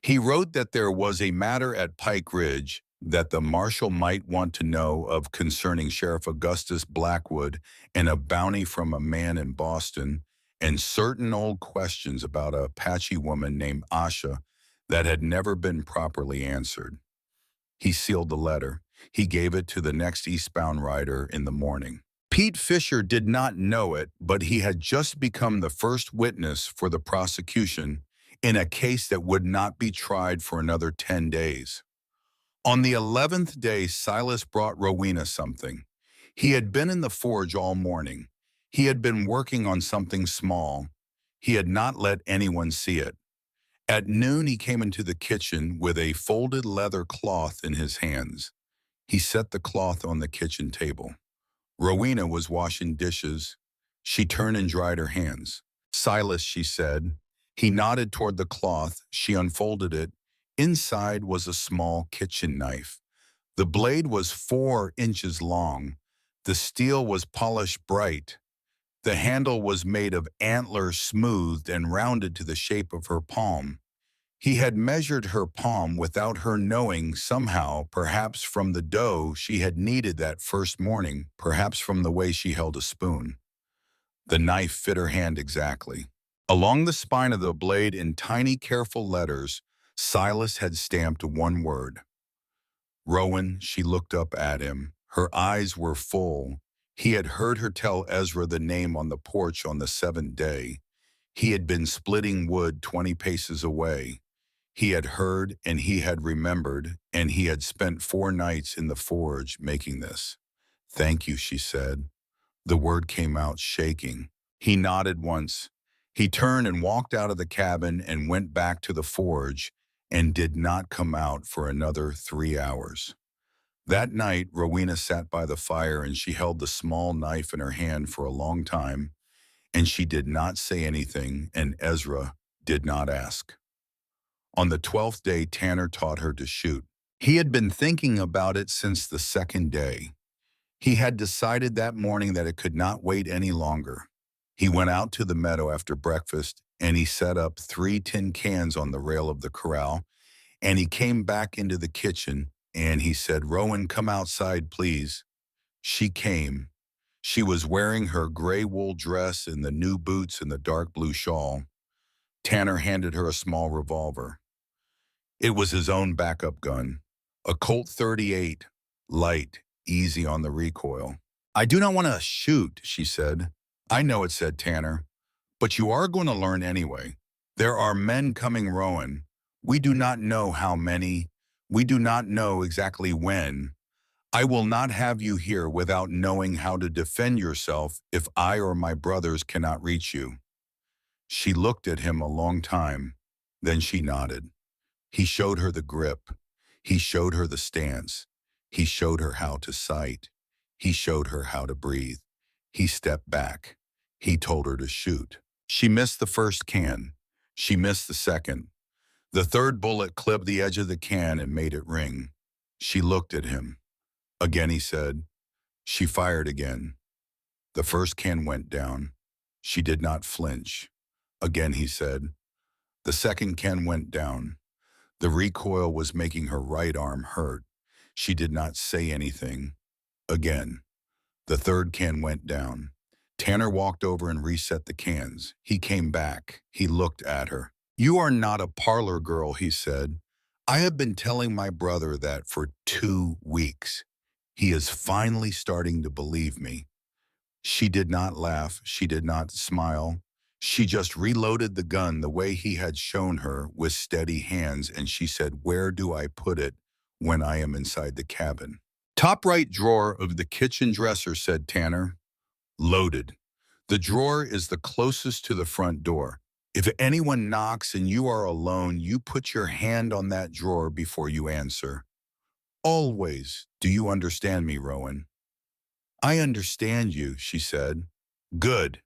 [SPEAKER 1] He wrote that there was a matter at Pike Ridge that the marshal might want to know of concerning Sheriff Augustus Blackwood and a bounty from a man in Boston and certain old questions about a Apache woman named Asha that had never been properly answered. He sealed the letter. He gave it to the next eastbound rider in the morning. Pete Fisher did not know it, but he had just become the first witness for the prosecution in a case that would not be tried for another 10 days. On the 11th day, Silas brought Rowena something. He had been in the forge all morning. He had been working on something small. He had not let anyone see it. At noon, he came into the kitchen with a folded leather cloth in his hands. He set the cloth on the kitchen table. Rowena was washing dishes. She turned and dried her hands. Silas, she said. He nodded toward the cloth. She unfolded it. Inside was a small kitchen knife. The blade was 4 inches long. The steel was polished bright. The handle was made of antler, smoothed and rounded to the shape of her palm. He had measured her palm without her knowing somehow, perhaps from the dough she had kneaded that first morning, perhaps from the way she held a spoon. The knife fit her hand exactly. Along the spine of the blade in tiny, careful letters, Silas had stamped one word. Rowan, she looked up at him. Her eyes were full. He had heard her tell Ezra the name on the porch on the 7th day. He had been splitting wood 20 paces away. He had heard and he had remembered, and he had spent 4 nights in the forge making this. Thank you, she said. The word came out shaking. He nodded once. He turned and walked out of the cabin and went back to the forge and did not come out for another 3 hours. That night, Rowena sat by the fire and she held the small knife in her hand for a long time, and she did not say anything, and Ezra did not ask. On the 12th day, Tanner taught her to shoot. He had been thinking about it since the 2nd day. He had decided that morning that it could not wait any longer. He went out to the meadow after breakfast, and he set up 3 tin cans on the rail of the corral, and he came back into the kitchen, and he said, "Rowan, come outside, please." She came. She was wearing her gray wool dress and the new boots and the dark blue shawl. Tanner handed her a small revolver. It was his own backup gun, a Colt 38, light, easy on the recoil. "I do not want to shoot," she said. "I know it," said Tanner, "but you are going to learn anyway. There are men coming, Rowan. We do not know how many. We do not know exactly when. I will not have you here without knowing how to defend yourself if I or my brothers cannot reach you." She looked at him a long time. Then she nodded. He showed her the grip. He showed her the stance. He showed her how to sight. He showed her how to breathe. He stepped back. He told her to shoot. She missed the first can. She missed the second. The third bullet clipped the edge of the can and made it ring. She looked at him. Again, he said. She fired again. The first can went down. She did not flinch. Again, he said. The second can went down. The recoil was making her right arm hurt. She did not say anything. Again. The third can went down. Tanner walked over and reset the cans. He came back. He looked at her. "You are not a parlor girl," he said. "I have been telling my brother that for 2 weeks. He is finally starting to believe me." She did not laugh. She did not smile. She just reloaded the gun the way he had shown her with steady hands, and she said, "Where do I put it when I am inside the cabin?" "Top right drawer of the kitchen dresser," said Tanner. "Loaded. The drawer is the closest to the front door. If anyone knocks and you are alone, you put your hand on that drawer before you answer. Always. Do you understand me, Rowan?" "I understand you," she said. "Good."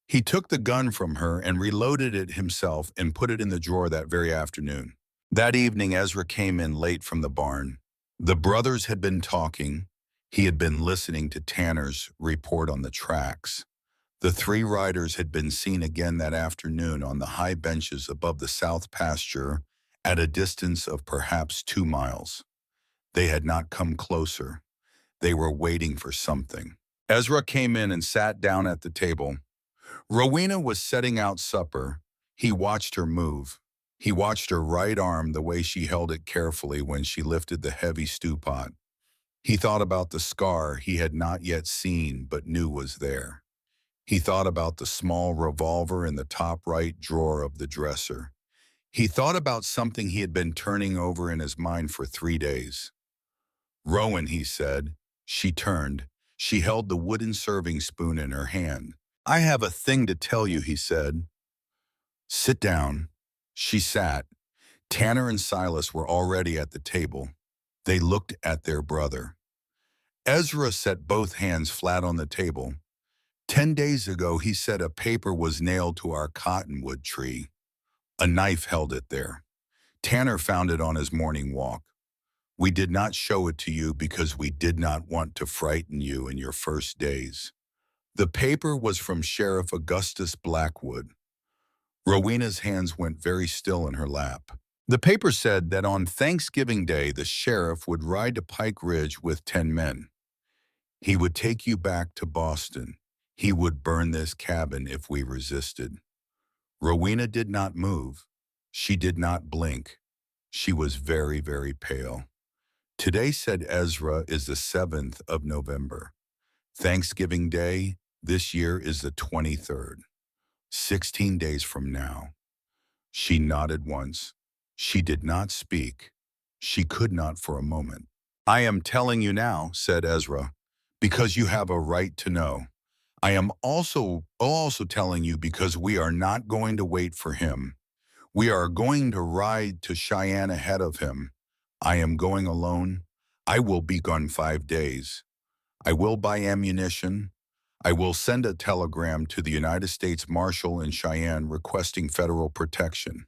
[SPEAKER 1] He took the gun from her and reloaded it himself and put it in the drawer that very afternoon. That evening, Ezra came in late from the barn. The brothers had been talking. He had been listening to Tanner's report on the tracks. The three riders had been seen again that afternoon on the high benches above the south pasture at a distance of perhaps 2 miles. They had not come closer. They were waiting for something. Ezra came in and sat down at the table. Rowena was setting out supper. He watched her move. He watched her right arm, the way she held it carefully when she lifted the heavy stew pot. He thought about the scar he had not yet seen but knew was there. He thought about the small revolver in the top right drawer of the dresser. He thought about something he had been turning over in his mind for 3 days. "Rowan," he said. She turned. She held the wooden serving spoon in her hand. "I have a thing to tell you," he said. "Sit down." She sat. Tanner and Silas were already at the table. They looked at their brother. Ezra set both hands flat on the table. 10 days ago, he said a paper was nailed to our cottonwood tree. A knife held it there. Tanner found it on his morning walk. We did not show it to you because we did not want to frighten you in your first days. The paper was from Sheriff Augustus Blackwood. Rowena's hands went very still in her lap. The paper said that on Thanksgiving Day, the sheriff would ride to Pike Ridge with 10 men. He would take you back to Boston. He would burn this cabin if we resisted. Rowena did not move. She did not blink. She was very, very pale. "Today," said Ezra, "is the 7th of November. Thanksgiving Day this year is the 23rd. 16 days from now." She nodded once. She did not speak. She could not for a moment. "I am telling you now," said Ezra, "because you have a right to know. I am also telling you because we are not going to wait for him. We are going to ride to Cheyenne ahead of him. I am going alone. I will be gone 5 days. I will buy ammunition. I will send a telegram to the United States Marshal in Cheyenne requesting federal protection.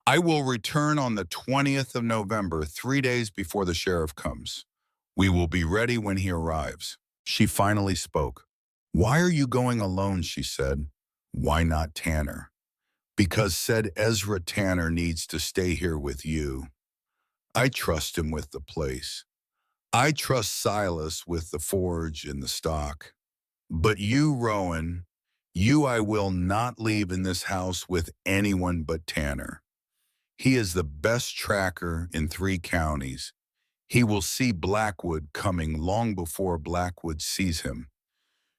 [SPEAKER 1] I will return on the 20th of November, 3 days before the sheriff comes. We will be ready when he arrives." She finally spoke. "Why are you going alone?" she said. "Why not Tanner?" "Because," said Ezra, "Tanner needs to stay here with you. I trust him with the place. I trust Silas with the forge and the stock. But you, Rowan, you I will not leave in this house with anyone but Tanner. He is the best tracker in 3 counties. He will see Blackwood coming long before Blackwood sees him.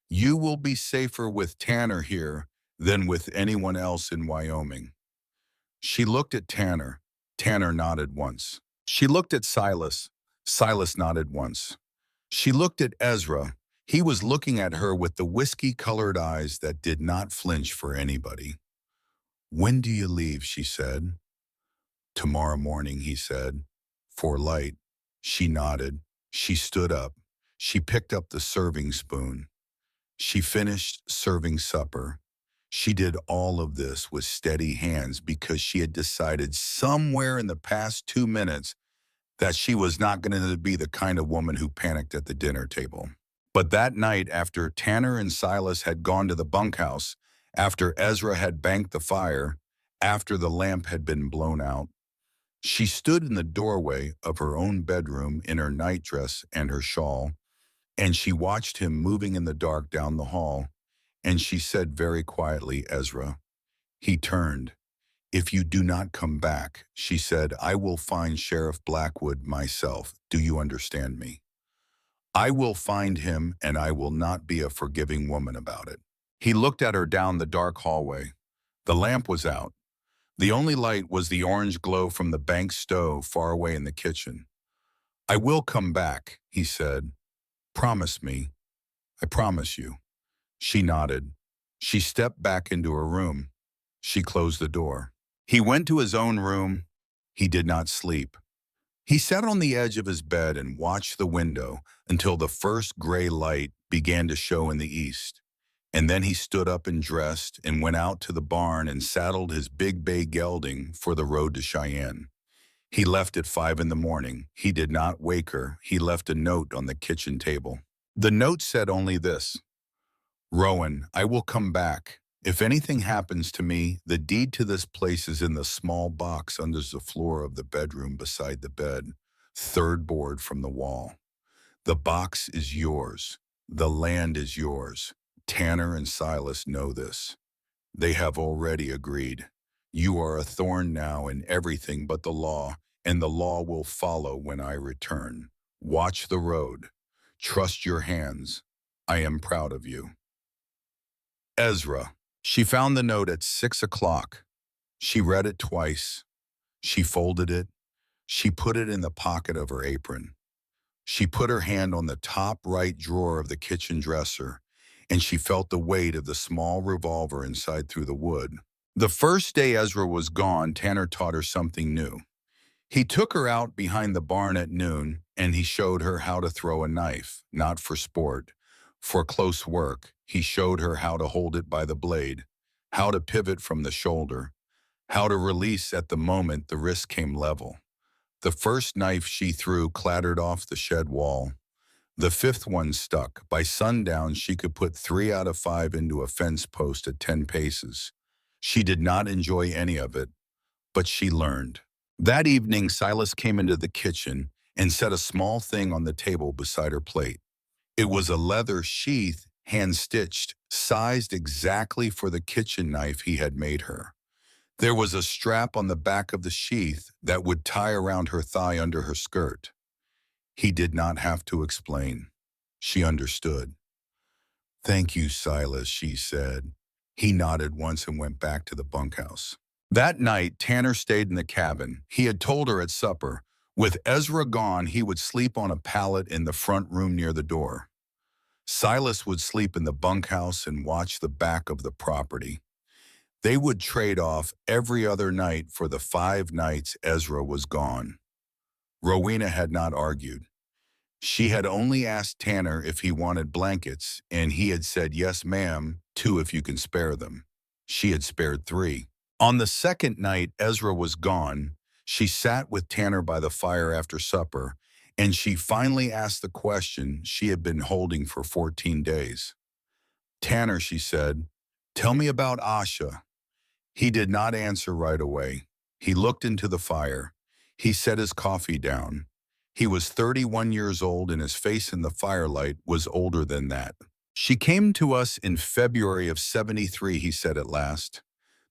[SPEAKER 1] You will be safer with Tanner here than with anyone else in Wyoming." She looked at Tanner. Tanner nodded once. She looked at Silas. Silas nodded once. She looked at Ezra. He was looking at her with the whiskey-colored eyes that did not flinch for anybody. "When do you leave?" she said. "Tomorrow morning," he said. "For light." She nodded. She stood up. She picked up the serving spoon. She finished serving supper. She did all of this with steady hands because she had decided somewhere in the past 2 minutes that she was not going to be the kind of woman who panicked at the dinner table. But that night, after Tanner and Silas had gone to the bunkhouse, after Ezra had banked the fire, after the lamp had been blown out, she stood in the doorway of her own bedroom in her nightdress and her shawl, and she watched him moving in the dark down the hall, and she said very quietly, "Ezra." He turned. "If you do not come back," she said, "I will find Sheriff Blackwood myself. Do you understand me? I will find him, and I will not be a forgiving woman about it." He looked at her down the dark hallway. The lamp was out. The only light was the orange glow from the bank stove far away in the kitchen. "I will come back," he said. "Promise me." "I promise you." She nodded. She stepped back into her room. She closed the door. He went to his own room. He did not sleep. He sat on the edge of his bed and watched the window until the first gray light began to show in the east. And then he stood up and dressed and went out to the barn and saddled his big bay gelding for the road to Cheyenne. He left at 5 in the morning. He did not wake her. He left a note on the kitchen table. The note said only this: Rowan, I will come back. If anything happens to me, the deed to this place is in the small box under the floor of the bedroom beside the bed, third board from the wall. The box is yours. The land is yours. Tanner and Silas know this. They have already agreed. You are a thorn now in everything but the law, and the law will follow when I return. Watch the road. Trust your hands. I am proud of you. Ezra. She found the note at 6 o'clock. She read it twice. She folded it. She put it in the pocket of her apron. She put her hand on the top right drawer of the kitchen dresser, and she felt the weight of the small revolver inside through the wood. The first day Ezra was gone, Tanner taught her something new. He took her out behind the barn at noon, and he showed her how to throw a knife, not for sport. For close work, he showed her how to hold it by the blade, how to pivot from the shoulder, how to release at the moment the wrist came level. The first knife she threw clattered off the shed wall. The fifth one stuck. By sundown, she could put 3 out of 5 into a fence post at 10 paces. She did not enjoy any of it, but she learned. That evening, Silas came into the kitchen and set a small thing on the table beside her plate. It was a leather sheath, hand-stitched, sized exactly for the kitchen knife he had made her. There was a strap on the back of the sheath that would tie around her thigh under her skirt. He did not have to explain. She understood. "Thank you, Silas," she said. He nodded once and went back to the bunkhouse. That night, Tanner stayed in the cabin. He had told her at supper, with Ezra gone, he would sleep on a pallet in the front room near the door. Silas would sleep in the bunkhouse and watch the back of the property. They would trade off every other night for the 5 nights Ezra was gone. Rowena had not argued. She had only asked Tanner if he wanted blankets, and he had said, "Yes, ma'am, 2 if you can spare them." She had spared 3. On the second night Ezra was gone, she sat with Tanner by the fire after supper, and she finally asked the question she had been holding for 14 days. "Tanner," she said, "tell me about Asha." He did not answer right away. He looked into the fire. He set his coffee down. He was 31 years old, and his face in the firelight was older than that. "She came to us in February of '73, he said at last.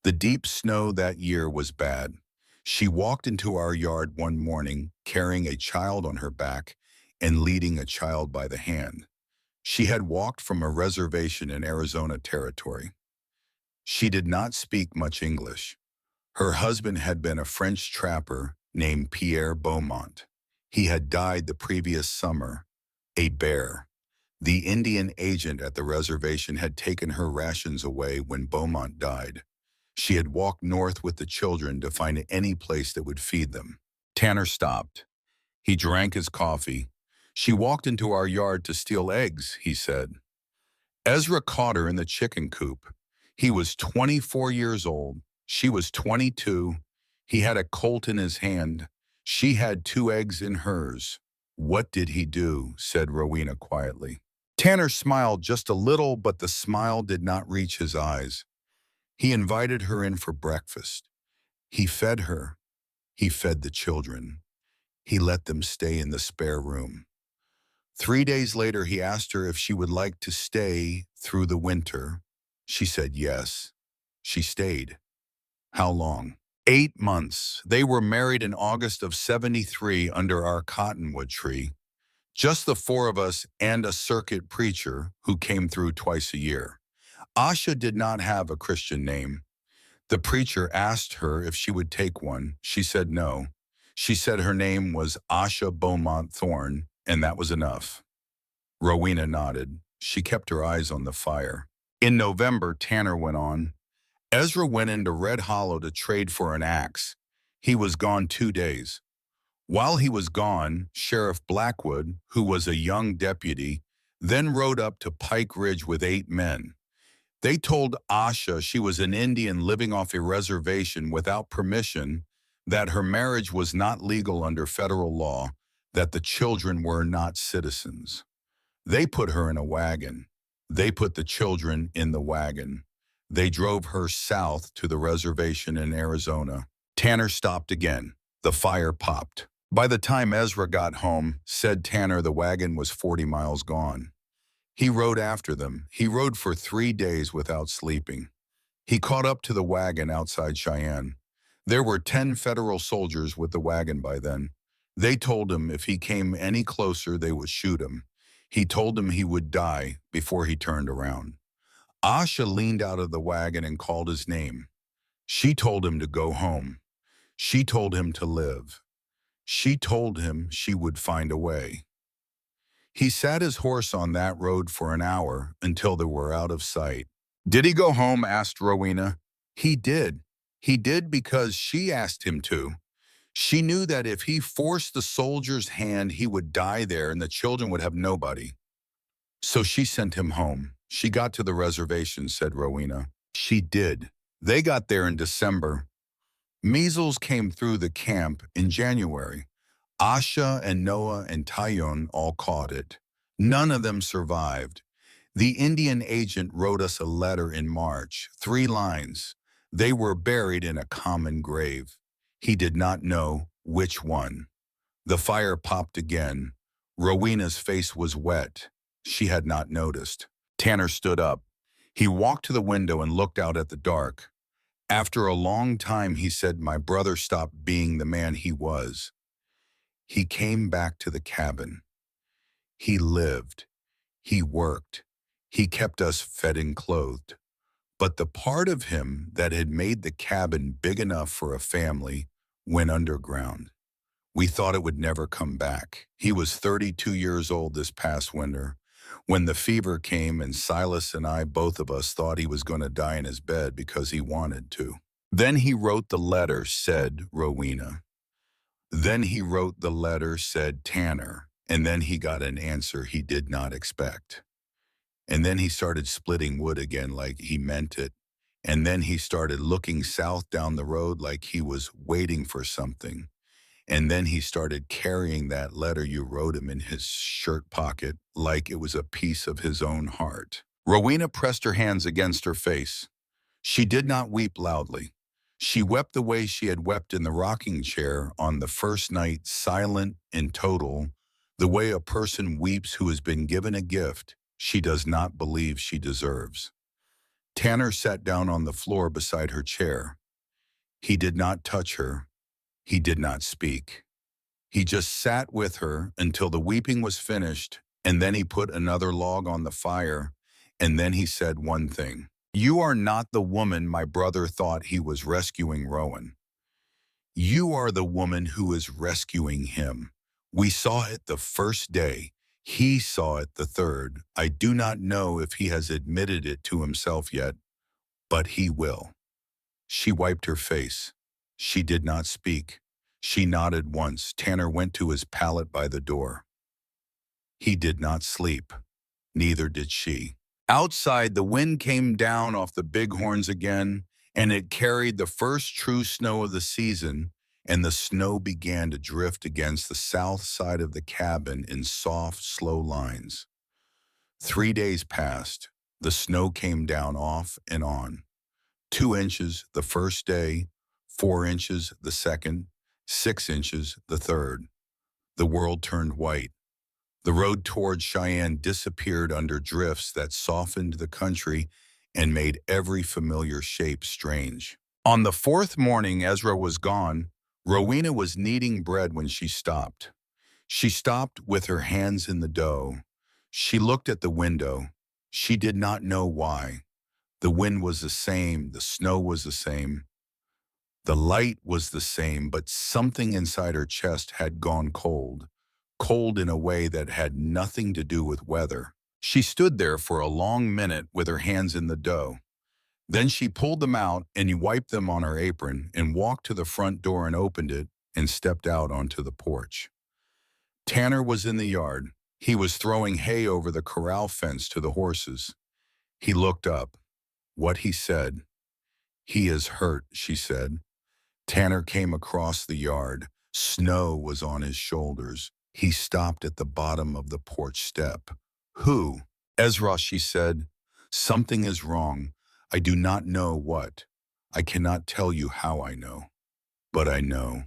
[SPEAKER 1] The deep snow that year was bad. She walked into our yard one morning, carrying a child on her back and leading a child by the hand. She had walked from a reservation in Arizona Territory. She did not speak much English. Her husband had been a French trapper named Pierre Beaumont. He had died the previous summer, a bear. The Indian agent at the reservation had taken her rations away when Beaumont died. She had walked north with the children to find any place that would feed them." Tanner stopped. He drank his coffee. "She walked into our yard to steal eggs," he said. Ezra caught her in the chicken coop. He was 24 years old. She was 22. He had a colt in his hand. She had 2 eggs in hers. "What did he do?" said Rowena quietly. Tanner smiled just a little, but the smile did not reach his eyes. He invited her in for breakfast. He fed her. He fed the children. He let them stay in the spare room. 3 days later, he asked her if she would like to stay through the winter. She said yes. She stayed. How long? 8 months. They were married in August of '73 under our cottonwood tree. Just the 4 of us and a circuit preacher who came through twice a year. Asha did not have a Christian name. The preacher asked her if she would take one. She said no. She said her name was Asha Beaumont Thorne, and that was enough. Rowena nodded. She kept her eyes on the fire. In November, Tanner went on. Ezra went into Red Hollow to trade for an axe. He was gone 2 days. While he was gone, Sheriff Blackwood, who was a young deputy, then rode up to Pike Ridge with 8 men. They told Asha she was an Indian living off a reservation without permission, that her marriage was not legal under federal law, that the children were not citizens. They put her in a wagon. They put the children in the wagon. They drove her south to the reservation in Arizona. Tanner stopped again. The fire popped. By the time Ezra got home, said Tanner, the wagon was 40 miles gone. He rode after them. He rode for 3 days without sleeping. He caught up to the wagon outside Cheyenne. There were 10 federal soldiers with the wagon by then. They told him if he came any closer, they would shoot him. He told them he would die before he turned around. Asha leaned out of the wagon and called his name. She told him to go home. She told him to live. She told him she would find a way. He sat his horse on that road for an hour until they were out of sight. Did he go home? Asked Rowena. He did. He did because she asked him to. She knew that if he forced the soldier's hand, he would die there and the children would have nobody. So she sent him home. She got to the reservation, said Rowena. She did. They got there in December. Measles came through the camp in January. Asha and Noah and Tayon all caught it. None of them survived. The Indian agent wrote us a letter in March, 3 lines. They were buried in a common grave. He did not know which one. The fire popped again. Rowena's face was wet. She had not noticed. Tanner stood up. He walked to the window and looked out at the dark. After a long time, he said, my brother stopped being the man he was. He came back to the cabin. He lived. He worked. He kept us fed and clothed. But the part of him that had made the cabin big enough for a family went underground. We thought it would never come back. He was 32 years old this past winter when the fever came, and Silas and I, both of us, thought he was going to die in his bed because he wanted to. Then he wrote the letter, said Rowena. Then he wrote the letter, said Tanner, and then he got an answer he did not expect. And then he started splitting wood again like he meant it. And then he started looking south down the road like he was waiting for something. And then he started carrying that letter you wrote him in his shirt pocket like it was a piece of his own heart. Rowena pressed her hands against her face. She did not weep loudly. She wept the way she had wept in the rocking chair on the first night, silent and total, the way a person weeps who has been given a gift she does not believe she deserves. Tanner sat down on the floor beside her chair. He did not touch her. He did not speak. He just sat with her until the weeping was finished, and then he put another log on the fire, and then he said one thing. You are not the woman my brother thought he was rescuing Rowan. You are the woman who is rescuing him. We saw it the first day. He saw it the third. I do not know if he has admitted it to himself yet, but he will. She wiped her face. She did not speak. She nodded once. Tanner went to his pallet by the door. He did not sleep. Neither did she. Outside, the wind came down off the bighorns again, and it carried the first true snow of the season, and the snow began to drift against the south side of the cabin in soft, slow lines. 3 days passed. The snow came down off and on. 2 inches the first day, 4 inches the second, 6 inches the third. The world turned white. The road toward Cheyenne disappeared under drifts that softened the country and made every familiar shape strange. On the 4th morning Ezra was gone, Rowena was kneading bread when she stopped. She stopped with her hands in the dough. She looked at the window. She did not know why. The wind was the same, the snow was the same. The light was the same, but something inside her chest had gone cold. Cold in a way that had nothing to do with weather. She stood there for a long minute with her hands in the dough. Then she pulled them out and wiped them on her apron and walked to the front door and opened it and stepped out onto the porch. Tanner was in the yard. He was throwing hay over the corral fence to the horses. He looked up. What he said. He is hurt, she said. Tanner came across the yard. Snow was on his shoulders. He stopped at the bottom of the porch step. Who? Ezra, she said. Something is wrong. I do not know what. I cannot tell you how I know, but I know.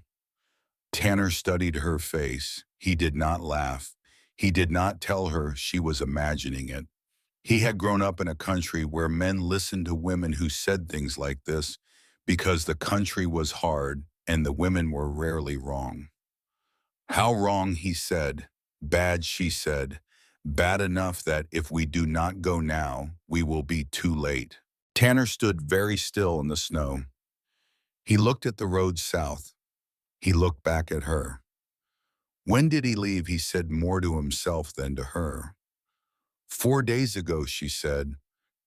[SPEAKER 1] Tanner studied her face. He did not laugh. He did not tell her she was imagining it. He had grown up in a country where men listened to women who said things like this because the country was hard and the women were rarely wrong. How wrong, he said. Bad, she said. Bad enough that if we do not go now, we will be too late. Tanner stood very still in the snow. He looked at the road south. He looked back at her. When did he leave? He said more to himself than to her. 4 days ago, she said.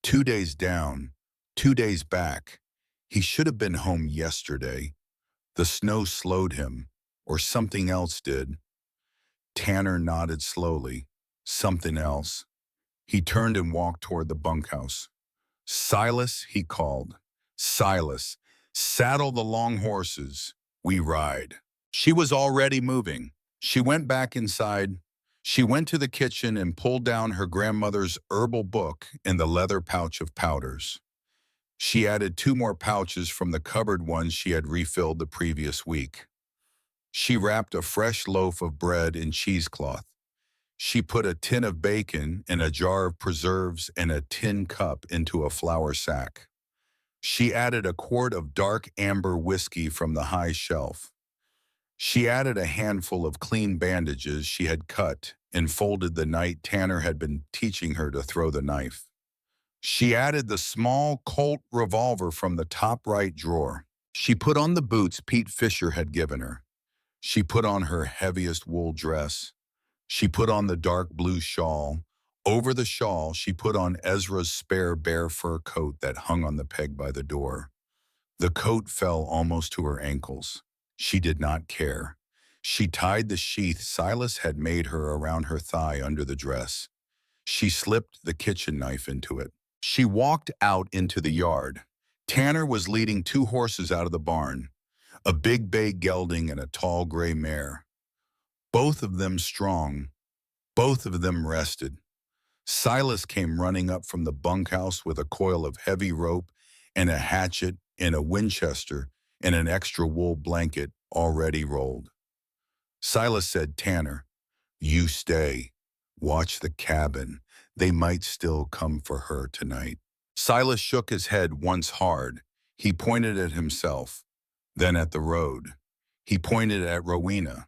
[SPEAKER 1] 2 days down, 2 days back. He should have been home yesterday. The snow slowed him, or something else did. Tanner nodded slowly. Something else. He turned and walked toward the bunkhouse. Silas, he called. Silas, saddle the long horses. We ride. She was already moving. She went back inside. She went to the kitchen and pulled down her grandmother's herbal book in the leather pouch of powders. She added 2 more pouches from the cupboard ones she had refilled the previous week. She wrapped a fresh loaf of bread in cheesecloth. She put a tin of bacon and a jar of preserves and a tin cup into a flour sack. She added a quart of dark amber whiskey from the high shelf. She added a handful of clean bandages she had cut and folded the night Tanner had been teaching her to throw the knife. She added the small Colt revolver from the top right drawer. She put on the boots Pete Fisher had given her. She put on her heaviest wool dress. She put on the dark blue shawl. Over the shawl, she put on Ezra's spare bear fur coat that hung on the peg by the door. The coat fell almost to her ankles. She did not care. She tied the sheath Silas had made her around her thigh under the dress. She slipped the kitchen knife into it. She walked out into the yard. Tanner was leading 2 horses out of the barn, a big bay gelding and a tall gray mare. Both of them strong, both of them rested. Silas came running up from the bunkhouse with a coil of heavy rope and a hatchet and a Winchester and an extra wool blanket already rolled. Silas said, Tanner, you stay. Watch the cabin. They might still come for her tonight. Silas shook his head once hard. He pointed at himself, then at the road. He pointed at Rowena.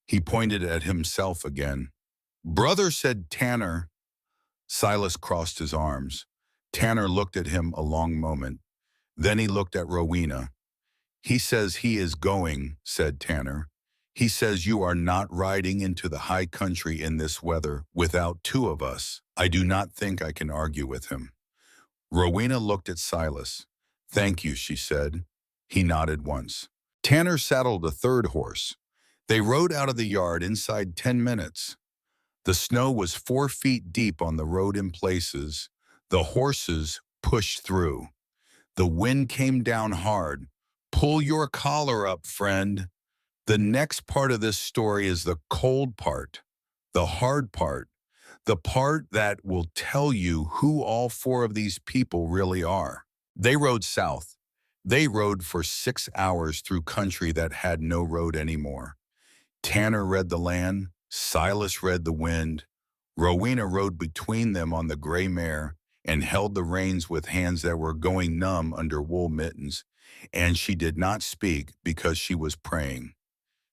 [SPEAKER 1] He pointed at himself again. Brother, said Tanner. Silas crossed his arms. Tanner looked at him a long moment. Then he looked at Rowena. He says he is going, said Tanner. He says you are not riding into the high country in this weather without 2 of us. I do not think I can argue with him. Rowena looked at Silas. Thank you, she said. He nodded once. Tanner saddled a 3rd horse. They rode out of the yard inside 10 minutes. The snow was 4 feet deep on the road in places. The horses pushed through. The wind came down hard. Pull your collar up, friend. The next part of this story is the cold part, the hard part, the part that will tell you who all 4 of these people really are. They rode south. They rode for 6 hours through country that had no road anymore. Tanner read the land. Silas read the wind. Rowena rode between them on the gray mare and held the reins with hands that were going numb under wool mittens. And she did not speak because she was praying.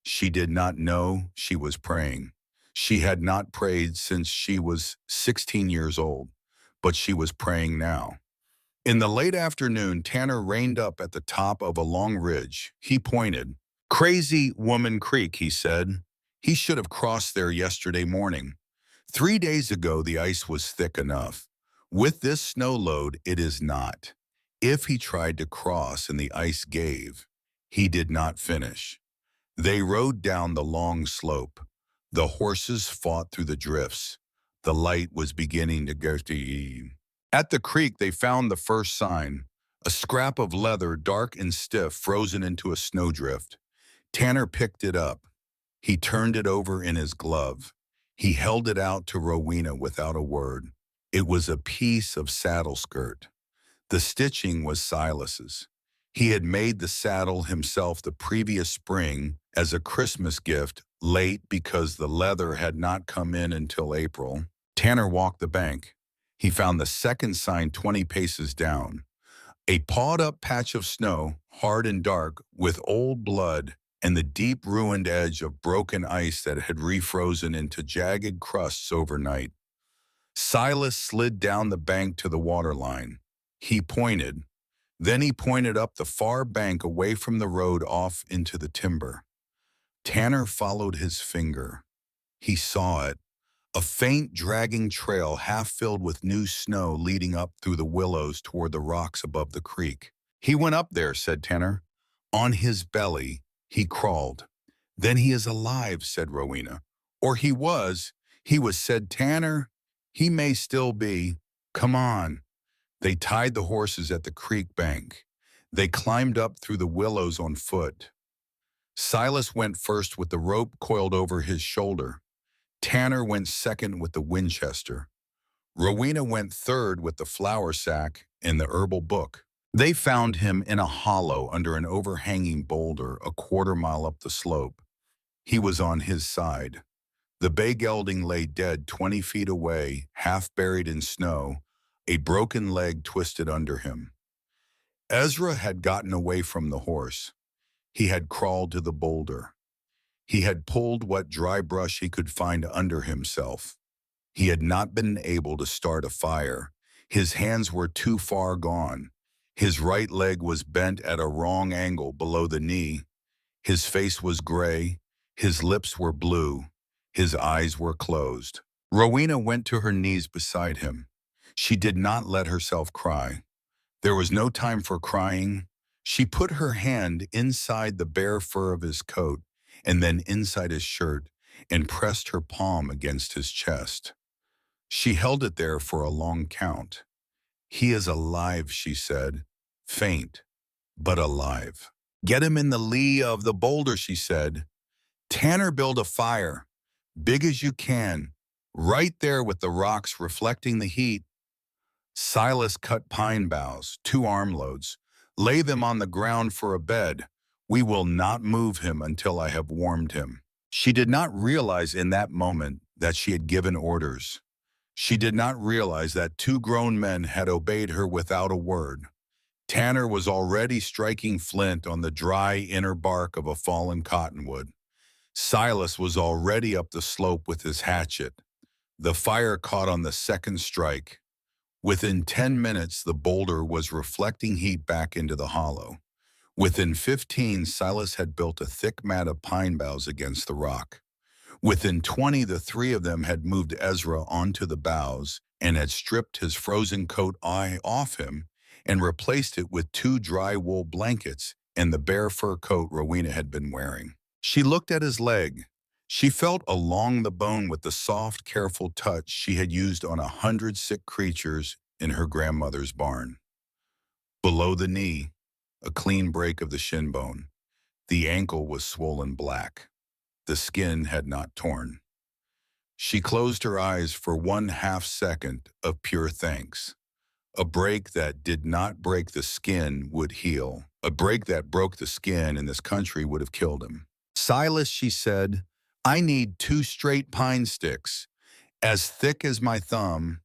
[SPEAKER 1] She did not know she was praying. She had not prayed since she was 16 years old, but she was praying now. In the late afternoon, Tanner reined up at the top of a long ridge. He pointed. Crazy Woman Creek, he said. He should have crossed there yesterday morning. 3 days ago, the ice was thick enough. With this snow load, it is not. If he tried to cross and the ice gave, he did not finish. They rode down the long slope. The horses fought through the drifts. The light was beginning to go to. At the creek, they found the first sign, A scrap of leather, dark and stiff, frozen into a snowdrift. Tanner picked it up. He turned it over in his glove. He held it out to Rowena without a word. It was a piece of saddle skirt. The stitching was Silas's. He had made the saddle himself the previous spring as a Christmas gift, late because the leather had not come in until April. Tanner walked the bank. He found the second sign 20 paces down. A pawed-up patch of snow, hard and dark, with old blood and the deep ruined edge of broken ice that had refrozen into jagged crusts overnight. Silas slid down the bank to the waterline. He pointed. Then he pointed up the far bank away from the road off into the timber. Tanner followed his finger. He saw it, a faint dragging trail half filled with new snow leading up through the willows toward the rocks above the creek. He went up there, said Tanner. On his belly, he crawled. Then he is alive, said Rowena. Or he was, said Tanner. He may still be. Come on. They tied the horses at the creek bank. They climbed up through the willows on foot. Silas went first with the rope coiled over his shoulder. Tanner went second with the Winchester. Rowena went third with the flour sack and the herbal book. They found him in a hollow under an overhanging boulder a quarter-mile up the slope. He was on his side. The bay gelding lay dead 20 feet away, half buried in snow, a broken leg twisted under him. Ezra had gotten away from the horse. He had crawled to the boulder. He had pulled what dry brush he could find under himself. He had not been able to start a fire. His hands were too far gone. His right leg was bent at a wrong angle below the knee. His face was gray. His lips were blue. His eyes were closed. Rowena went to her knees beside him. She did not let herself cry. There was no time for crying. She put her hand inside the bare fur of his coat and then inside his shirt and pressed her palm against his chest. She held it there for a long count. He is alive, she said, faint, but alive. Get him in the lee of the boulder, she said. Tanner, build a fire, big as you can, right there with the rocks reflecting the heat. Silas cut pine boughs, 2 armloads. Lay them on the ground for a bed. We will not move him until I have warmed him. She did not realize in that moment that she had given orders. She did not realize that 2 grown men had obeyed her without a word. Tanner was already striking flint on the dry inner bark of a fallen cottonwood. Silas was already up the slope with his hatchet. The fire caught on the second strike. Within 10 minutes, the boulder was reflecting heat back into the hollow. Within 15, Silas had built a thick mat of pine boughs against the rock. Within 20, the 3 of them had moved Ezra onto the boughs and had stripped his frozen coat off him and replaced it with 2 dry wool blankets and the bare fur coat Rowena had been wearing. She looked at his leg. She felt along the bone with the soft, careful touch she had used on 100 sick creatures in her grandmother's barn. Below the knee, a clean break of the shin bone. The ankle was swollen black. The skin had not torn. She closed her eyes for 1/2 second of pure thanks. A break that did not break the skin would heal. A break that broke the skin in this country would have killed him. Silas, she said, I need 2 straight pine sticks, as thick as my thumb,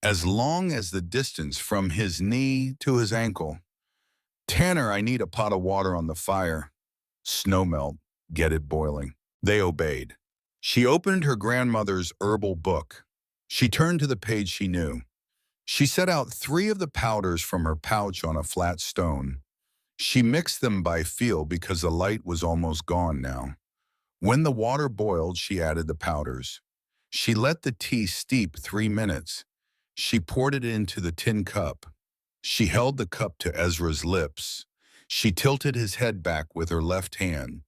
[SPEAKER 1] as long as the distance from his knee to his ankle. Tanner, I need a pot of water on the fire. Snow melt, get it boiling. They obeyed. She opened her grandmother's herbal book. She turned to the page she knew. She set out 3 of the powders from her pouch on a flat stone. She mixed them by feel because the light was almost gone now. When the water boiled, she added the powders. She let the tea steep 3 minutes. She poured it into the tin cup. She held the cup to Ezra's lips. She tilted his head back with her left hand.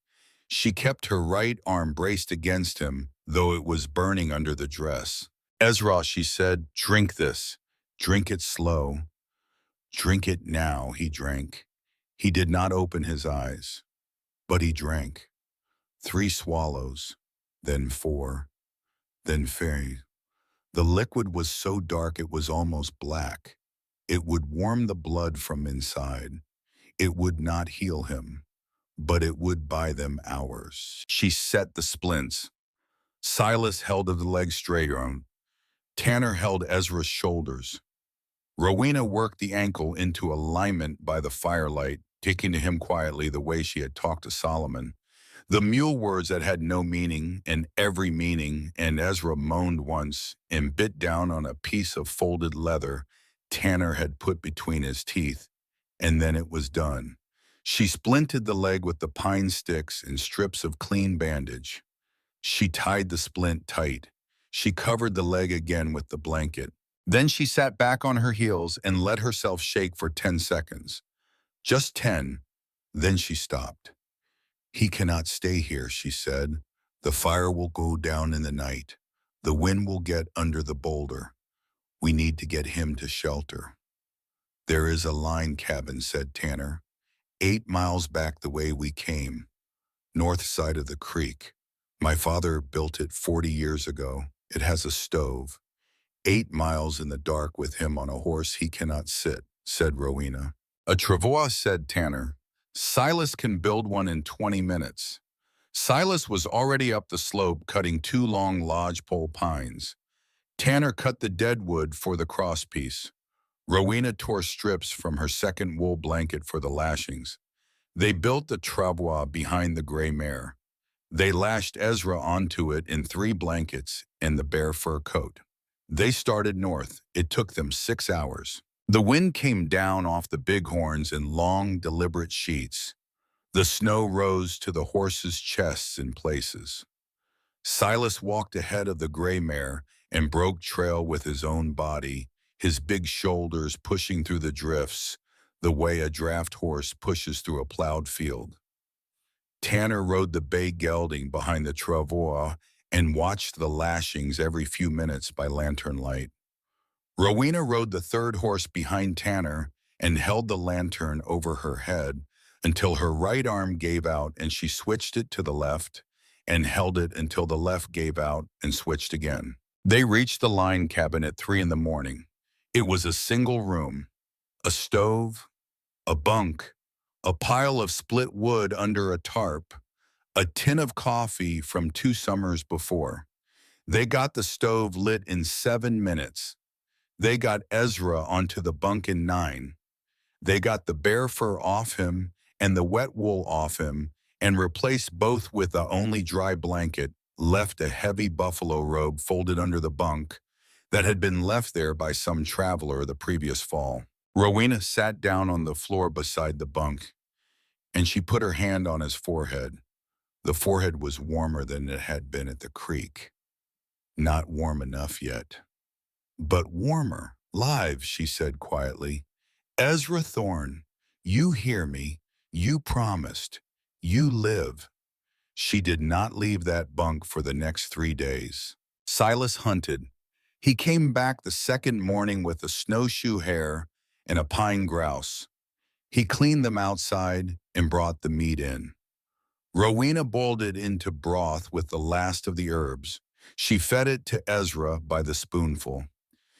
[SPEAKER 1] She kept her right arm braced against him, though it was burning under the dress. Ezra, she said, drink this. Drink it slow. Drink it now, he drank. He did not open his eyes, but he drank. 3 swallows, then 4, then 5. The liquid was so dark it was almost black. It would warm the blood from inside. It would not heal him, but it would buy them hours. She set the splints. Silas held the leg straight on. Tanner held Ezra's shoulders. Rowena worked the ankle into alignment by the firelight, taking to him quietly the way she had talked to Solomon. The mule words that had no meaning and every meaning, and Ezra moaned once and bit down on a piece of folded leather Tanner had put between his teeth, and then it was done. She splinted the leg with the pine sticks and strips of clean bandage. She tied the splint tight. She covered the leg again with the blanket. Then she sat back on her heels and let herself shake for 10 seconds. Just 10. Then she stopped. "He cannot stay here," she said. "The fire will go down in the night. The wind will get under the boulder. We need to get him to shelter." "There is a line cabin," said Tanner. 8 miles back the way we came. North side of the creek. My father built it 40 years ago. It has a stove. 8 miles in the dark with him on a horse he cannot sit," said Rowena. "A travois," said Tanner. "Silas can build one in 20 minutes. Silas was already up the slope cutting 2 long lodgepole pines. Tanner cut the dead wood for the crosspiece. Rowena tore strips from her second wool blanket for the lashings. They built the travois behind the gray mare. They lashed Ezra onto it in 3 blankets and the bear fur coat. They started north. It took them 6 hours. The wind came down off the bighorns in long, deliberate sheets. The snow rose to the horses' chests in places. Silas walked ahead of the gray mare and broke trail with his own body, his big shoulders pushing through the drifts, the way a draft horse pushes through a plowed field. Tanner rode the bay gelding behind the travois and watched the lashings every few minutes by lantern light. Rowena rode the third horse behind Tanner and held the lantern over her head until her right arm gave out and she switched it to the left and held it until the left gave out and switched again. They reached the line cabin at 3 in the morning. It was a single room, a stove, a bunk, a pile of split wood under a tarp, a tin of coffee from 2 summers before. They got the stove lit in 7 minutes. They got Ezra onto the bunk in 9. They got the bear fur off him and the wet wool off him and replaced both with the only dry blanket, left a heavy buffalo robe folded under the bunk that had been left there by some traveler the previous fall. Rowena sat down on the floor beside the bunk, and she put her hand on his forehead. The forehead was warmer than it had been at the creek. Not warm enough yet, but warmer. "Live," she said quietly. "Ezra Thorne, you hear me. You promised. You live." She did not leave that bunk for the next 3 days. Silas hunted. He came back the second morning with a snowshoe hare and a pine grouse. He cleaned them outside and brought the meat in. Rowena boiled it into broth with the last of the herbs. She fed it to Ezra by the spoonful.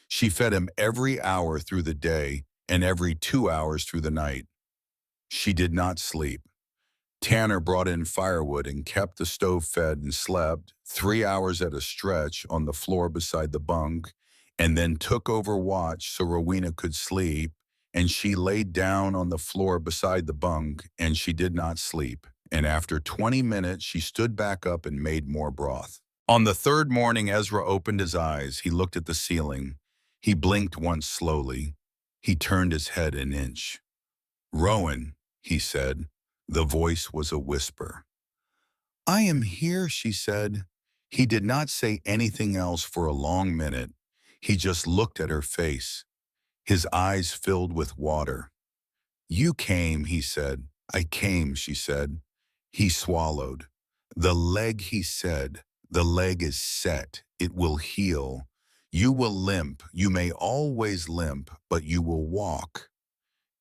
[SPEAKER 1] She fed him every hour through the day and every 2 hours through the night. She did not sleep. Tanner brought in firewood and kept the stove fed and slept 3 hours at a stretch on the floor beside the bunk, and then took over watch so Rowena could sleep, and she laid down on the floor beside the bunk, and she did not sleep. And after 20 minutes, she stood back up and made more broth. On the third morning, Ezra opened his eyes. He looked at the ceiling. He blinked once slowly. He turned his head an inch. "Rowan," he said. The voice was a whisper. "I am here," she said. He did not say anything else for a long minute. He just looked at her face. His eyes filled with water. "You came," he said. "I came," she said. He swallowed. "The leg," he said. "The leg is set. It will heal. You will limp. You may always limp, but you will walk."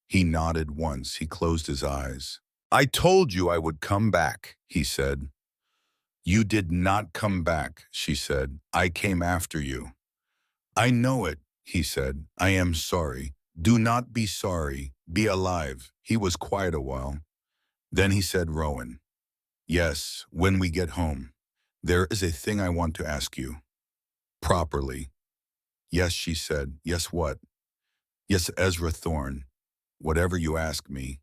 [SPEAKER 1] He nodded once. He closed his eyes. I told you I would come back, he said. You did not come back, she said. I came after you. I know it, he said. I am sorry. Do not be sorry. Be alive. He was quiet a while. Then he said, Rowan, yes, when we get home, there is a thing I want to ask you. Properly. Yes, she said. Yes, what? Yes, Ezra Thorne. Whatever you ask me.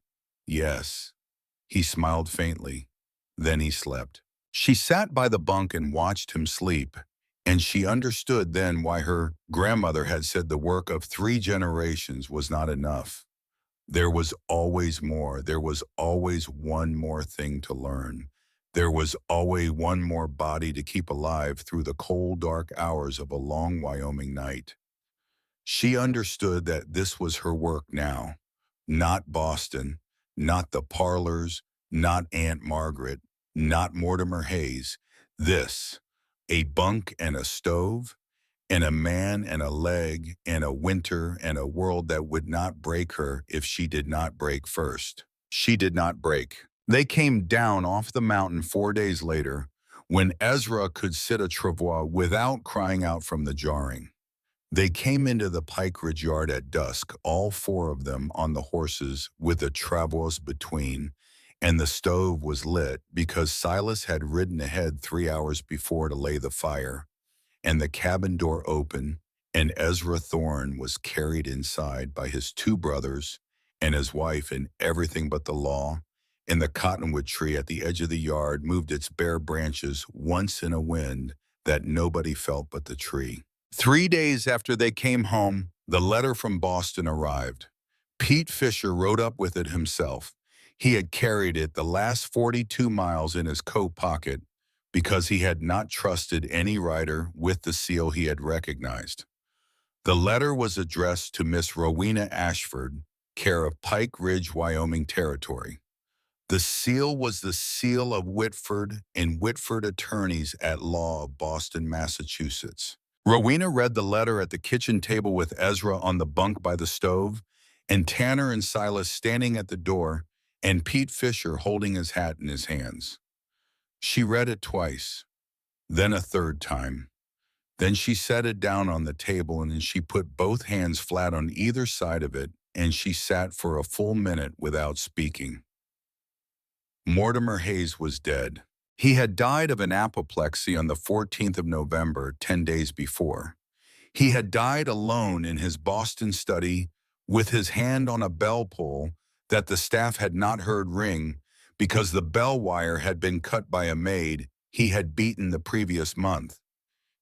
[SPEAKER 1] Yes. He smiled faintly. Then he slept. She sat by the bunk and watched him sleep, and she understood then why her grandmother had said the work of 3 generations was not enough. There was always more. There was always one more thing to learn. There was always one more body to keep alive through the cold, dark hours of a long Wyoming night. She understood that this was her work now. Not Boston, not the parlors, not Aunt Margaret, not Mortimer Hayes. This, a bunk and a stove, and a man and a leg and a winter and a world that would not break her if she did not break first. She did not break. They came down off the mountain 4 days later, when Ezra could sit a travois without crying out from the jarring. They came into the Pike Ridge yard at dusk, all 4 of them on the horses with a travois between, and the stove was lit because Silas had ridden ahead 3 hours before to lay the fire, and the cabin door open, and Ezra Thorne was carried inside by his 2 brothers and his wife in everything but the law, and the cottonwood tree at the edge of the yard moved its bare branches once in a wind that nobody felt but the tree. 3 days after they came home, the letter from Boston arrived. Pete Fisher rode up with it himself. He had carried it the last 42 miles in his coat pocket because he had not trusted any writer with the seal he had recognized. The letter was addressed to Miss Rowena Ashford, care of Pike Ridge, Wyoming Territory. The seal was the seal of Whitford and Whitford attorneys at law of Boston, Massachusetts. Rowena read the letter at the kitchen table with Ezra on the bunk by the stove, and Tanner and Silas standing at the door, and Pete Fisher holding his hat in his hands. She read it twice, then a third time. Then she set it down on the table and she put both hands flat on either side of it, and she sat for a full minute without speaking. Mortimer Hayes was dead. He had died of an apoplexy on the 14th of November, 10 days before. He had died alone in his Boston study with his hand on a bell pull that the staff had not heard ring because the bell wire had been cut by a maid he had beaten the previous month.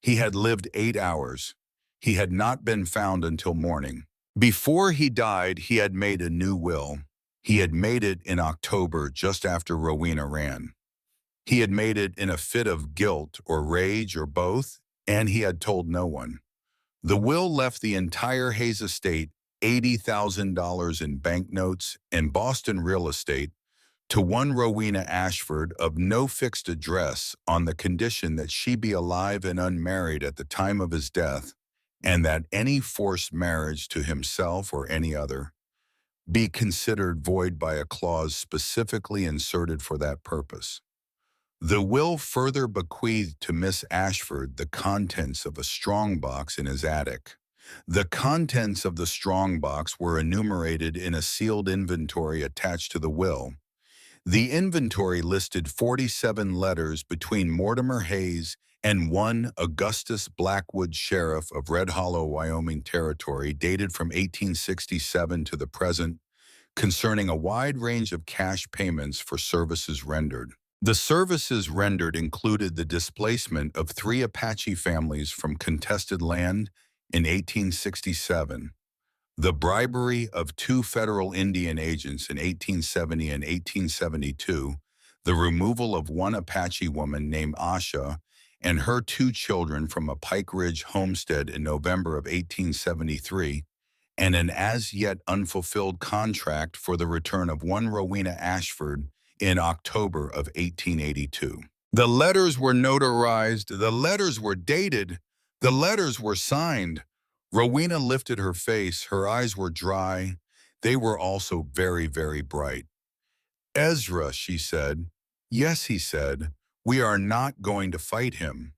[SPEAKER 1] He had lived 8 hours. He had not been found until morning. Before he died, he had made a new will. He had made it in October, just after Rowena ran. He had made it in a fit of guilt or rage or both, and he had told no one. The will left the entire Hayes estate, $80,000 in banknotes and Boston real estate, to one Rowena Ashford of no fixed address on the condition that she be alive and unmarried at the time of his death, and that any forced marriage to himself or any other be considered void by a clause specifically inserted for that purpose. The will further bequeathed to Miss Ashford the contents of a strongbox in his attic. The contents of the strongbox were enumerated in a sealed inventory attached to the will. The inventory listed 47 letters between Mortimer Hayes and one Augustus Blackwood, sheriff of Red Hollow, Wyoming Territory, dated from 1867 to the present, concerning a wide range of cash payments for services rendered. The services rendered included the displacement of 3 Apache families from contested land in 1867, the bribery of 2 federal Indian agents in 1870 and 1872, the removal of 1 Apache woman named Asha and her 2 children from a Pike Ridge homestead in November of 1873, and an as-yet unfulfilled contract for the return of 1 Rowena Ashford in October of 1882. The letters were notarized, the letters were dated, the letters were signed. Rowena lifted her face, her eyes were dry. They were also very, very bright. "Ezra," she said. "Yes," he said. "We are not going to fight him."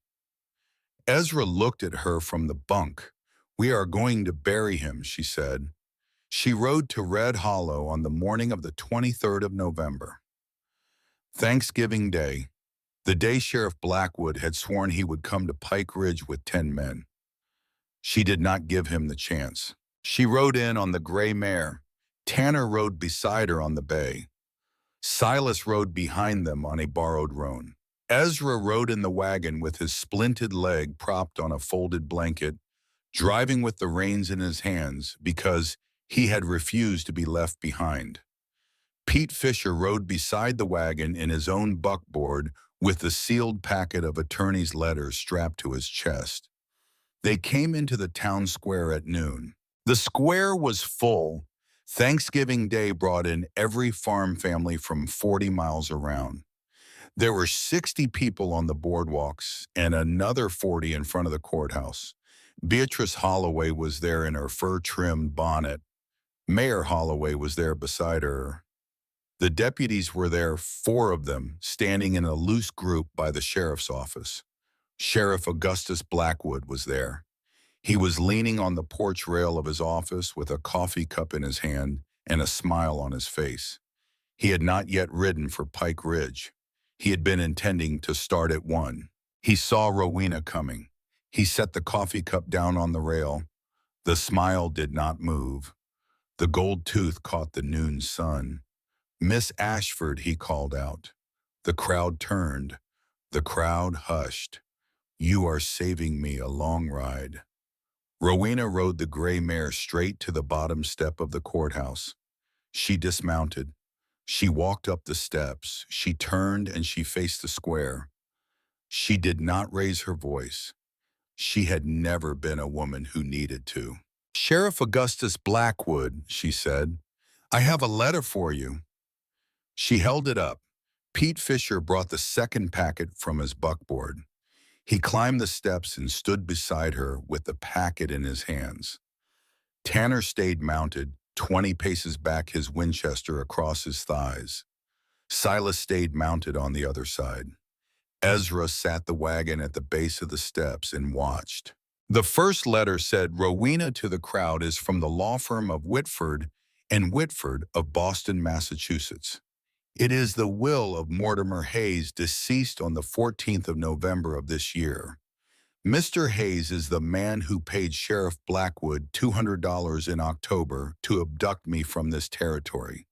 [SPEAKER 1] Ezra looked at her from the bunk. "We are going to bury him," she said. She rode to Red Hollow on the morning of the 23rd of November. Thanksgiving Day, the day Sheriff Blackwood had sworn he would come to Pike Ridge with 10 men. She did not give him the chance. She rode in on the gray mare. Tanner rode beside her on the bay. Silas rode behind them on a borrowed roan. Ezra rode in the wagon with his splinted leg propped on a folded blanket, driving with the reins in his hands because he had refused to be left behind. Pete Fisher rode beside the wagon in his own buckboard with the sealed packet of attorney's letters strapped to his chest. They came into the town square at noon. The square was full. Thanksgiving Day brought in every farm family from 40 miles around. There were 60 people on the boardwalks and another 40 in front of the courthouse. Beatrice Holloway was there in her fur-trimmed bonnet. Mayor Holloway was there beside her. The deputies were there, 4 of them, standing in a loose group by the sheriff's office. Sheriff Augustus Blackwood was there. He was leaning on the porch rail of his office with a coffee cup in his hand and a smile on his face. He had not yet ridden for Pike Ridge. He had been intending to start at 1. He saw Rowena coming. He set the coffee cup down on the rail. The smile did not move. The gold tooth caught the noon sun. "Miss Ashford," he called out. The crowd turned. The crowd hushed. "You are saving me a long ride." Rowena rode the gray mare straight to the bottom step of the courthouse. She dismounted. She walked up the steps. She turned and she faced the square. She did not raise her voice. She had never been a woman who needed to. "Sheriff Augustus Blackwood," she said, "I have a letter for you." She held it up. Pete Fisher brought the second packet from his buckboard. He climbed the steps and stood beside her with the packet in his hands. Tanner stayed mounted, 20 paces back, his Winchester across his thighs. Silas stayed mounted on the other side. Ezra sat the wagon at the base of the steps and watched. The first letter said, "Rowena to the crowd is from the law firm of Whitford and Whitford of Boston, Massachusetts. It is the will of Mortimer Hayes, deceased on the 14th of November of this year. Mr. Hayes is the man who paid Sheriff Blackwood $200 in October to abduct me from this territory.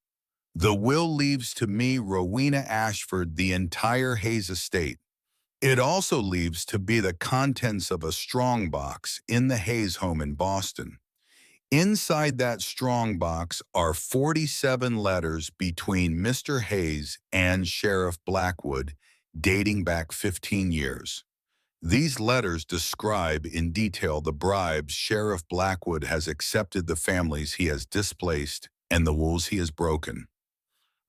[SPEAKER 1] The will leaves to me, Rowena Ashford, the entire Hayes estate. It also leaves to be the contents of a strong box in the Hayes home in Boston. Inside that strong box are 47 letters between Mr. Hayes and Sheriff Blackwood, dating back 15 years. These letters describe in detail the bribes Sheriff Blackwood has accepted, the families he has displaced, and the rules he has broken.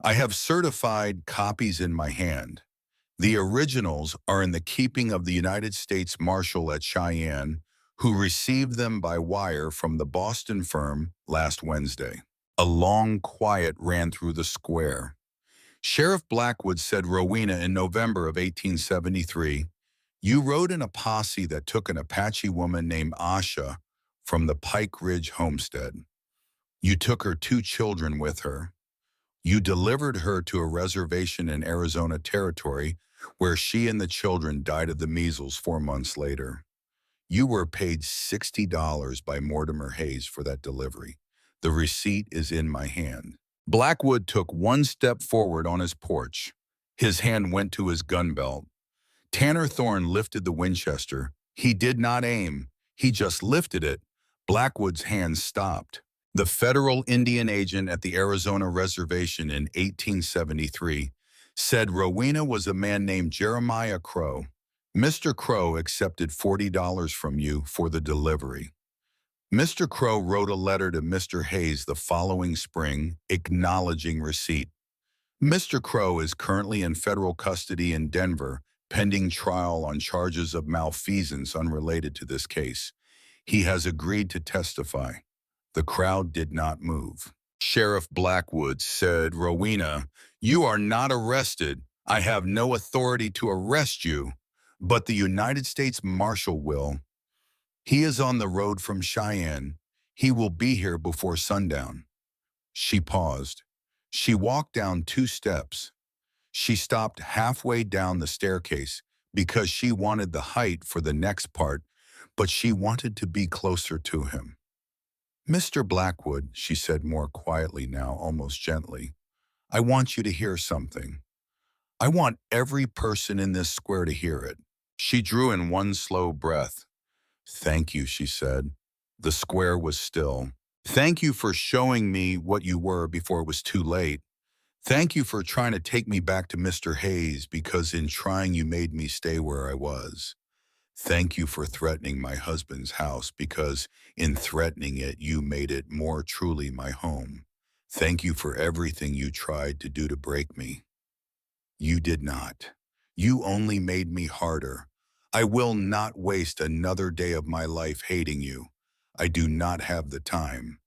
[SPEAKER 1] I have certified copies in my hand. The originals are in the keeping of the United States Marshal at Cheyenne, who received them by wire from the Boston firm last Wednesday." A long quiet ran through the square. Sheriff Blackwood said, "Rowena, in November of 1873, you rode in a posse that took an Apache woman named Asha from the Pike Ridge homestead. You took her 2 children with her. You delivered her to a reservation in Arizona Territory where she and the children died of the measles 4 months later. You were paid $60 by Mortimer Hayes for that delivery. The receipt is in my hand." Blackwood took 1 step forward on his porch. His hand went to his gun belt. Tanner Thorne lifted the Winchester. He did not aim. He just lifted it. Blackwood's hand stopped. The federal Indian agent at the Arizona reservation in 1873 said Rowena was a man named Jeremiah Crow. Mr. Crow accepted $40 from you for the delivery. Mr. Crow wrote a letter to Mr. Hayes the following spring acknowledging receipt. Mr. Crow is currently in federal custody in Denver, pending trial on charges of malfeasance unrelated to this case. He has agreed to testify. The crowd did not move. Sheriff Blackwood said, "Rowena, you are not arrested. I have no authority to arrest you, but the United States Marshal will. He is on the road from Cheyenne. He will be here before sundown." She paused. She walked down 2 steps. She stopped halfway down the staircase because she wanted the height for the next part, but she wanted to be closer to him. "Mr. Blackwood," she said more quietly now, almost gently, "I want you to hear something. I want every person in this square to hear it." She drew in one slow breath. "Thank you," she said. The square was still. "Thank you for showing me what you were before it was too late. Thank you for trying to take me back to Mr. Hayes, because in trying you made me stay where I was. Thank you for threatening my husband's house, because in threatening it you made it more truly my home. Thank you for everything you tried to do to break me. You did not. You only made me harder. I will not waste another day of my life hating you. I do not have the time.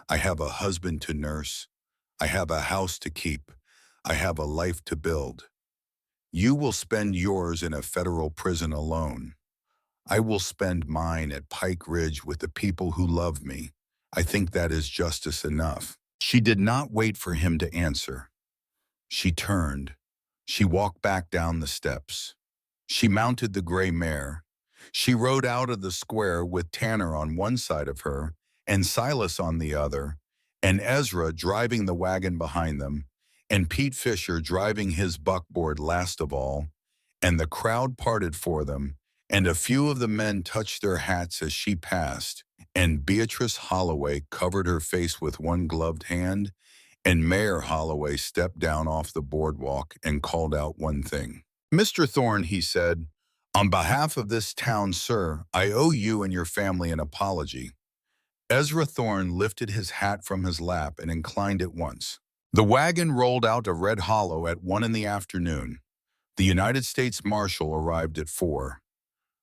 [SPEAKER 1] I have a husband to nurse. I have a house to keep. I have a life to build. You will spend yours in a federal prison alone. I will spend mine at Pike Ridge with the people who love me. I think that is justice enough." She did not wait for him to answer. She turned. She walked back down the steps. She mounted the gray mare. She rode out of the square with Tanner on one side of her and Silas on the other, and Ezra driving the wagon behind them, and Pete Fisher driving his buckboard last of all, and the crowd parted for them, and a few of the men touched their hats as she passed, and Beatrice Holloway covered her face with one gloved hand, and Mayor Holloway stepped down off the boardwalk and called out one thing. "Mr. Thorne," he said, "on behalf of this town, sir, I owe you and your family an apology." Ezra Thorne lifted his hat from his lap and inclined it once. The wagon rolled out of Red Hollow at 1 in the afternoon. The United States Marshal arrived at 4.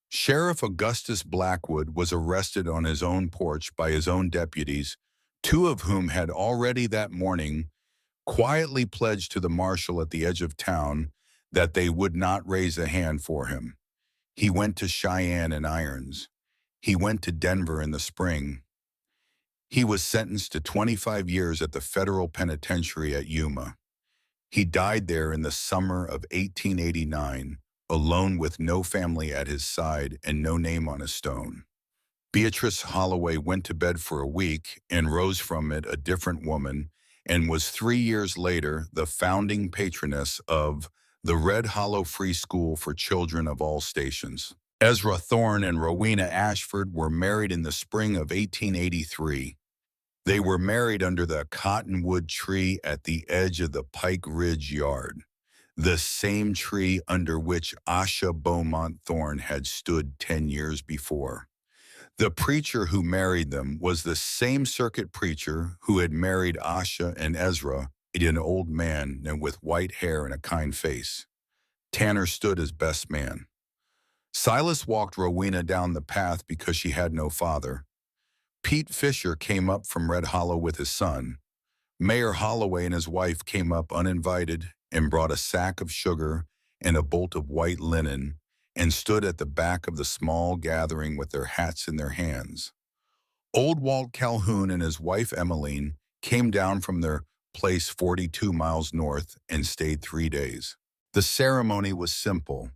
[SPEAKER 1] Sheriff Augustus Blackwood was arrested on his own porch by his own deputies, 2 of whom had already that morning quietly pledged to the marshal at the edge of town that they would not raise a hand for him. He went to Cheyenne and irons. He went to Denver in the spring. He was sentenced to 25 years at the federal penitentiary at Yuma. He died there in the summer of 1889, alone with no family at his side and no name on a stone. Beatrice Holloway went to bed for a week and rose from it a different woman, and was 3 years later the founding patroness of the Red Hollow Free School for children of all stations. Ezra Thorne and Rowena Ashford were married in the spring of 1883. They were married under the cottonwood tree at the edge of the Pike Ridge yard, the same tree under which Asha Beaumont Thorne had stood 10 years before. The preacher who married them was the same circuit preacher who had married Asha and Ezra, an old man and with white hair and a kind face. Tanner stood as best man. Silas walked Rowena down the path because she had no father. Pete Fisher came up from Red Hollow with his son. Mayor Holloway and his wife came up uninvited and brought a sack of sugar and a bolt of white linen, and stood at the back of the small gathering with their hats in their hands. Old Walt Calhoun and his wife Emmeline came down from their place 42 miles north and stayed 3 days. The ceremony was simple.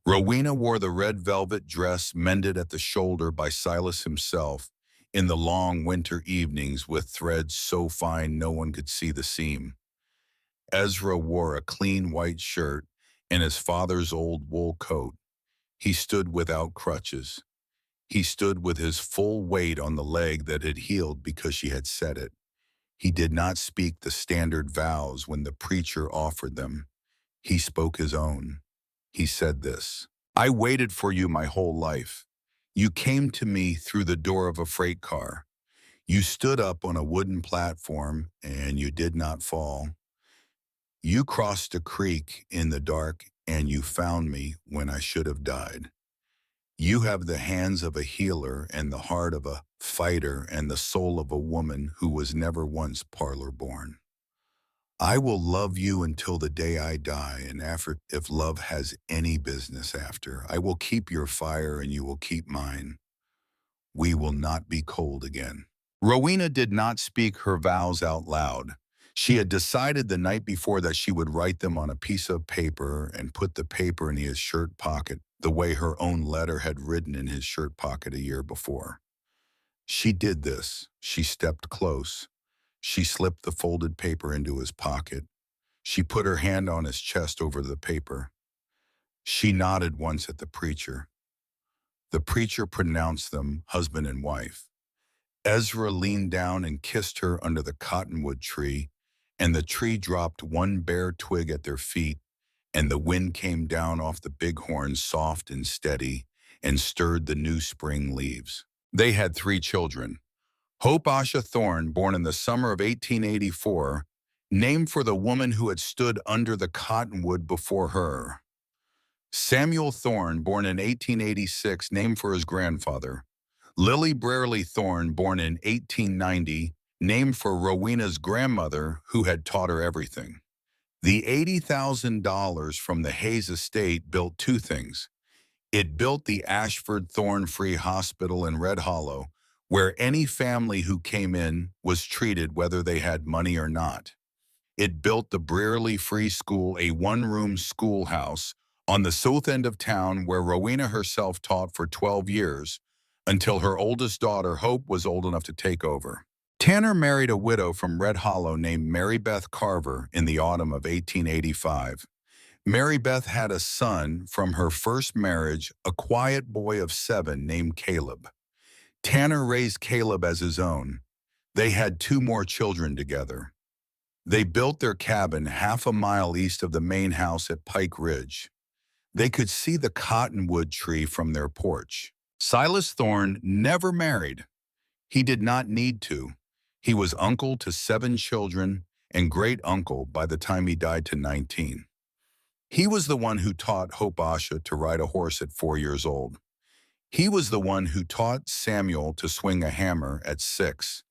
[SPEAKER 1] Rowena wore the red velvet dress mended at the shoulder by Silas himself in the long winter evenings with threads so fine no one could see the seam. Ezra wore a clean white shirt and his father's old wool coat. He stood without crutches. He stood with his full weight on the leg that had healed because she had set it. He did not speak the standard vows when the preacher offered them. He spoke his own. He said this: "I waited for you my whole life. You came to me through the door of a freight car. You stood up on a wooden platform and you did not fall. You crossed a creek in the dark and you found me when I should have died. You have the hands of a healer and the heart of a fighter and the soul of a woman who was never once parlor born. I will love you until the day I die, and after, if love has any business after, I will keep your fire and you will keep mine. We will not be cold again. Rowena did not speak her vows out loud. She had decided the night before that she would write them on a piece of paper and put the paper in his shirt pocket, the way her own letter had written in his shirt pocket a year before. She did this. She stepped close. She slipped the folded paper into his pocket. She put her hand on his chest over the paper. She nodded once at the preacher. The preacher pronounced them husband and wife. Ezra leaned down and kissed her under the cottonwood tree, and the tree dropped one bare twig at their feet, and the wind came down off the bighorn soft and steady and stirred the new spring leaves. They had 3 children. Hope Asha Thorne, born in the summer of 1884, named for the woman who had stood under the cottonwood before her. Samuel Thorne, born in 1886, named for his grandfather. Lily Brierly Thorne, born in 1890, named for Rowena's grandmother, who had taught her everything. The $80,000 from the Hayes estate built 2 things. It built the Ashford Thorne Free Hospital in Red Hollow, where any family who came in was treated whether they had money or not. It built the Brierly Free School, a 1-room schoolhouse on the south end of town where Rowena herself taught for 12 years, until her oldest daughter, Hope, was old enough to take over. Tanner married a widow from Red Hollow named Mary Beth Carver in the autumn of 1885. Mary Beth had a son from her first marriage, a quiet boy of 7 named Caleb. Tanner raised Caleb as his own. They had 2 more children together. They built their cabin half a mile east of the main house at Pike Ridge. They could see the cottonwood tree from their porch. Silas Thorne never married. He did not need to. He was uncle to 7 children and great-uncle by the time he died to 19. He was the one who taught Hope Asha to ride a horse at 4 years old. He was the one who taught Samuel to swing a hammer at 6.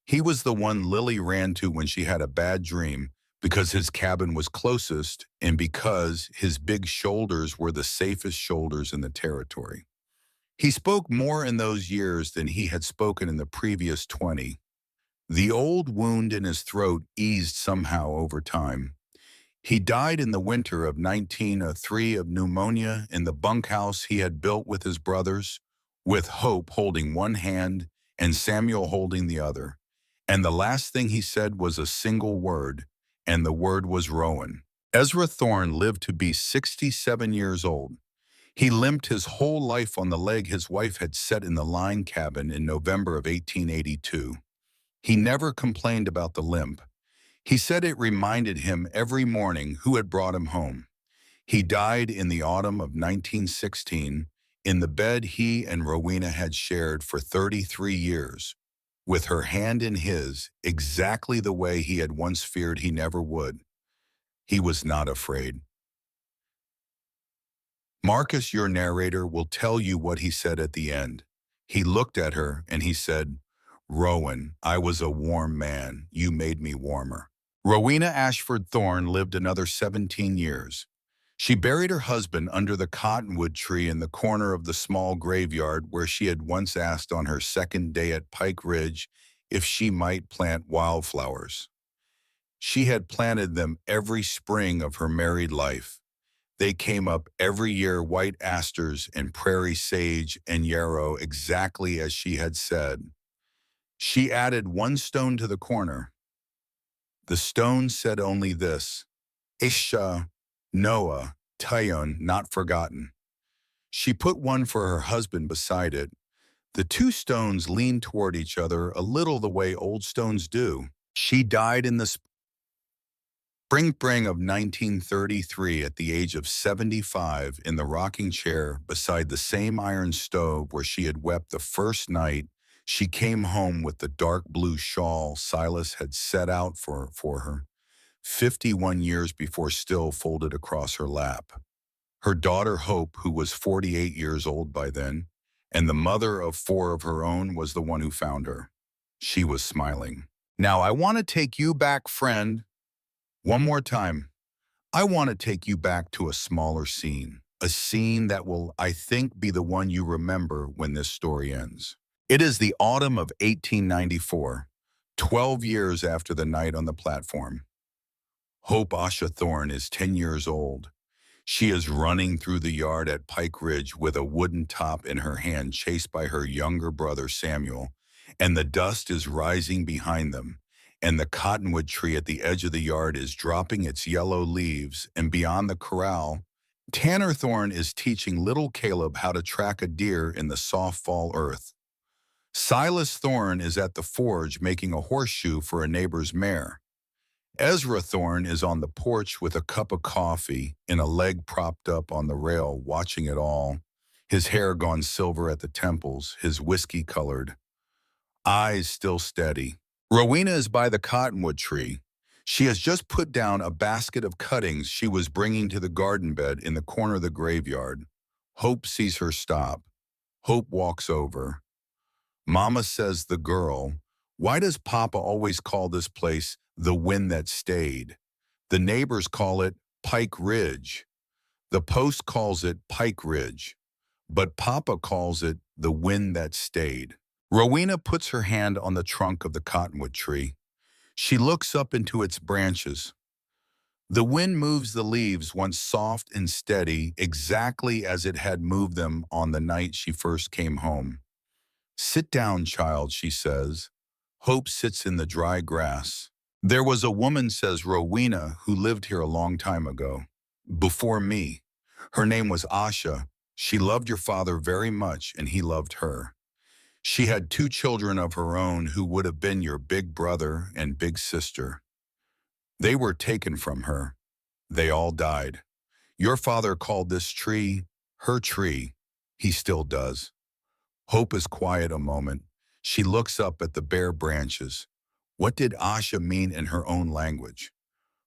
[SPEAKER 1] He was the one Lily ran to when she had a bad dream because his cabin was closest and because his big shoulders were the safest shoulders in the territory. He spoke more in those years than he had spoken in the previous 20. The old wound in his throat eased somehow over time. He died in the winter of 1903 of pneumonia in the bunkhouse he had built with his brothers, with Hope holding one hand and Samuel holding the other. And the last thing he said was a single word, and the word was Rowan. Ezra Thorne lived to be 67 years old. He limped his whole life on the leg his wife had set in the line cabin in November of 1882. He never complained about the limp. He said it reminded him every morning who had brought him home. He died in the autumn of 1916 in the bed he and Rowena had shared for 33 years, with her hand in his, exactly the way he had once feared he never would. He was not afraid. Marcus, your narrator, will tell you what he said at the end. He looked at her and he said, "Rowan, I was a warm man. You made me warmer." Rowena Ashford Thorne lived another 17 years. She buried her husband under the cottonwood tree in the corner of the small graveyard where she had once asked on her second day at Pike Ridge if she might plant wildflowers. She had planted them every spring of her married life. They came up every year, white asters and prairie sage and yarrow, exactly as she had said. She added one stone to the corner. The stone said only this: Isha, Noah, Tayon, not forgotten. She put one for her husband beside it. The 2 stones leaned toward each other a little the way old stones do. She died in the spring of 1933 at the age of 75 in the rocking chair beside the same iron stove where she had wept the first night she came home with the dark blue shawl Silas had set out for her, 51 years before, still folded across her lap. Her daughter Hope, who was 48 years old by then, and the mother of four of her own, was the one who found her. She was smiling. Now I want to take you back, friend. One more time. I want to take you back to a smaller scene. A scene that will, I think, be the one you remember when this story ends. It is the autumn of 1894, 12 years after the night on the platform. Hope Asha Thorne is 10 years old. She is running through the yard at Pike Ridge with a wooden top in her hand, chased by her younger brother Samuel, and the dust is rising behind them, and the cottonwood tree at the edge of the yard is dropping its yellow leaves, and beyond the corral, Tanner Thorne is teaching little Caleb how to track a deer in the soft fall earth. Silas Thorne is at the forge making a horseshoe for a neighbor's mare. Ezra Thorne is on the porch with a cup of coffee and a leg propped up on the rail, watching it all, his hair gone silver at the temples, his whiskey-colored eyes still steady. Rowena is by the cottonwood tree. She has just put down a basket of cuttings she was bringing to the garden bed in the corner of the graveyard. Hope sees her stop. Hope walks over. Mama says the girl, "Why does Papa always call this place the Wind That Stayed? The neighbors call it Pike Ridge. The Post calls it Pike Ridge. But Papa calls it the Wind That Stayed." Rowena puts her hand on the trunk of the cottonwood tree. She looks up into its branches. The wind moves the leaves, once soft and steady, exactly as it had moved them on the night she first came home. "Sit down, child," she says. Hope sits in the dry grass. "There was a woman," says Rowena, "who lived here a long time ago. Before me. Her name was Asha. She loved your father very much, and he loved her. She had two children of her own who would have been your big brother and big sister. They were taken from her. They all died. Your father called this tree her tree. He still does." Hope is quiet a moment. She looks up at the bare branches. What did Asha mean in her own language?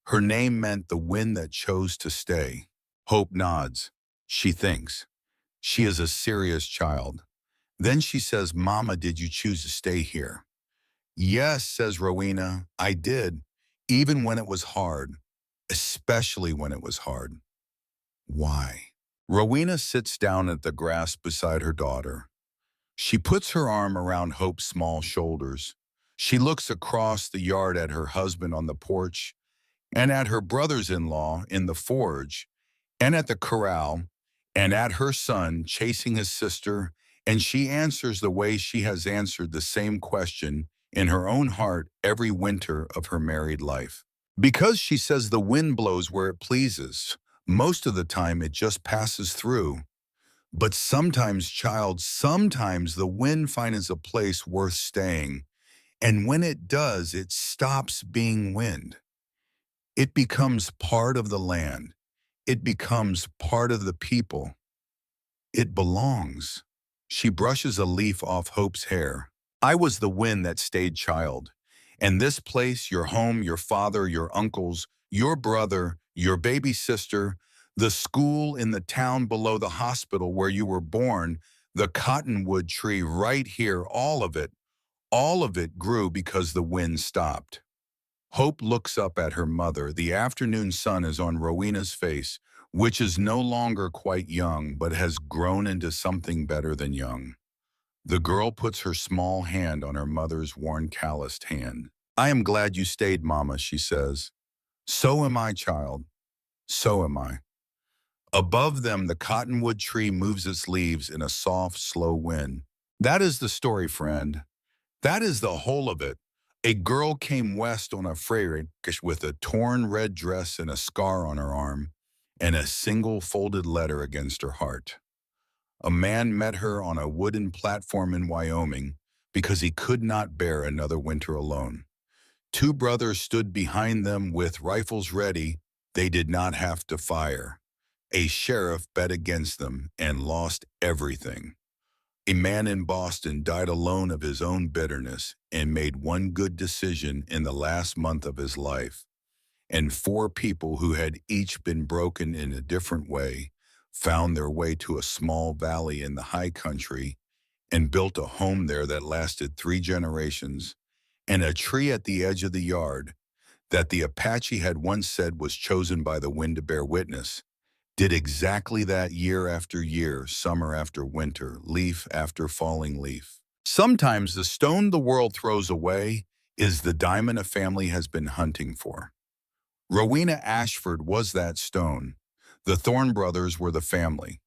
[SPEAKER 1] Her name meant the wind that chose to stay. Hope nods. She thinks. She is a serious child. Then she says, "Mama, did you choose to stay here?" "Yes," says Rowena, "I did, even when it was hard, especially when it was hard." "Why?" Rowena sits down at the grass beside her daughter. She puts her arm around Hope's small shoulders. She looks across the yard at her husband on the porch, and at her brothers-in-law in the forge, and at the corral, and at her son chasing his sister, and she answers the way she has answered the same question in her own heart every winter of her married life. Because she says the wind blows where it pleases. Most of the time it just passes through. But sometimes, child, sometimes the wind finds a place worth staying. And when it does, it stops being wind. It becomes part of the land. It becomes part of the people. It belongs. She brushes a leaf off Hope's hair. "I was the wind that stayed, child. And this place, your home, your father, your uncles, your brother, your baby sister, the school in the town below the hospital where you were born, the cottonwood tree right here, all of it grew because the wind stopped." Hope looks up at her mother. The afternoon sun is on Rowena's face, which is no longer quite young, but has grown into something better than young. The girl puts her small hand on her mother's worn, calloused hand. "I am glad you stayed, Mama," she says. "So am I, child. So am I." Above them, the cottonwood tree moves its leaves in a soft, slow wind. That is the story, friend. That is the whole of it. A girl came west on a freight with a torn red dress and a scar on her arm, and a single folded letter against her heart. A man met her on a wooden platform in Wyoming because he could not bear another winter alone. Two brothers stood behind them with rifles ready. They did not have to fire. A sheriff bet against them and lost everything. A man in Boston died alone of his own bitterness and made one good decision in the last month of his life. And four people who had each been broken in a different way found their way to a small valley in the high country and built a home there that lasted 3 generations, and a tree at the edge of the yard that the Apache had once said was chosen by the wind to bear witness, did exactly that year after year, summer after winter, leaf after falling leaf. Sometimes the stone the world throws away is the diamond a family has been hunting for. Rowena Ashford was that stone. The Thorne brothers were the family.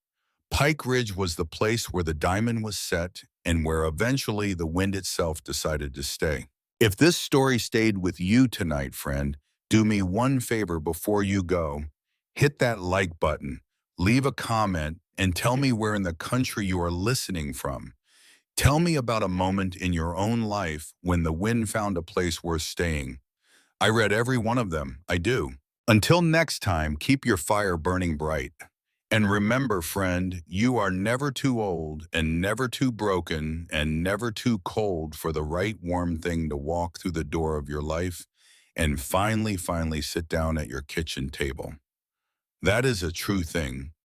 [SPEAKER 1] Pike Ridge was the place where the diamond was set and where eventually the wind itself decided to stay. If this story stayed with you tonight, friend, do me one favor before you go. Hit that like button, leave a comment, and tell me where in the country you are listening from. Tell me about a moment in your own life when the wind found a place worth staying. I read every one of them, I do. Until next time, keep your fire burning bright. And remember, friend, you are never too old and never too broken and never too cold for the right warm thing to walk through the door of your life and finally sit down at your kitchen table. That is a true thing.